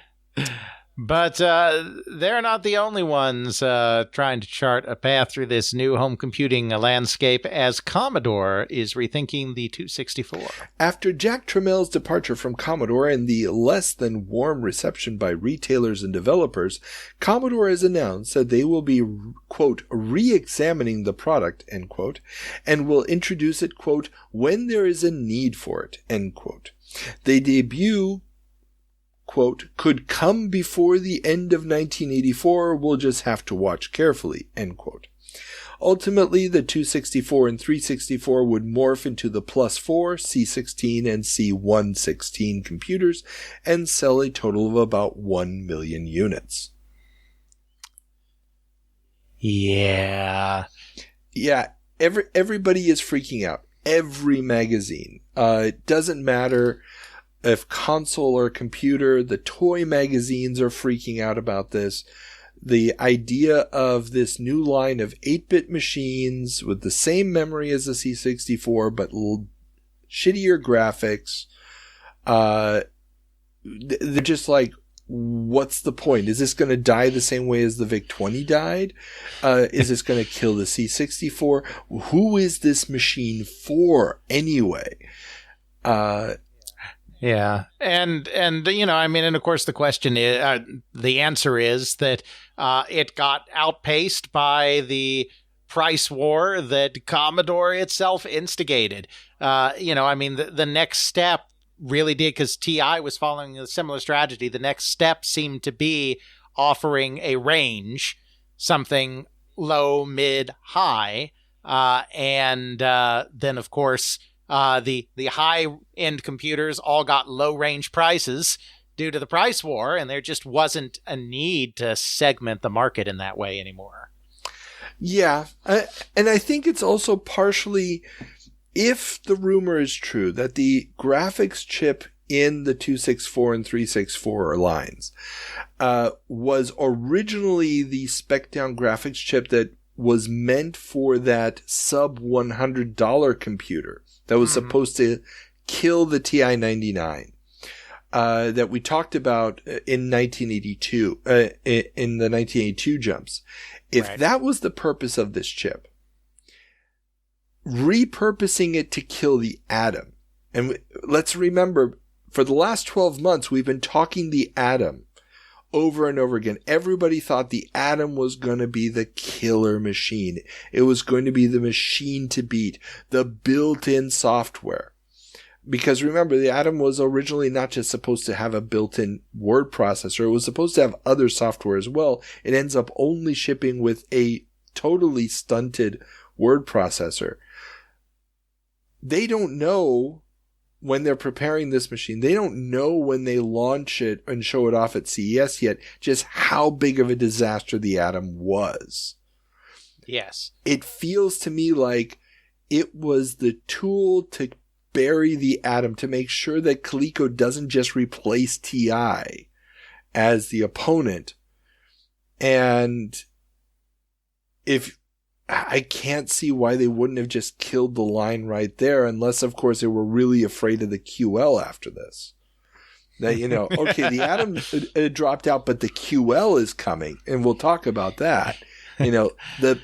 [SPEAKER 4] But they're not the only ones trying to chart a path through this new home computing landscape, as Commodore is rethinking the 264.
[SPEAKER 7] After Jack Trammell's departure from Commodore and the less than warm reception by retailers and developers, Commodore has announced that they will be, quote, re-examining the product, end quote, and will introduce it, quote, when there is a need for it, end quote. They debut, quote, could come before the end of 1984, we'll just have to watch carefully, end quote. Ultimately, the 264 and 364 would morph into the Plus 4, C16, and C116 computers and sell a total of about 1 million units.
[SPEAKER 4] Yeah.
[SPEAKER 7] Yeah, everybody is freaking out. Every magazine. It doesn't matter if console or computer, the toy magazines are freaking out about this. The idea of this new line of 8-bit machines with the same memory as the C64, but shittier graphics. They're just like, what's the point? Is this going to die the same way as the VIC-20 died? Is this going to kill the C64? Who is this machine for anyway?
[SPEAKER 4] Yeah. And and of course the question is, the answer is that it got outpaced by the price war that Commodore itself instigated. The next step really did, because TI was following a similar strategy. The next step seemed to be offering a range, something low, mid, high. And then of course, the high-end computers all got low-range prices due to the price war, and there just wasn't a need to segment the market in that way anymore.
[SPEAKER 7] Yeah, and I think it's also partially, if the rumor is true that the graphics chip in the 264 and 364 lines was originally the spec-down graphics chip that was meant for that sub $100 computer that was supposed to kill the TI-99 that we talked about in 1982, in the 1982 jumps. If that was the purpose of this chip, repurposing it to kill the Atom, and let's remember, for the last 12 months, we've been talking the Atom over and over again. Everybody thought the Atom was going to be the killer machine. It was going to be the machine to beat, the built-in software. Because remember, the Atom was originally not just supposed to have a built-in word processor. It was supposed to have other software as well. It ends up only shipping with a totally stunted word processor. They don't know when they're preparing this machine. They don't know when they launch it and show it off at CES yet just how big of a disaster the Atom was.
[SPEAKER 4] Yes.
[SPEAKER 7] It feels to me like it was the tool to bury the Atom, to make sure that Coleco doesn't just replace TI as the opponent. And if I can't see why they wouldn't have just killed the line right there, unless of course they were really afraid of the QL after this. That, you know, okay, the Atom dropped out, but the QL is coming, and we'll talk about that. You know, the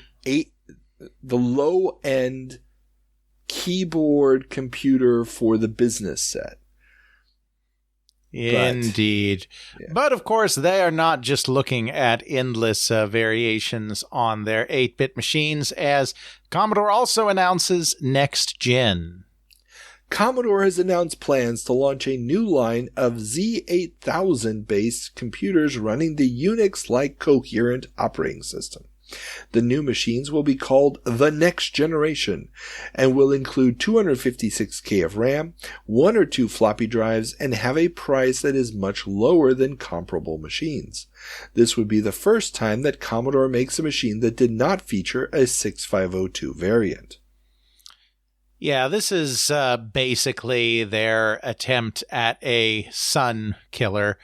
[SPEAKER 7] low end keyboard computer for the business set.
[SPEAKER 4] Indeed. But of course, they are not just looking at endless variations on their 8-bit machines, as Commodore also announces Next Gen.
[SPEAKER 7] Commodore has announced plans to launch a new line of Z8000 based computers running the Unix-like coherent operating system. The new machines will be called the Next Generation and will include 256K of RAM, 1 or 2 floppy drives, and have a price that is much lower than comparable machines. This would be the first time that Commodore makes a machine that did not feature a 6502 variant.
[SPEAKER 4] Yeah, this is basically their attempt at a Sun killer,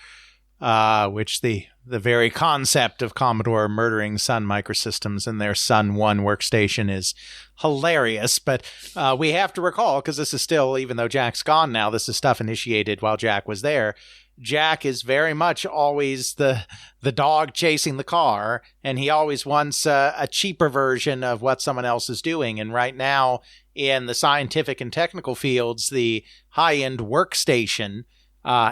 [SPEAKER 4] which the very concept of Commodore murdering Sun Microsystems in their Sun 1 workstation is hilarious. But we have to recall, because this is still, even though Jack's gone now, this is stuff initiated while Jack was there. Jack is very much always the dog chasing the car, and he always wants a cheaper version of what someone else is doing. And right now, in the scientific and technical fields, the high-end workstation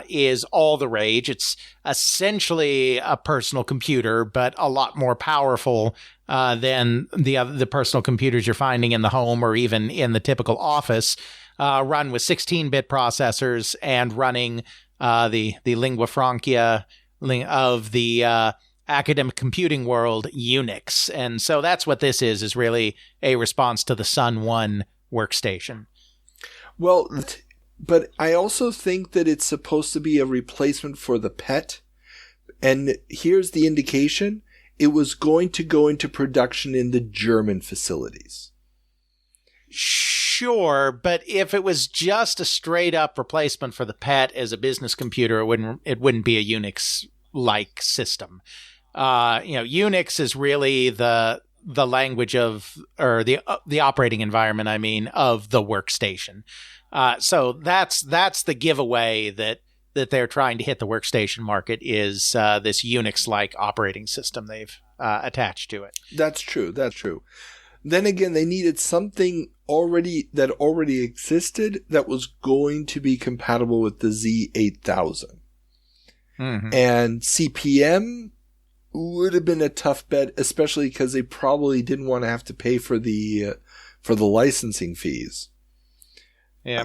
[SPEAKER 4] is all the rage. It's essentially a personal computer, but a lot more powerful than the personal computers you're finding in the home or even in the typical office, run with 16-bit processors and running the lingua franca of the academic computing world, Unix. And so that's what this is really a response to the Sun 1 workstation.
[SPEAKER 7] Well, but I also think that it's supposed to be a replacement for the PET. And here's the indication. It was going to go into production in the German facilities.
[SPEAKER 4] Sure, but if it was just a straight-up replacement for the PET as a business computer, it wouldn't be a Unix-like system. Unix is really the language of, or the operating environment, of the workstation. So that's the giveaway that they're trying to hit the workstation market is this Unix-like operating system they've attached to it.
[SPEAKER 7] That's true. Then again, they needed something that already existed that was going to be compatible with the Z8000. Mm-hmm. And CPM would have been a tough bet, especially because they probably didn't want to have to pay for the licensing fees.
[SPEAKER 4] Yeah.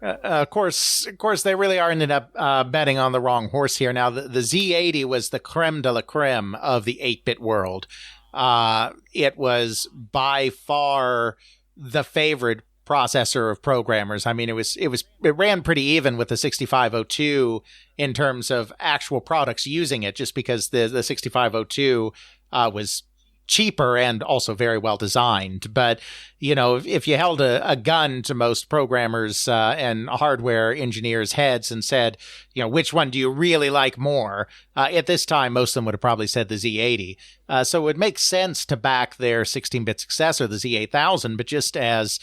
[SPEAKER 4] Of course, they really are ended up betting on the wrong horse here. Now, the Z80 was the creme de la creme of the 8-bit world. It was by far the favorite processor of programmers. It ran pretty even with the 6502 in terms of actual products using it, just because the 6502 was cheaper and also very well designed. But, if you held a gun to most programmers and hardware engineers' heads and said, which one do you really like more? At this time, most of them would have probably said the Z80. So it would make sense to back their 16-bit successor, the Z8000, but just as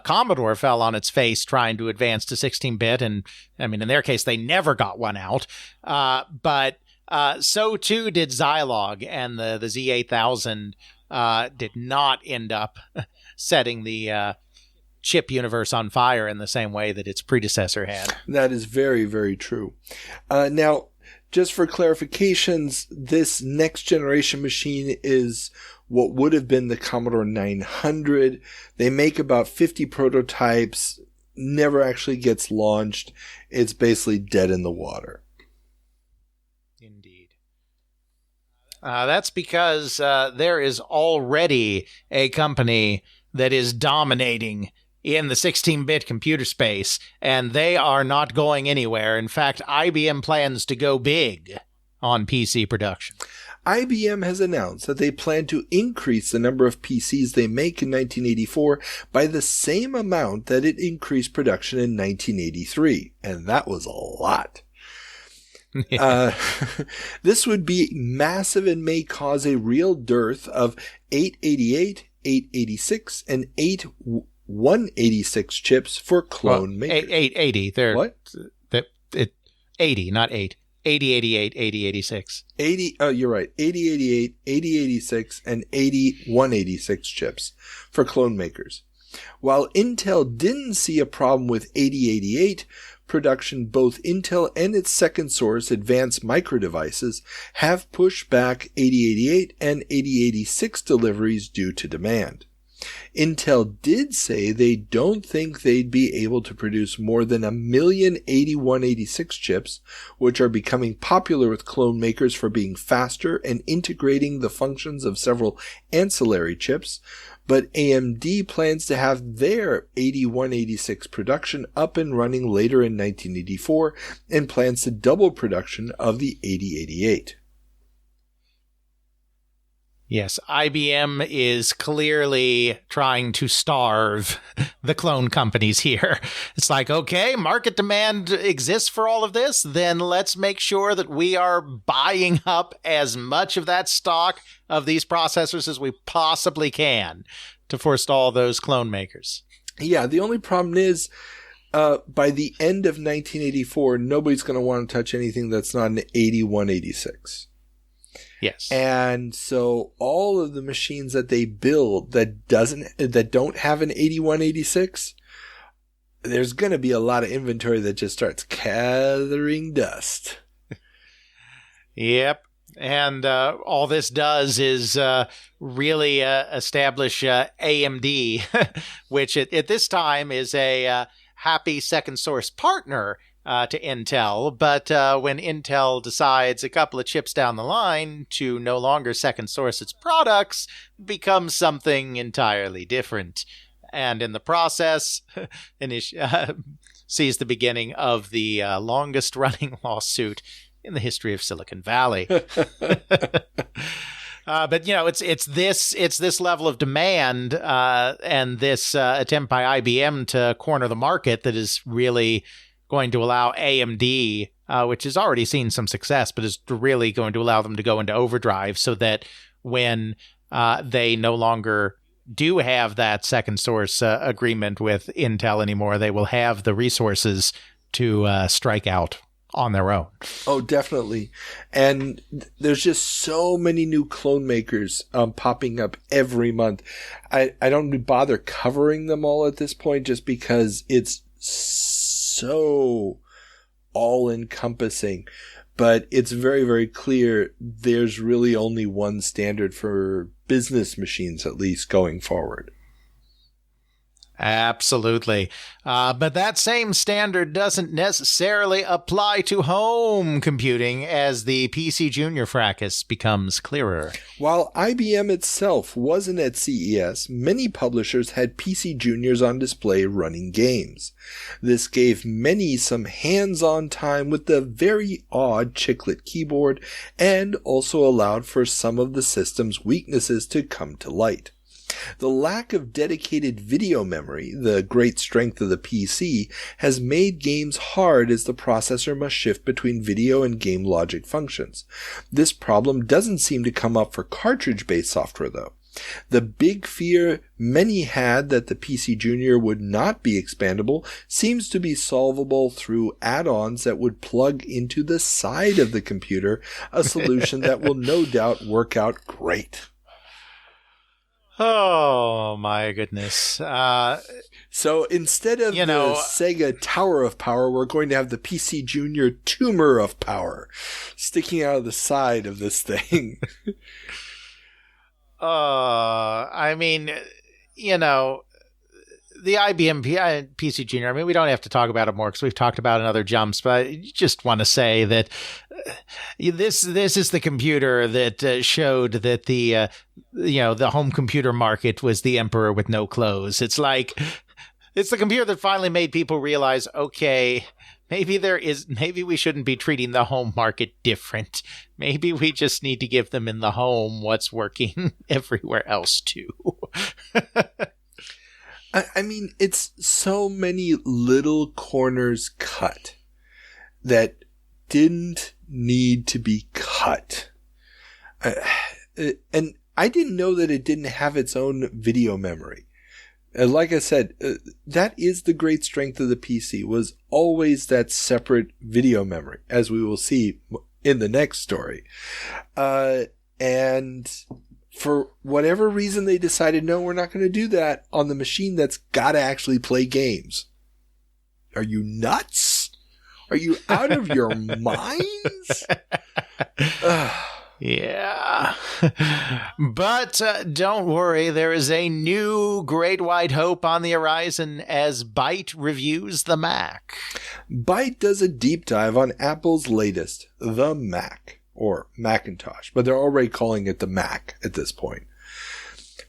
[SPEAKER 4] Commodore fell on its face trying to advance to 16-bit, and in their case, they never got one out, but so too did Zilog, and the Z8000 did not end up setting the chip universe on fire in the same way that its predecessor had.
[SPEAKER 7] That is very, very true. Now, just for clarifications, this next generation machine is what would have been the Commodore 900. They make about 50 prototypes, never actually gets launched. It's basically dead in the water.
[SPEAKER 4] Indeed. That's because there is already a company that is dominating in the 16-bit computer space, and they are not going anywhere. In fact, IBM plans to go big on PC production.
[SPEAKER 7] IBM has announced that they plan to increase the number of PCs they make in 1984 by the same amount that it increased production in 1983, and that was a lot. This would be massive and may cause a real dearth of 888, 886, and 8186 chips for clone makers.
[SPEAKER 4] 880. They're
[SPEAKER 7] what?
[SPEAKER 4] 80, not 8. 8088, 8086.
[SPEAKER 7] 80. Oh, you're right. 8088, 8086, and 8186 chips for clone makers. While Intel didn't see a problem with 8088 production, both Intel and its second source, Advanced Micro Devices, have pushed back 8088 and 8086 deliveries due to demand. Intel did say they don't think they'd be able to produce more than 1 million 8186 chips, which are becoming popular with clone makers for being faster and integrating the functions of several ancillary chips, but AMD plans to have their 8186 production up and running later in 1984 and plans to double production of the 8088.
[SPEAKER 4] Yes, IBM is clearly trying to starve the clone companies here. It's like, okay, market demand exists for all of this, then let's make sure that we are buying up as much of that stock of these processors as we possibly can to forestall those clone makers.
[SPEAKER 7] Yeah, the only problem is by the end of 1984, nobody's going to want to touch anything that's not an 8186.
[SPEAKER 4] Yes.
[SPEAKER 7] And so all of the machines that they build that don't have an 8186, there's going to be a lot of inventory that just starts gathering dust.
[SPEAKER 4] Yep. And all this does is really establish AMD, which at this time is a happy second source partner to Intel, but when Intel decides a couple of chips down the line to no longer second source its products, becomes something entirely different. And in the process, sees the beginning of the longest running lawsuit in the history of Silicon Valley. But it's this level of demand and this attempt by IBM to corner the market that is really going to allow AMD, which has already seen some success, but is really going to allow them to go into overdrive so that when they no longer do have that second source agreement with Intel anymore, they will have the resources to strike out on their own.
[SPEAKER 7] Oh, definitely. And there's just so many new clone makers popping up every month. I don't bother covering them all at this point just because it's so all-encompassing. But it's very, very clear there's really only one standard for business machines, at least, going forward.
[SPEAKER 4] Absolutely. But that same standard doesn't necessarily apply to home computing as the PC Junior fracas becomes clearer.
[SPEAKER 7] While IBM itself wasn't at CES, many publishers had PC Juniors on display running games. This gave many some hands-on time with the very odd chiclet keyboard and also allowed for some of the system's weaknesses to come to light. The lack of dedicated video memory, the great strength of the PC, has made games hard as the processor must shift between video and game logic functions. This problem doesn't seem to come up for cartridge-based software though. The big fear many had that the PC Junior would not be expandable seems to be solvable through add-ons that would plug into the side of the computer, a solution that will no doubt work out great.
[SPEAKER 4] Oh, my goodness.
[SPEAKER 7] So instead of the Sega Tower of Power, we're going to have the PC Junior Tumor of Power sticking out of the side of this thing.
[SPEAKER 4] I mean, the IBM PC Junior, I mean, we don't have to talk about it more because we've talked about it in other jumps, but I just want to say that this is the computer that showed that the home computer market was the emperor with no clothes. It's the computer that finally made people realize, okay, maybe we shouldn't be treating the home market different. Maybe we just need to give them in the home what's working everywhere else too.
[SPEAKER 7] I mean, it's so many little corners cut that didn't need to be cut. And I didn't know that it didn't have its own video memory. Like I said, that is the great strength of the PC, was always that separate video memory, as we will see in the next story. And for whatever reason, they decided, no, we're not going to do that on the machine that's got to actually play games. Are you nuts? Are you out of your minds?
[SPEAKER 4] Yeah. But don't worry, there is a new great white hope on the horizon as Byte reviews the Mac.
[SPEAKER 7] Byte does a deep dive on Apple's latest, the Mac. Or Macintosh, but they're already calling it the Mac at this point.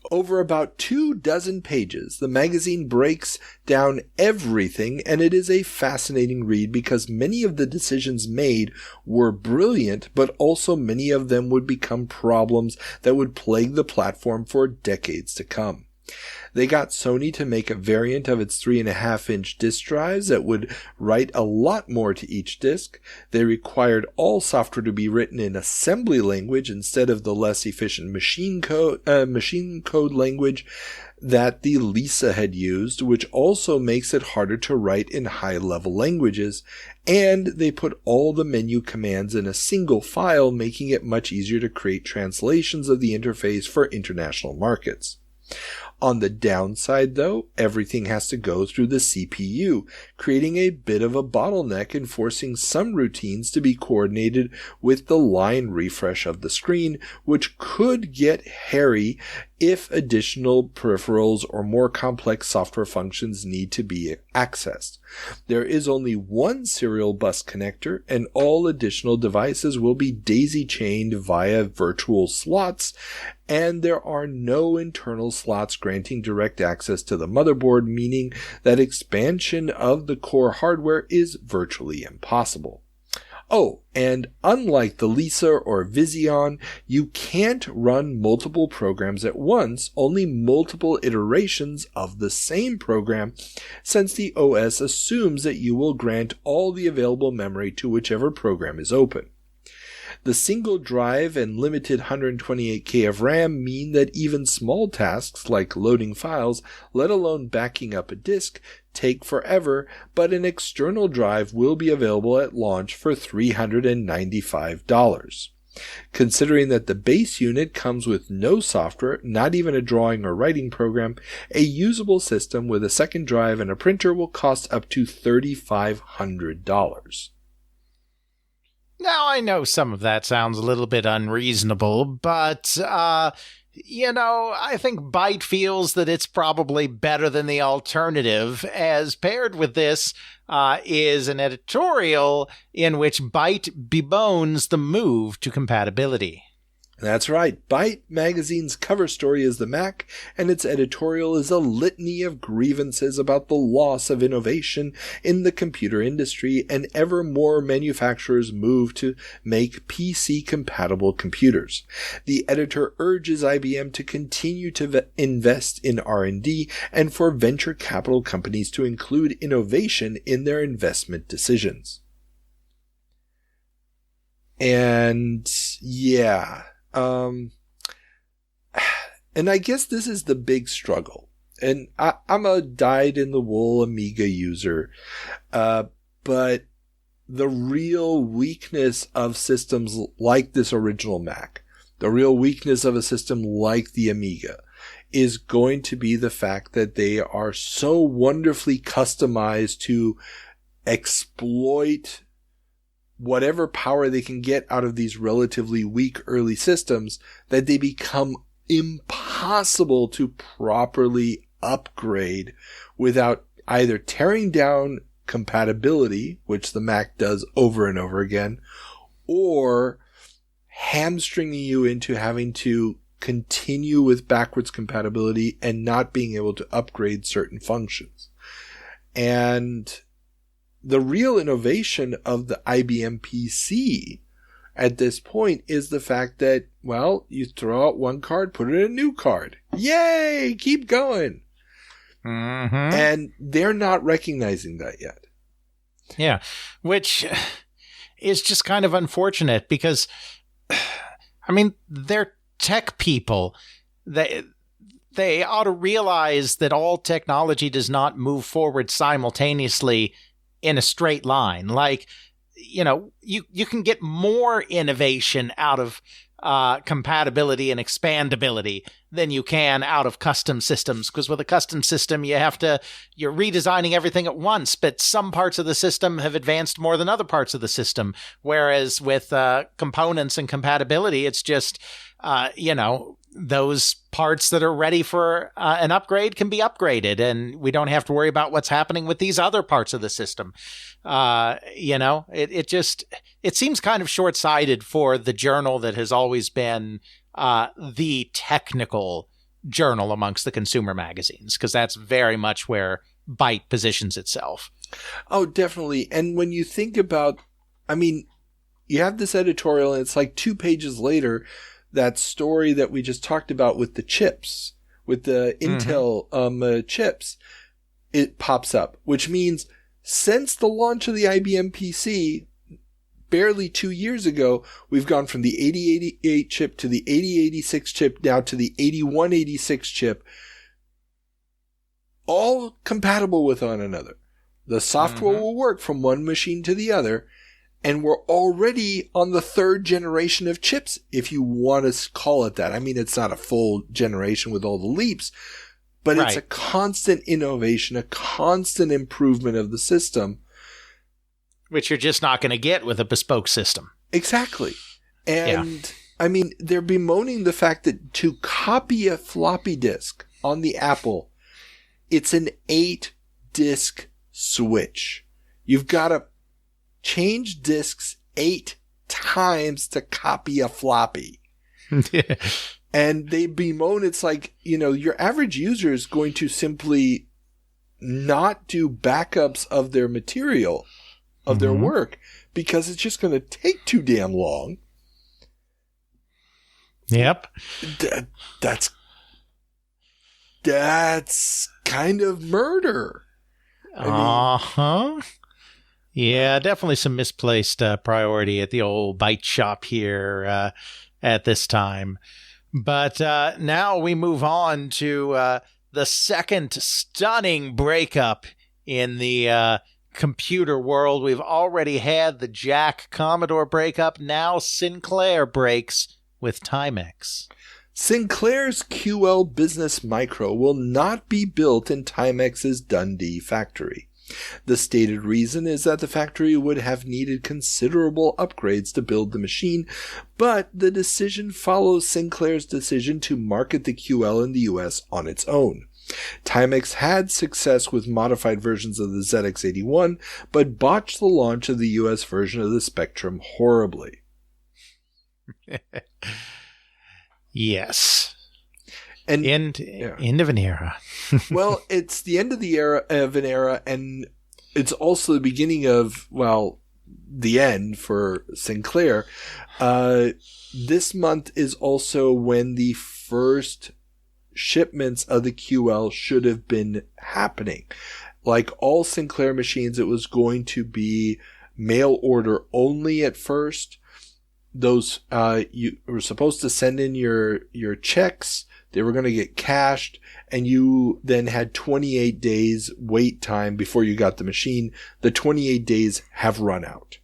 [SPEAKER 7] Over about 24 pages, the magazine breaks down everything, and it is a fascinating read because many of the decisions made were brilliant, but also many of them would become problems that would plague the platform for decades to come. They got Sony to make a variant of its 3.5-inch disk drives that would write a lot more to each disk. They required all software to be written in assembly language instead of the less efficient machine code language that the Lisa had used, which also makes it harder to write in high-level languages. And they put all the menu commands in a single file, making it much easier to create translations of the interface for international markets. On the downside, though, everything has to go through the CPU, creating a bit of a bottleneck and forcing some routines to be coordinated with the line refresh of the screen, which could get hairy if additional peripherals or more complex software functions need to be accessed. There is only one serial bus connector, and all additional devices will be daisy-chained via virtual slots, and there are no internal slots granting direct access to the motherboard, meaning that expansion of the core hardware is virtually impossible. Oh, and unlike the Lisa or Vision, you can't run multiple programs at once, only multiple iterations of the same program, since the OS assumes that you will grant all the available memory to whichever program is open. The single drive and limited 128K of RAM mean that even small tasks like loading files, let alone backing up a disk, take forever, but an external drive will be available at launch for $395. Considering that the base unit comes with no software, not even a drawing or writing program, a usable system with a second drive and a printer will cost up to $3,500.
[SPEAKER 4] Now, I know some of that sounds a little bit unreasonable, but I think Byte feels that it's probably better than the alternative, as paired with this is an editorial in which Byte bemoans the move to compatibility.
[SPEAKER 7] That's right. Byte magazine's cover story is the Mac, and its editorial is a litany of grievances about the loss of innovation in the computer industry, and ever more manufacturers move to make PC-compatible computers. The editor urges IBM to continue to invest in R&D and for venture capital companies to include innovation in their investment decisions. And yeah. And I guess this is the big struggle. And I'm a dyed-in-the-wool Amiga user, but the real weakness of systems like this original Mac, the real weakness of a system like the Amiga, is going to be the fact that they are so wonderfully customized to exploit whatever power they can get out of these relatively weak early systems, that they become impossible to properly upgrade without either tearing down compatibility, which the Mac does over and over again, or hamstringing you into having to continue with backwards compatibility and not being able to upgrade certain functions. And the real innovation of the IBM PC at this point is the fact that, well, you throw out one card, put in a new card. Yay! Keep going.
[SPEAKER 4] Mm-hmm.
[SPEAKER 7] And they're not recognizing that yet.
[SPEAKER 4] Yeah, which is just kind of unfortunate because, I mean, they're tech people. They ought to realize that all technology does not move forward simultaneously in a straight line. Like, you can get more innovation out of compatibility and expandability than you can out of custom systems. Because with a custom system, you're redesigning everything at once, but some parts of the system have advanced more than other parts of the system. Whereas with components and compatibility, it's just, those parts that are ready for an upgrade can be upgraded, and we don't have to worry about what's happening with these other parts of the system. It seems kind of short-sighted for the journal that has always been the technical journal amongst the consumer magazines, because that's very much where Byte positions itself.
[SPEAKER 7] Oh, definitely. And when you think about, you have this editorial, and it's like 2 pages later, that story that we just talked about with the chips, with the Intel chips, it pops up, which means since the launch of the IBM PC barely 2 years ago, we've gone from the 8088 chip to the 8086 chip, now to the 8186 chip, all compatible with one another. The software will work from one machine to the other. And we're already on the 3rd generation of chips, if you want to call it that. I mean, it's not a full generation with all the leaps, but It's a constant innovation, a constant improvement of the system.
[SPEAKER 4] Which you're just not going to get with a bespoke system.
[SPEAKER 7] Exactly. And, they're bemoaning the fact that to copy a floppy disk on the Apple, it's an 8-disk switch. You've got to change disks 8 times to copy a floppy. And they bemoan, it's like, your average user is going to simply not do backups of their material, of their work, because it's just going to take too damn long.
[SPEAKER 4] Yep.
[SPEAKER 7] That's kind of murder.
[SPEAKER 4] Yeah, definitely some misplaced priority at the old Byte shop here at this time. But now we move on to the second stunning breakup in the computer world. We've already had the Jack Commodore breakup. Now Sinclair breaks with Timex.
[SPEAKER 7] Sinclair's QL Business Micro will not be built in Timex's Dundee factory. The stated reason is that the factory would have needed considerable upgrades to build the machine, but the decision follows Sinclair's decision to market the QL in the US on its own. Timex had success with modified versions of the ZX81, but botched the launch of the US version of the Spectrum horribly.
[SPEAKER 4] Yes.
[SPEAKER 7] And
[SPEAKER 4] end of an era.
[SPEAKER 7] Well, it's the end of an era, and it's also the beginning of, well, the end for Sinclair. This month is also when the first shipments of the QL should have been happening. Like all Sinclair machines, it was going to be mail order only at first. Those you were supposed to send in your checks. They were going to get cashed, and you then had 28 days wait time before you got the machine. The 28 days have run out.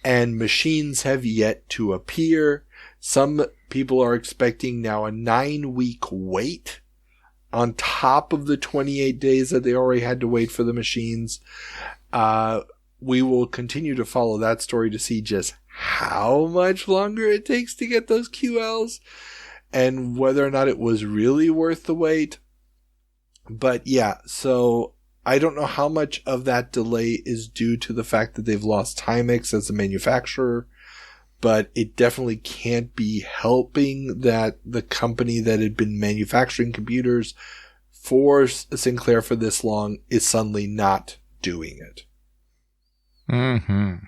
[SPEAKER 7] And machines have yet to appear. Some people are expecting now a 9-week wait on top of the 28 days that they already had to wait for the machines. We will continue to follow that story to see just how much longer it takes to get those QLs and whether or not it was really worth the wait. But yeah, so I don't know how much of that delay is due to the fact that they've lost Timex as a manufacturer, but it definitely can't be helping that the company that had been manufacturing computers for Sinclair for this long is suddenly not doing it.
[SPEAKER 4] Mm-hmm.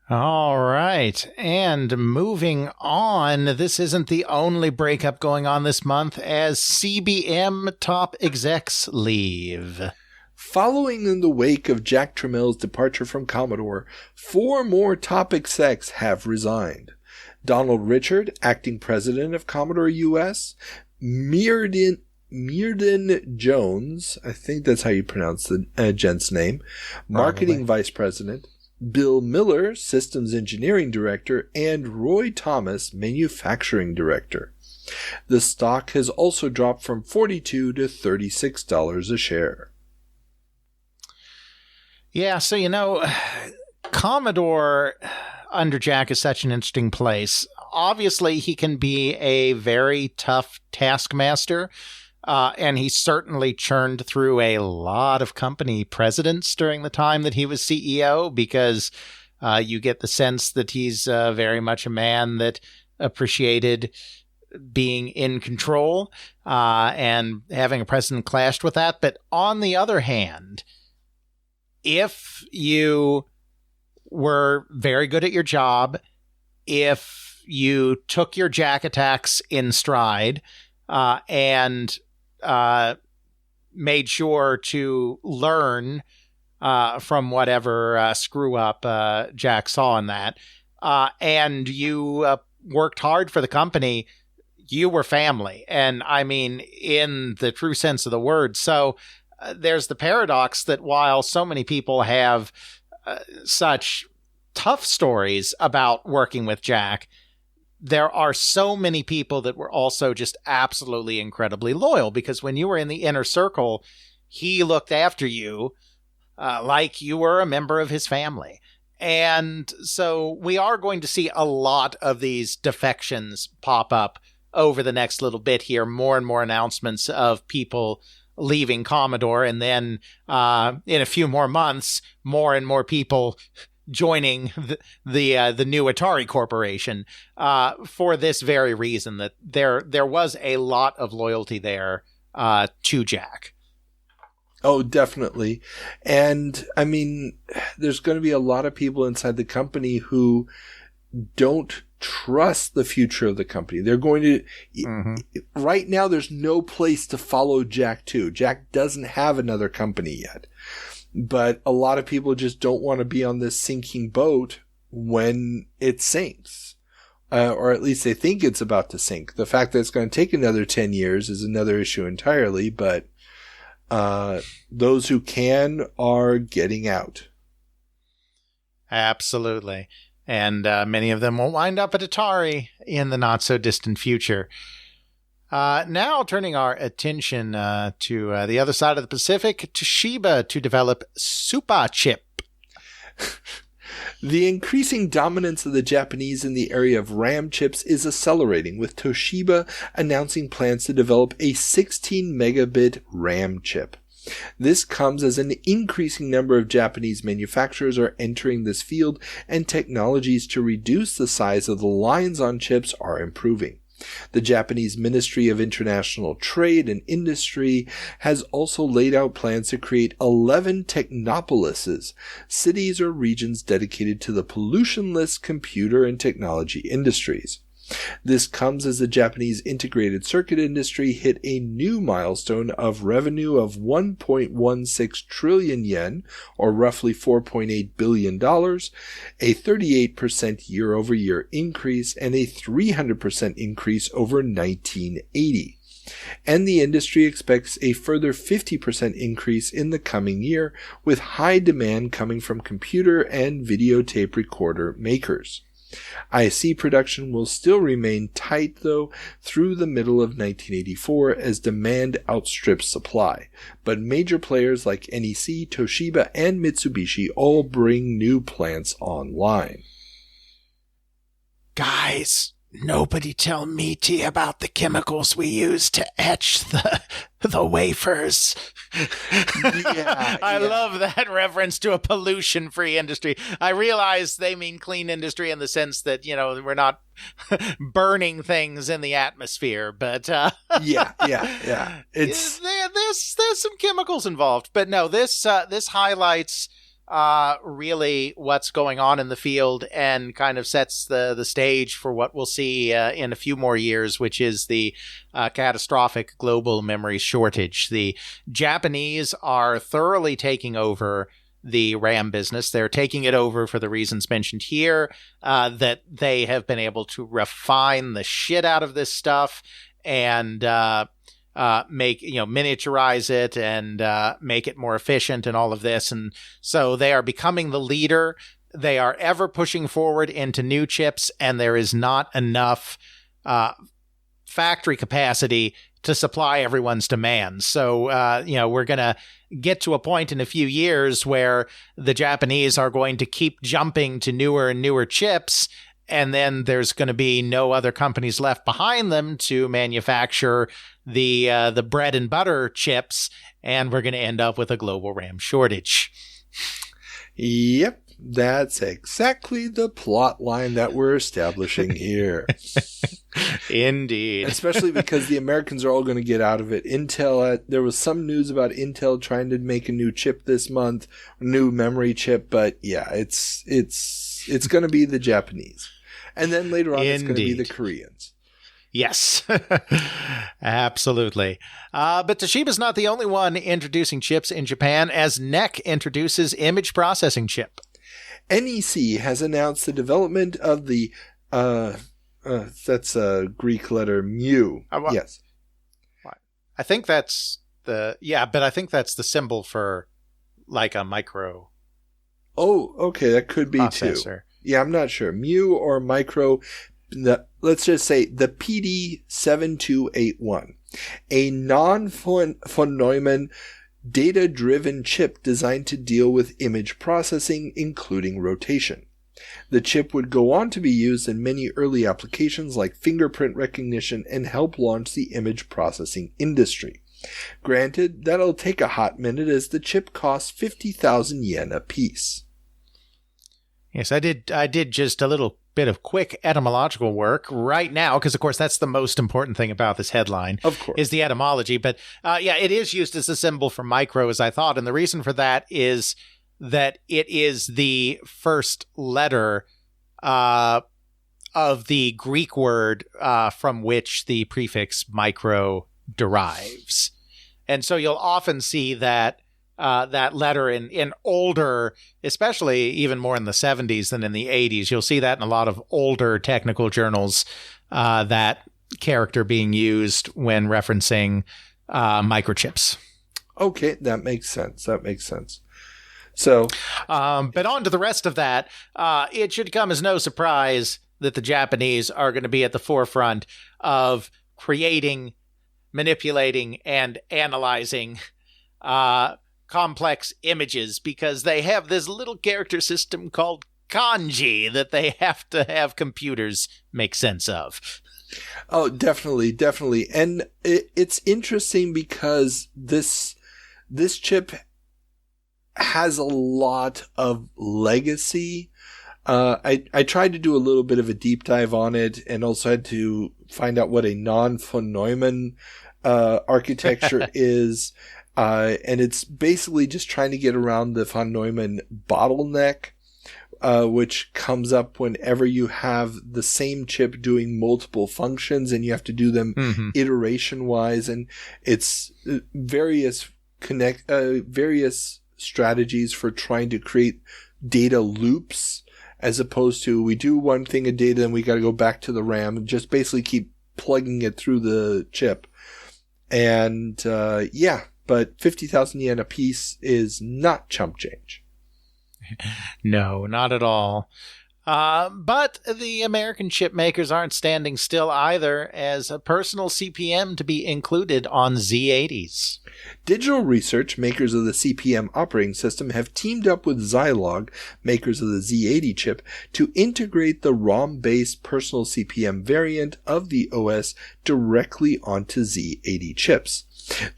[SPEAKER 4] All right. And moving on, this isn't the only breakup going on this month as CBM top execs leave.
[SPEAKER 7] Following in the wake of Jack Trammell's departure from Commodore, 4 more top execs have resigned. Donald Richard, acting president of Commodore US, Mearden Jones, I think that's how you pronounce the gent's name, marketing vice president, Bill Miller, systems engineering director, and Roy Thomas, manufacturing director. The stock has also dropped from $42 to $36 a share.
[SPEAKER 4] Yeah, so, Commodore under Jack is such an interesting place. Obviously, he can be a very tough taskmaster, and he certainly churned through a lot of company presidents during the time that he was CEO, because you get the sense that he's very much a man that appreciated being in control, and having a president clashed with that. But on the other hand, if you were very good at your job, if you took your Jack attacks in stride, and made sure to learn from whatever screw up Jack saw in that, and you worked hard for the company, you were family. And I mean, in the true sense of the word. So there's the paradox that while so many people have such tough stories about working with Jack, there are so many people that were also just absolutely incredibly loyal, because when you were in the inner circle, he looked after you like you were a member of his family. And so we are going to see a lot of these defections pop up over the next little bit here, more and more announcements of people leaving Commodore, and then in a few more months, more and more people joining the new Atari Corporation for this very reason, that there was a lot of loyalty there to Jack.
[SPEAKER 7] Oh, definitely. And I mean, there's going to be a lot of people inside the company who don't trust the future of the company. They're going to, right now, there's no place to follow Jack to. Jack doesn't have another company yet. But a lot of people just don't want to be on this sinking boat when it sinks. Or at least they think it's about to sink. The fact that it's going to take another 10 years is another issue entirely, but those who can are getting out.
[SPEAKER 4] Absolutely. And many of them will wind up at Atari in the not-so-distant future. Now turning our attention to the other side of the Pacific, Toshiba to develop Super Chip.
[SPEAKER 7] The increasing dominance of the Japanese in the area of RAM chips is accelerating, with Toshiba announcing plans to develop a 16 megabit RAM chip. This comes as an increasing number of Japanese manufacturers are entering this field, and technologies to reduce the size of the lines on chips are improving. The Japanese Ministry of International Trade and Industry has also laid out plans to create 11 technopolises, cities or regions dedicated to the pollutionless computer and technology industries. This comes as the Japanese integrated circuit industry hit a new milestone of revenue of 1.16 trillion yen, or roughly $4.8 billion, a 38% year-over-year increase, and a 300% increase over 1980. And the industry expects a further 50% increase in the coming year, with high demand coming from computer and videotape recorder makers. IC production will still remain tight, though, through the middle of 1984 as demand outstrips supply, but major players like NEC, Toshiba, and Mitsubishi all bring new plants online.
[SPEAKER 4] Guys, nobody tell Meaty about the chemicals we use to etch the wafers. I love that reference to a pollution-free industry. I realize they mean clean industry in the sense that, we're not burning things in the atmosphere, but it's there's some chemicals involved. But no, this highlights really what's going on in the field and kind of sets the stage for what we'll see in a few more years, which is the catastrophic global memory shortage. The Japanese are thoroughly taking over the RAM business. They're taking it over for the reasons mentioned here, that they have been able to refine the shit out of this stuff and miniaturize it and make it more efficient and all of this. And so they are becoming the leader. They are ever pushing forward into new chips, and there is not enough factory capacity to supply everyone's demands. So, we're going to get to a point in a few years where the Japanese are going to keep jumping to newer and newer chips, and then there's going to be no other companies left behind them to manufacture the bread and butter chips, and we're going to end up with a global RAM shortage.
[SPEAKER 7] Yep, that's exactly the plot line that we're establishing here.
[SPEAKER 4] Indeed.
[SPEAKER 7] Especially because the Americans are all going to get out of it. Intel, there was some news about Intel trying to make a new chip this month, new memory chip, but yeah, it's going to be the Japanese. And then later on, it's going to be the Koreans.
[SPEAKER 4] Yes, absolutely. But Toshiba's not the only one introducing chips in Japan, as NEC introduces image processing chip.
[SPEAKER 7] NEC has announced the development of the, that's a Greek letter, mu. Yes.
[SPEAKER 4] I think that's but I think that's the symbol for like a micro.
[SPEAKER 7] Oh, okay, that could be processor. Too. Yeah, I'm not sure. Mu or micro, let's just say the PD7281, a non-von Neumann data-driven chip designed to deal with image processing, including rotation. The chip would go on to be used in many early applications like fingerprint recognition and help launch the image processing industry. Granted, that'll take a hot minute as the chip costs 50,000 yen a piece.
[SPEAKER 4] Yes, I did just a little bit of quick etymological work right now, because of course that's the most important thing about this headline,
[SPEAKER 7] of course,
[SPEAKER 4] is the etymology. But it is used as a symbol for micro, as I thought, and the reason for that is that it is the first letter of the Greek word from which the prefix micro derives, and so you'll often see that letter in older, especially even more in the 70s than in the 80s. You'll see that in a lot of older technical journals, that character being used when referencing microchips.
[SPEAKER 7] Okay, that makes sense. So,
[SPEAKER 4] but on to the rest of that. It should come as no surprise that the Japanese are going to be at the forefront of creating, manipulating, and analyzing complex images, because they have this little character system called kanji that they have to have computers make sense of.
[SPEAKER 7] Oh, definitely. And it's interesting because this chip has a lot of legacy. I tried to do a little bit of a deep dive on it, and also had to find out what a non-von Neumann architecture is. And it's basically just trying to get around the von Neumann bottleneck, which comes up whenever you have the same chip doing multiple functions and you have to do them iteration-wise. And it's various strategies for trying to create data loops, as opposed to we do one thing of data and we got to go back to the RAM and just basically keep plugging it through the chip. And but 50,000 yen a piece is not chump change.
[SPEAKER 4] No, not at all. But the American chip makers aren't standing still either, as a personal CPM to be included on Z80s.
[SPEAKER 7] Digital Research, makers of the CPM operating system, have teamed up with Zilog, makers of the Z80 chip, to integrate the ROM-based personal CPM variant of the OS directly onto Z80 chips.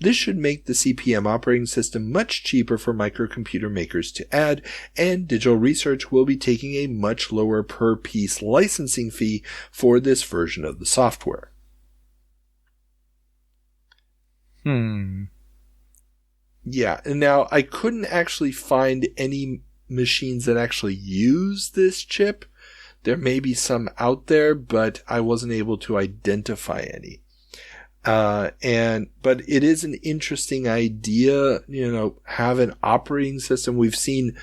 [SPEAKER 7] This should make the CPM operating system much cheaper for microcomputer makers to add, and Digital Research will be taking a much lower per-piece licensing fee for this version of the software. Yeah, and now I couldn't actually find any machines that actually use this chip. There may be some out there, but I wasn't able to identify any. But it is an interesting idea, have an operating system. We've seen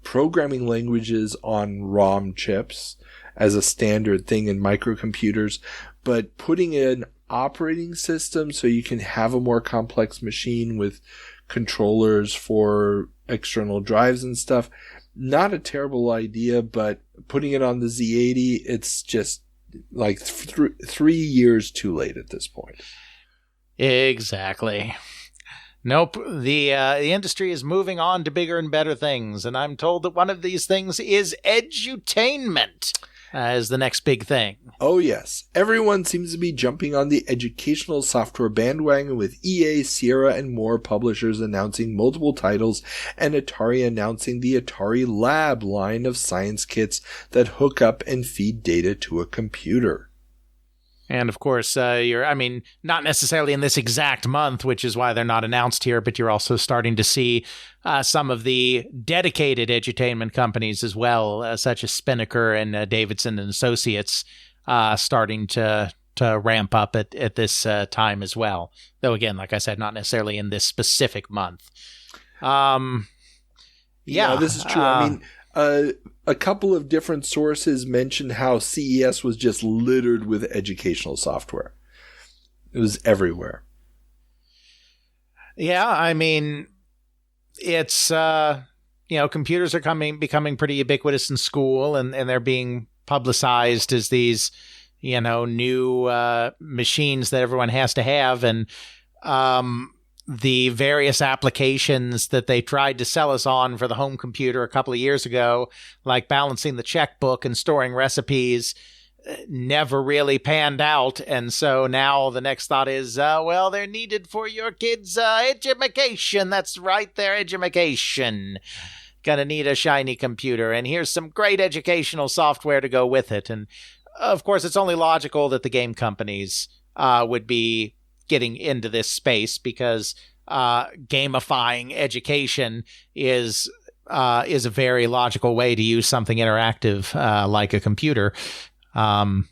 [SPEAKER 7] programming languages on ROM chips as a standard thing in microcomputers, but putting an operating system so you can have a more complex machine with controllers for external drives and stuff, not a terrible idea, but putting it on the Z80, it's just like 3 years too late at this point.
[SPEAKER 4] Exactly. Nope. The industry is moving on to bigger and better things, and I'm told that one of these things is edutainment as the next big thing.
[SPEAKER 7] Oh yes. Everyone seems to be jumping on the educational software bandwagon, with EA, Sierra, and more publishers announcing multiple titles, and Atari announcing the Atari Lab line of science kits that hook up and feed data to a computer.
[SPEAKER 4] And of course, not necessarily in this exact month, which is why they're not announced here, but you're also starting to see some of the dedicated edutainment companies as well, such as Spinnaker and Davidson and Associates, starting to ramp up at this time as well. Though again, like I said, not necessarily in this specific month.
[SPEAKER 7] Yeah, this is true. A couple of different sources mentioned how CES was just littered with educational software. It was everywhere.
[SPEAKER 4] Yeah, it's, computers are becoming pretty ubiquitous in school, and they're being publicized as these, new machines that everyone has to have. And the various applications that they tried to sell us on for the home computer a couple of years ago, like balancing the checkbook and storing recipes, never really panned out. And so now the next thought is, they're needed for your kids' education. That's right, their education. Gonna need a shiny computer, and here's some great educational software to go with it. And of course, it's only logical that the game companies would be getting into this space, because gamifying education is a very logical way to use something interactive like a computer. And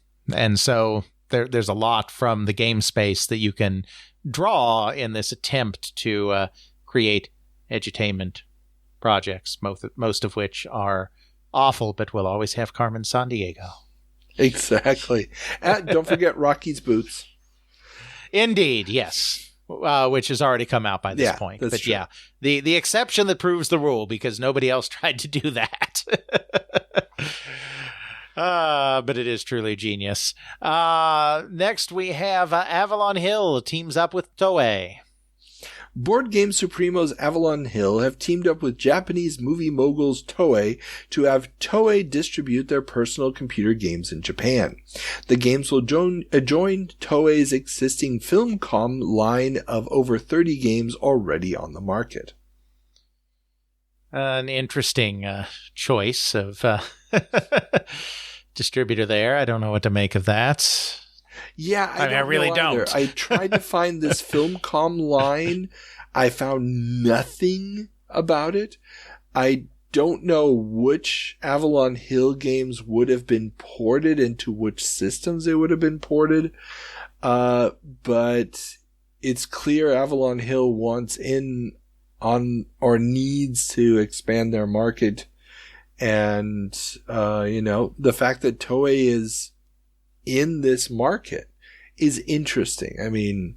[SPEAKER 4] so there's a lot from the game space that you can draw in this attempt to create edutainment projects, most of which are awful, but we'll always have Carmen Sandiego.
[SPEAKER 7] Exactly. And don't forget Rocky's Boots.
[SPEAKER 4] Indeed, yes, which has already come out by this point. But true. Yeah, the exception that proves the rule, because nobody else tried to do that. But it is truly genius. Next, we have Avalon Hill teams up with Toei.
[SPEAKER 7] Board Game Supremos Avalon Hill have teamed up with Japanese movie moguls Toei to have Toei distribute their personal computer games in Japan. The games will join Toei's existing Famicom line of over 30 games already on the market.
[SPEAKER 4] An interesting choice of distributor there. I don't know what to make of that.
[SPEAKER 7] Yeah, I
[SPEAKER 4] really don't.
[SPEAKER 7] I tried to find this Famicom line. I found nothing about it. I don't know which Avalon Hill games would have been ported into which systems they would have been ported. But it's clear Avalon Hill wants in on or needs to expand their market. And, the fact that Toei is in this market is interesting. I mean,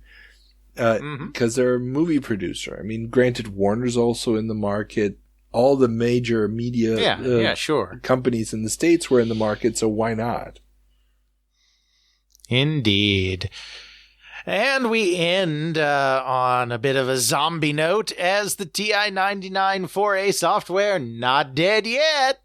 [SPEAKER 7] because they're a movie producer. I mean, granted, Warner's also in the market. All the major media companies in the States were in the market, so why not?
[SPEAKER 4] Indeed. And we end on a bit of a zombie note as the TI-99 4A software not dead yet.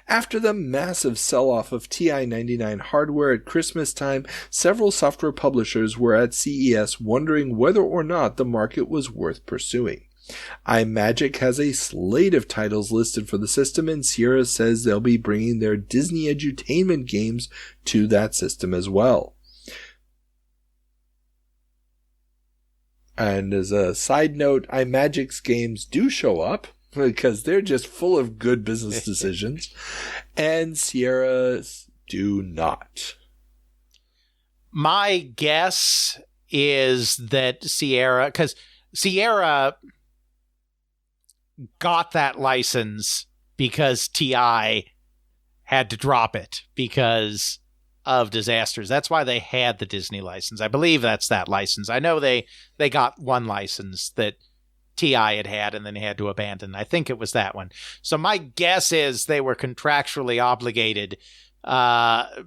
[SPEAKER 7] After the massive sell-off of TI-99 hardware at Christmas time, several software publishers were at CES wondering whether or not the market was worth pursuing. iMagic has a slate of titles listed for the system, and Sierra says they'll be bringing their Disney edutainment games to that system as well. And as a side note, iMagic's games do show up, because they're just full of good business decisions, and Sierra's do not.
[SPEAKER 4] My guess is that Sierra, because Sierra got that license because TI had to drop it because of disasters. That's why they had the Disney license. I believe that's that license. I know they got one license that TI had and then had to abandon. I think it was that one. So my guess is they were contractually obligated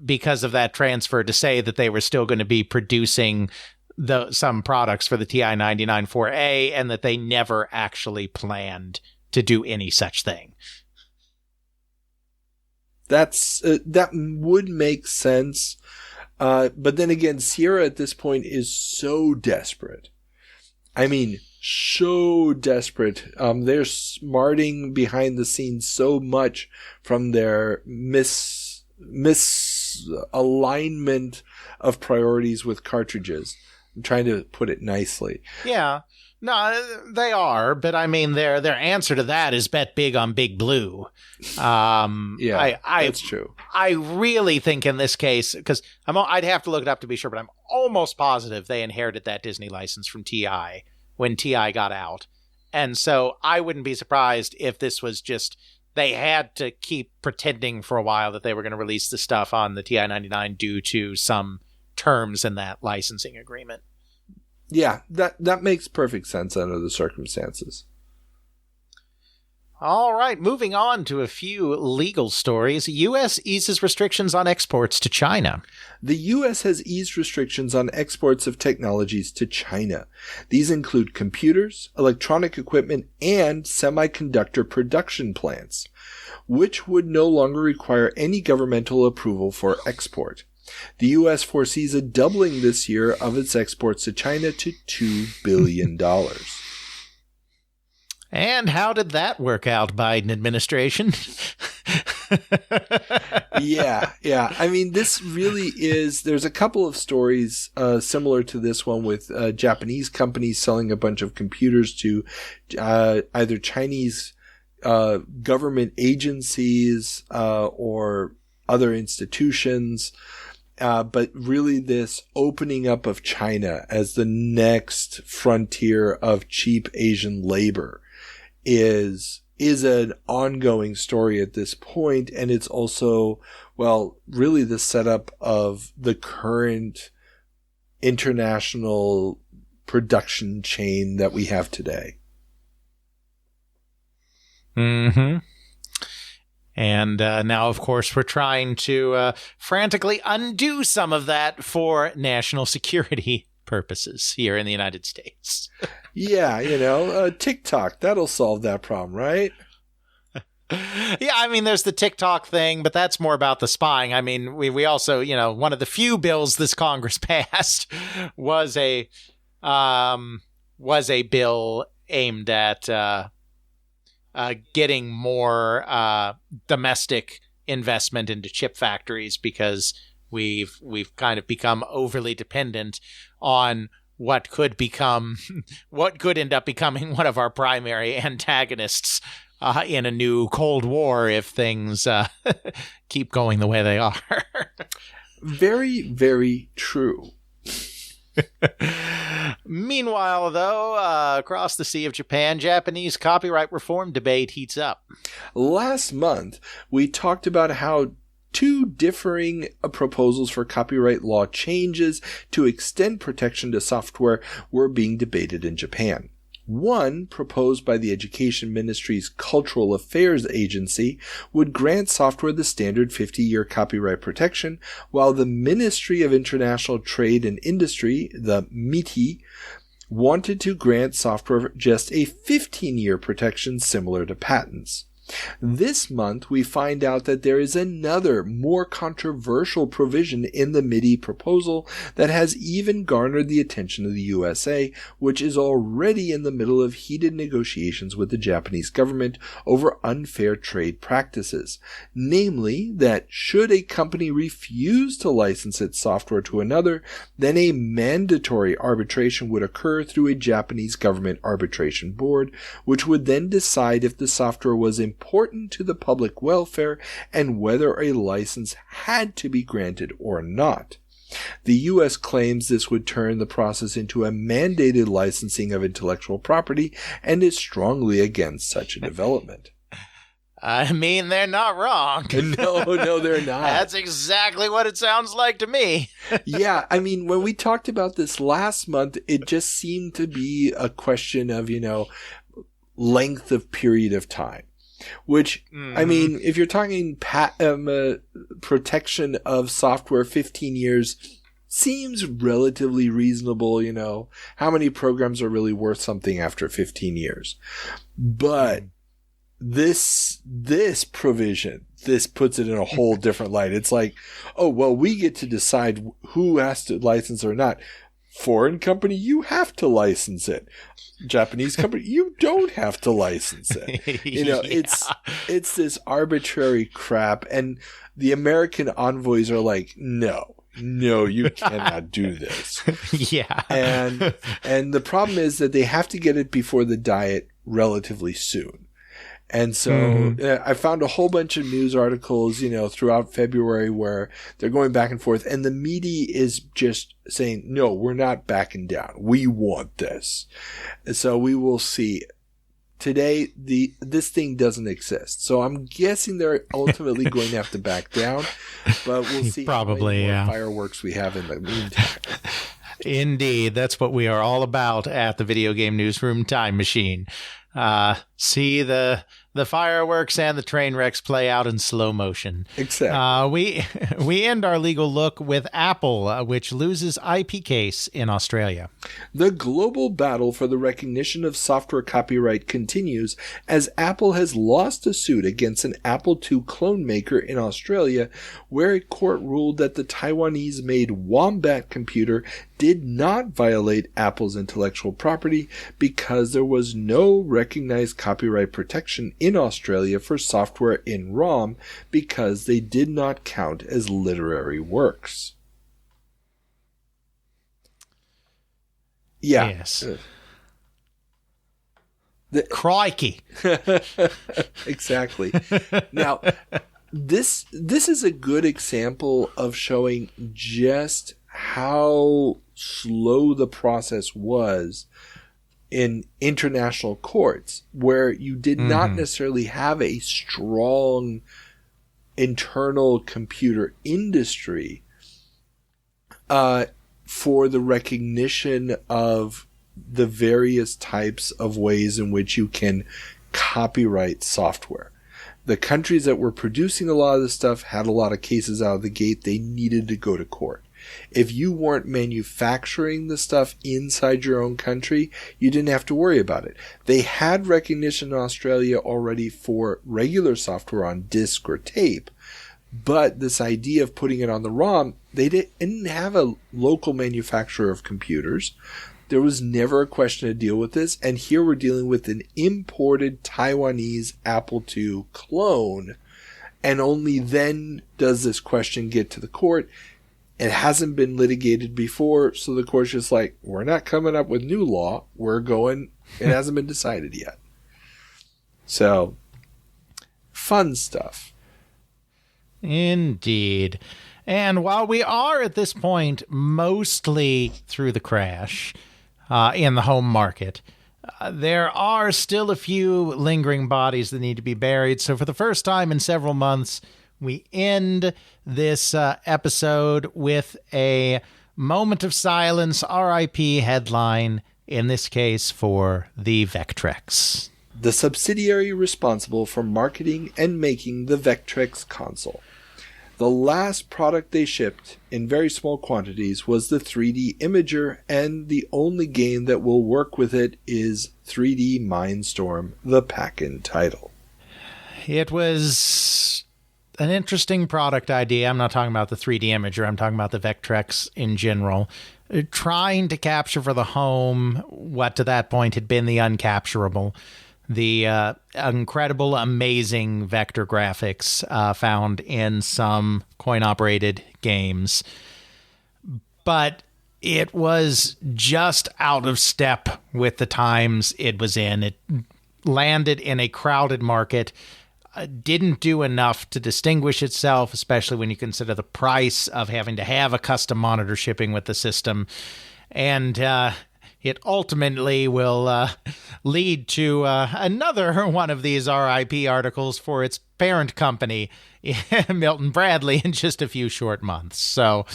[SPEAKER 4] because of that transfer to say that they were still going to be producing some products for the TI-99 4A and that they never actually planned to do any such thing.
[SPEAKER 7] That would make sense. But then again, Sierra at this point is so desperate. I mean, so desperate. They're smarting behind the scenes so much from their misalignment of priorities with cartridges. I'm trying to put it nicely.
[SPEAKER 4] Yeah. No, they are, but I mean, their answer to that is bet big on Big Blue.
[SPEAKER 7] That's true.
[SPEAKER 4] I really think in this case, because I'd have to look it up to be sure, but I'm almost positive they inherited that Disney license from TI when TI got out. And so I wouldn't be surprised if this was just, they had to keep pretending for a while that they were going to release the stuff on the TI-99 due to some terms in that licensing agreement.
[SPEAKER 7] Yeah, that makes perfect sense under the circumstances.
[SPEAKER 4] All right, moving on to a few legal stories. U.S. eases restrictions on exports to China.
[SPEAKER 7] The U.S. has eased restrictions on exports of technologies to China. These include computers, electronic equipment, and semiconductor production plants, which would no longer require any governmental approval for export. The U.S. foresees a doubling this year of its exports to China to $2 billion.
[SPEAKER 4] And how did that work out, Biden administration?
[SPEAKER 7] Yeah. I mean, this really is, there's a couple of stories similar to this one with Japanese companies selling a bunch of computers to either Chinese government agencies or other institutions. But really this opening up of China as the next frontier of cheap Asian labor is an ongoing story at this point, and it's also, well, really the setup of the current international production chain that we have today.
[SPEAKER 4] Mm-hmm. And now, of course, we're trying to frantically undo some of that for national security purposes here in the United States.
[SPEAKER 7] Yeah, TikTok, that'll solve that problem, right?
[SPEAKER 4] Yeah, I mean, there's the TikTok thing, but that's more about the spying. I mean, we also, one of the few bills this Congress passed was a bill aimed at getting more domestic investment into chip factories, because we've kind of become overly dependent on what could end up becoming one of our primary antagonists in a new Cold War if things keep going the way they are.
[SPEAKER 7] Very, very true.
[SPEAKER 4] Meanwhile, though, across the Sea of Japan, Japanese copyright reform debate heats up.
[SPEAKER 7] Last month, we talked about how two differing proposals for copyright law changes to extend protection to software were being debated in Japan. One, proposed by the Education Ministry's Cultural Affairs Agency, would grant software the standard 50-year copyright protection, while the Ministry of International Trade and Industry, the MITI, wanted to grant software just a 15-year protection similar to patents. This month, we find out that there is another, more controversial provision in the MIDI proposal that has even garnered the attention of the USA, which is already in the middle of heated negotiations with the Japanese government over unfair trade practices. Namely, that should a company refuse to license its software to another, then a mandatory arbitration would occur through a Japanese government arbitration board, which would then decide if the software was important to the public welfare and whether a license had to be granted or not. The U.S. claims this would turn the process into a mandated licensing of intellectual property and is strongly against such a development.
[SPEAKER 4] I mean, they're not wrong.
[SPEAKER 7] No, they're not.
[SPEAKER 4] That's exactly what it sounds like to me.
[SPEAKER 7] Yeah, I mean, when we talked about this last month, it just seemed to be a question of, length of period of time. Which, I mean, if you're talking protection of software, 15 years seems relatively reasonable, How many programs are really worth something after 15 years? But this provision, this puts it in a whole different light. It's like, oh, well, we get to decide who has to license or not. Foreign company, you have to license it. Japanese company, you don't have to license it. It's this arbitrary crap, and the American envoys are like, no, you cannot do this.
[SPEAKER 4] Yeah.
[SPEAKER 7] And the problem is that they have to get it before the Diet relatively soon. And so I found a whole bunch of news articles, throughout February where they're going back and forth, and the MIDI is just saying, no, we're not backing down. We want this. And so we will see. Today, this thing doesn't exist. So I'm guessing they're ultimately going to have to back down, but we'll see
[SPEAKER 4] Probably,
[SPEAKER 7] how many
[SPEAKER 4] yeah.
[SPEAKER 7] more fireworks we have in the meantime.
[SPEAKER 4] Indeed, that's what we are all about at the Video Game Newsroom Time Machine. See the fireworks and the train wrecks play out in slow motion.
[SPEAKER 7] Exactly.
[SPEAKER 4] We end our legal look with Apple, which loses IP case in Australia.
[SPEAKER 7] The global battle for the recognition of software copyright continues as Apple has lost a suit against an Apple II clone maker in Australia, where a court ruled that the Taiwanese-made Wombat computer did not violate Apple's intellectual property because there was no recognized copyright protection in Australia for software in ROM because they did not count as literary works. Yeah.
[SPEAKER 4] Yes. Crikey.
[SPEAKER 7] Exactly. Now, this is a good example of showing just how slow the process was in international courts, where you did not necessarily have a strong internal computer industry for the recognition of the various types of ways in which you can copyright software. the countries that were producing a lot of this stuff had a lot of cases out of the gate. They needed to go to court. If you weren't manufacturing the stuff inside your own country, you didn't have to worry about it. They had recognition in Australia already for regular software on disk or tape, but this idea of putting it on the ROM, they didn't have a local manufacturer of computers. There was never a question to deal with this, and here we're dealing with an imported Taiwanese Apple II clone, and only then does this question get to the court. It hasn't been litigated before, so the court's just like, we're not coming up with new law. We're going, it hasn't been decided yet. So, fun stuff.
[SPEAKER 4] Indeed. And while we are at this point mostly through the crash in the home market, there are still a few lingering bodies that need to be buried. So for the first time in several months, we end this episode with a moment of silence, RIP headline, in this case for the Vectrex.
[SPEAKER 7] The subsidiary responsible for marketing and making the Vectrex console. The last product they shipped in very small quantities was the 3D Imager, and the only game that will work with it is 3D Mindstorm, the pack-in title.
[SPEAKER 4] It was an interesting product idea. I'm not talking about the 3D Imager. I'm talking about the Vectrex in general. Trying to capture for the home what to that point had been the uncapturable. The incredible, amazing vector graphics found in some coin-operated games. But it was just out of step with the times it was in. It landed in a crowded market, didn't do enough to distinguish itself, especially when you consider the price of having to have a custom monitor shipping with the system. And it ultimately will lead to another one of these RIP articles for its parent company, Milton Bradley, in just a few short months. So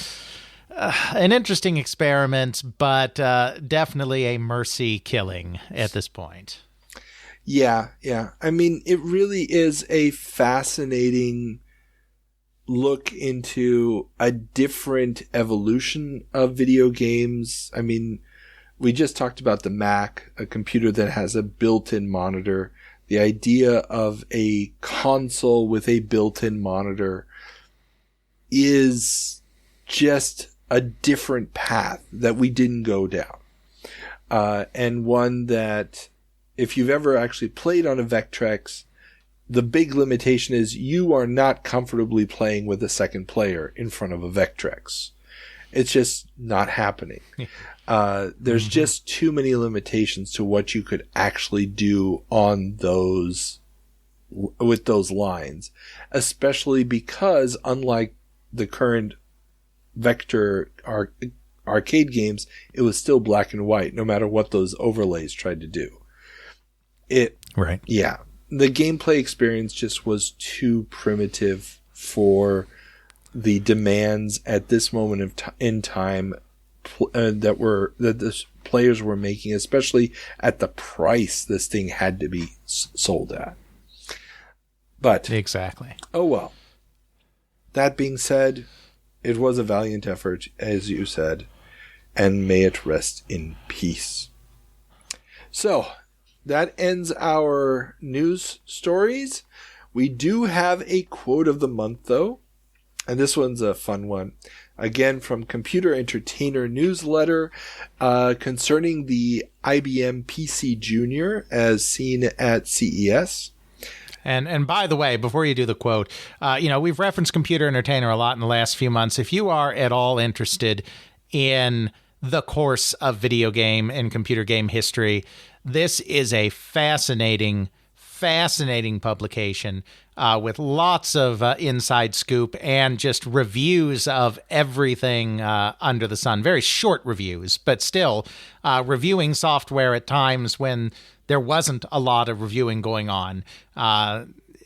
[SPEAKER 4] an interesting experiment, but definitely a mercy killing at this point.
[SPEAKER 7] Yeah. I mean, it really is a fascinating look into a different evolution of video games. I mean, we just talked about the Mac, a computer that has a built-in monitor. The idea of a console with a built-in monitor is just a different path that we didn't go down. And one that, if you've ever actually played on a Vectrex, the big limitation is you are not comfortably playing with a second player in front of a Vectrex. It's just not happening. There's just too many limitations to what you could actually do on those, with those lines, especially because, unlike the current Vector arcade games, it was still black and white, no matter what those overlays tried to do.
[SPEAKER 4] Right.
[SPEAKER 7] Yeah. The gameplay experience just was too primitive for the demands at this moment in time that the players were making, especially at the price this thing had to be sold at. But
[SPEAKER 4] exactly.
[SPEAKER 7] Oh well. That being said, it was a valiant effort, as you said, and may it rest in peace. So, that ends our news stories. We do have a quote of the month, though, and this one's a fun one. Again, from Computer Entertainer Newsletter, concerning the IBM PC Junior as seen at CES.
[SPEAKER 4] And by the way, before you do the quote, we've referenced Computer Entertainer a lot in the last few months. If you are at all interested in the course of video game and computer game history, this is a fascinating publication with lots of inside scoop and just reviews of everything under the sun. Very short reviews, but still reviewing software at times when there wasn't a lot of reviewing going on,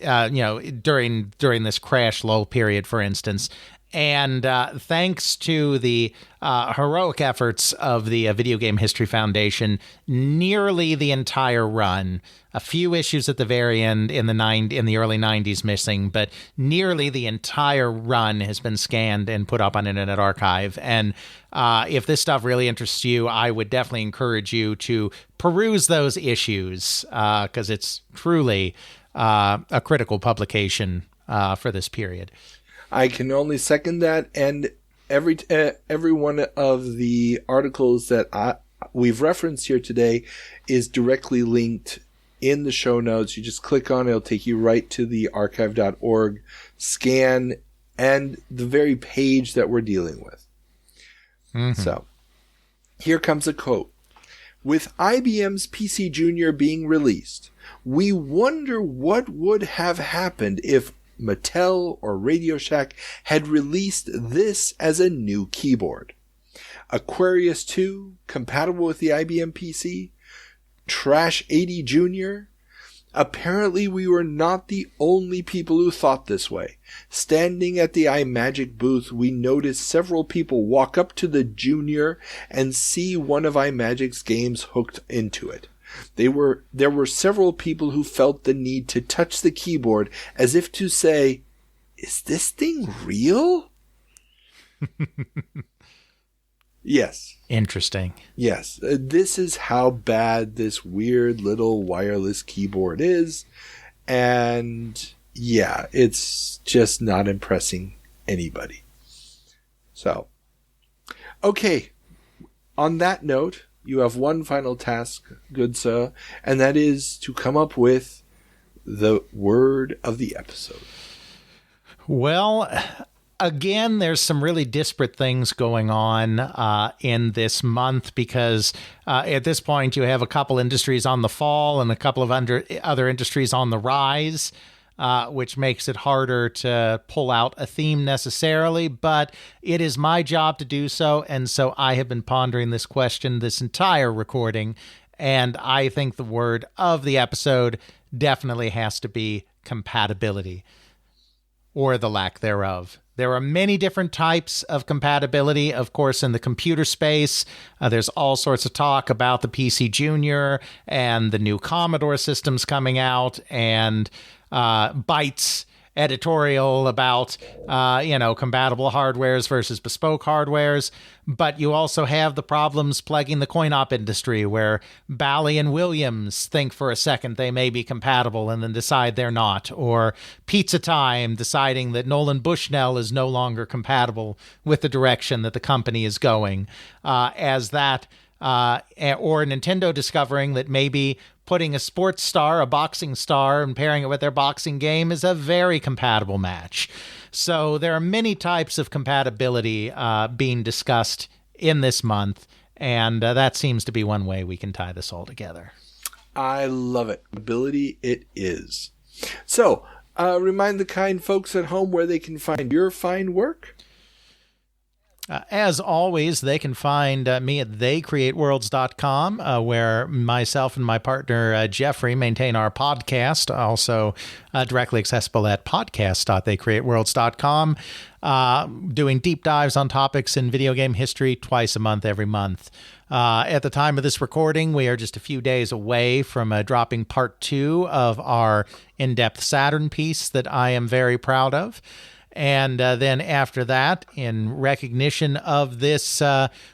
[SPEAKER 4] during this crash lull period, for instance. And thanks to the heroic efforts of the Video Game History Foundation, nearly the entire run, a few issues at the very end in the early 90s missing, but nearly the entire run has been scanned and put up on Internet Archive. And if this stuff really interests you, I would definitely encourage you to peruse those issues, because it's truly a critical publication for this period.
[SPEAKER 7] I can only second that, and every one of the articles that we've referenced here today is directly linked in the show notes. You just click on it, it'll take you right to the archive.org scan and the very page that we're dealing with. Mm-hmm. So, here comes a quote. With IBM's PC Junior being released, we wonder what would have happened if Mattel or Radio Shack had released this as a new keyboard. Aquarius 2, compatible with the IBM PC. Trash 80 Junior. Apparently we were not the only people who thought this way. Standing at the iMagic booth, we noticed several people walk up to the Junior and see one of iMagic's games hooked into it. There were several people who felt the need to touch the keyboard as if to say, is this thing real? Yes.
[SPEAKER 4] Interesting.
[SPEAKER 7] Yes. This is how bad this weird little wireless keyboard is. And yeah, it's just not impressing anybody. So, okay. On that note, you have one final task, good sir, and that is to come up with the word of the episode.
[SPEAKER 4] Well, again, there's some really disparate things going on in this month because at this point you have a couple industries on the fall and a couple of other industries on the rise. Which makes it harder to pull out a theme necessarily, but it is my job to do so, and so I have been pondering this question this entire recording, and I think the word of the episode definitely has to be compatibility, or the lack thereof. There are many different types of compatibility, of course, in the computer space. There's all sorts of talk about the PC Junior and the new Commodore systems coming out, and Bytes editorial about, compatible hardwares versus bespoke hardwares. But you also have the problems plaguing the coin-op industry where Bally and Williams think for a second they may be compatible and then decide they're not. Or Pizza Time deciding that Nolan Bushnell is no longer compatible with the direction that the company is going. Or Nintendo discovering that maybe putting a sports star, a boxing star, and pairing it with their boxing game is a very compatible match. So there are many types of compatibility being discussed in this month, and that seems to be one way we can tie this all together.
[SPEAKER 7] I love it. Ability it is. So, remind the kind folks at home where they can find your fine work.
[SPEAKER 4] As always, they can find me at theycreateworlds.com, where myself and my partner, Jeffrey, maintain our podcast, also directly accessible at podcast.theycreateworlds.com, doing deep dives on topics in video game history twice a month, every month. At the time of this recording, we are just a few days away from dropping part 2 of our in-depth Saturn piece that I am very proud of. And then after that, in recognition of this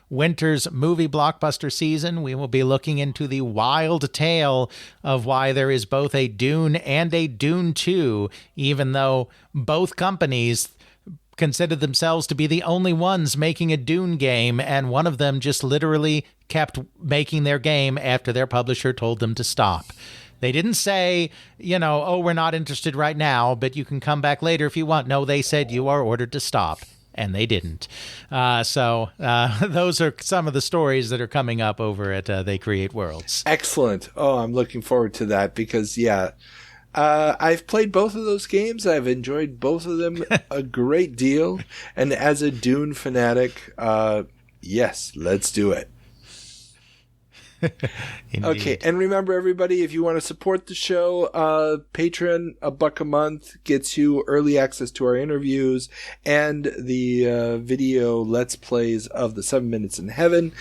[SPEAKER 4] winter's movie blockbuster season, we will be looking into the wild tale of why there is both a Dune and a Dune 2, even though both companies considered themselves to be the only ones making a Dune game, and one of them just literally kept making their game after their publisher told them to stop. They didn't say, we're not interested right now, but you can come back later if you want. No, they said you are ordered to stop, and they didn't. So those are some of the stories that are coming up over at They Create Worlds.
[SPEAKER 7] Excellent. Oh, I'm looking forward to that because, I've played both of those games. I've enjoyed both of them a great deal. And as a Dune fanatic, yes, let's do it. Okay, and remember, everybody, if you want to support the show, Patreon, $1 a month gets you early access to our interviews and the video Let's Plays of the 7 Minutes in Heaven,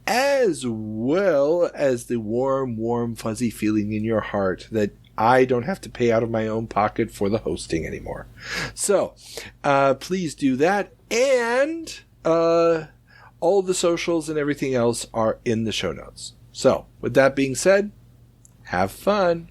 [SPEAKER 7] as well as the warm, warm, fuzzy feeling in your heart that I don't have to pay out of my own pocket for the hosting anymore. So, please do that, and all the socials and everything else are in the show notes. So, with that being said, have fun.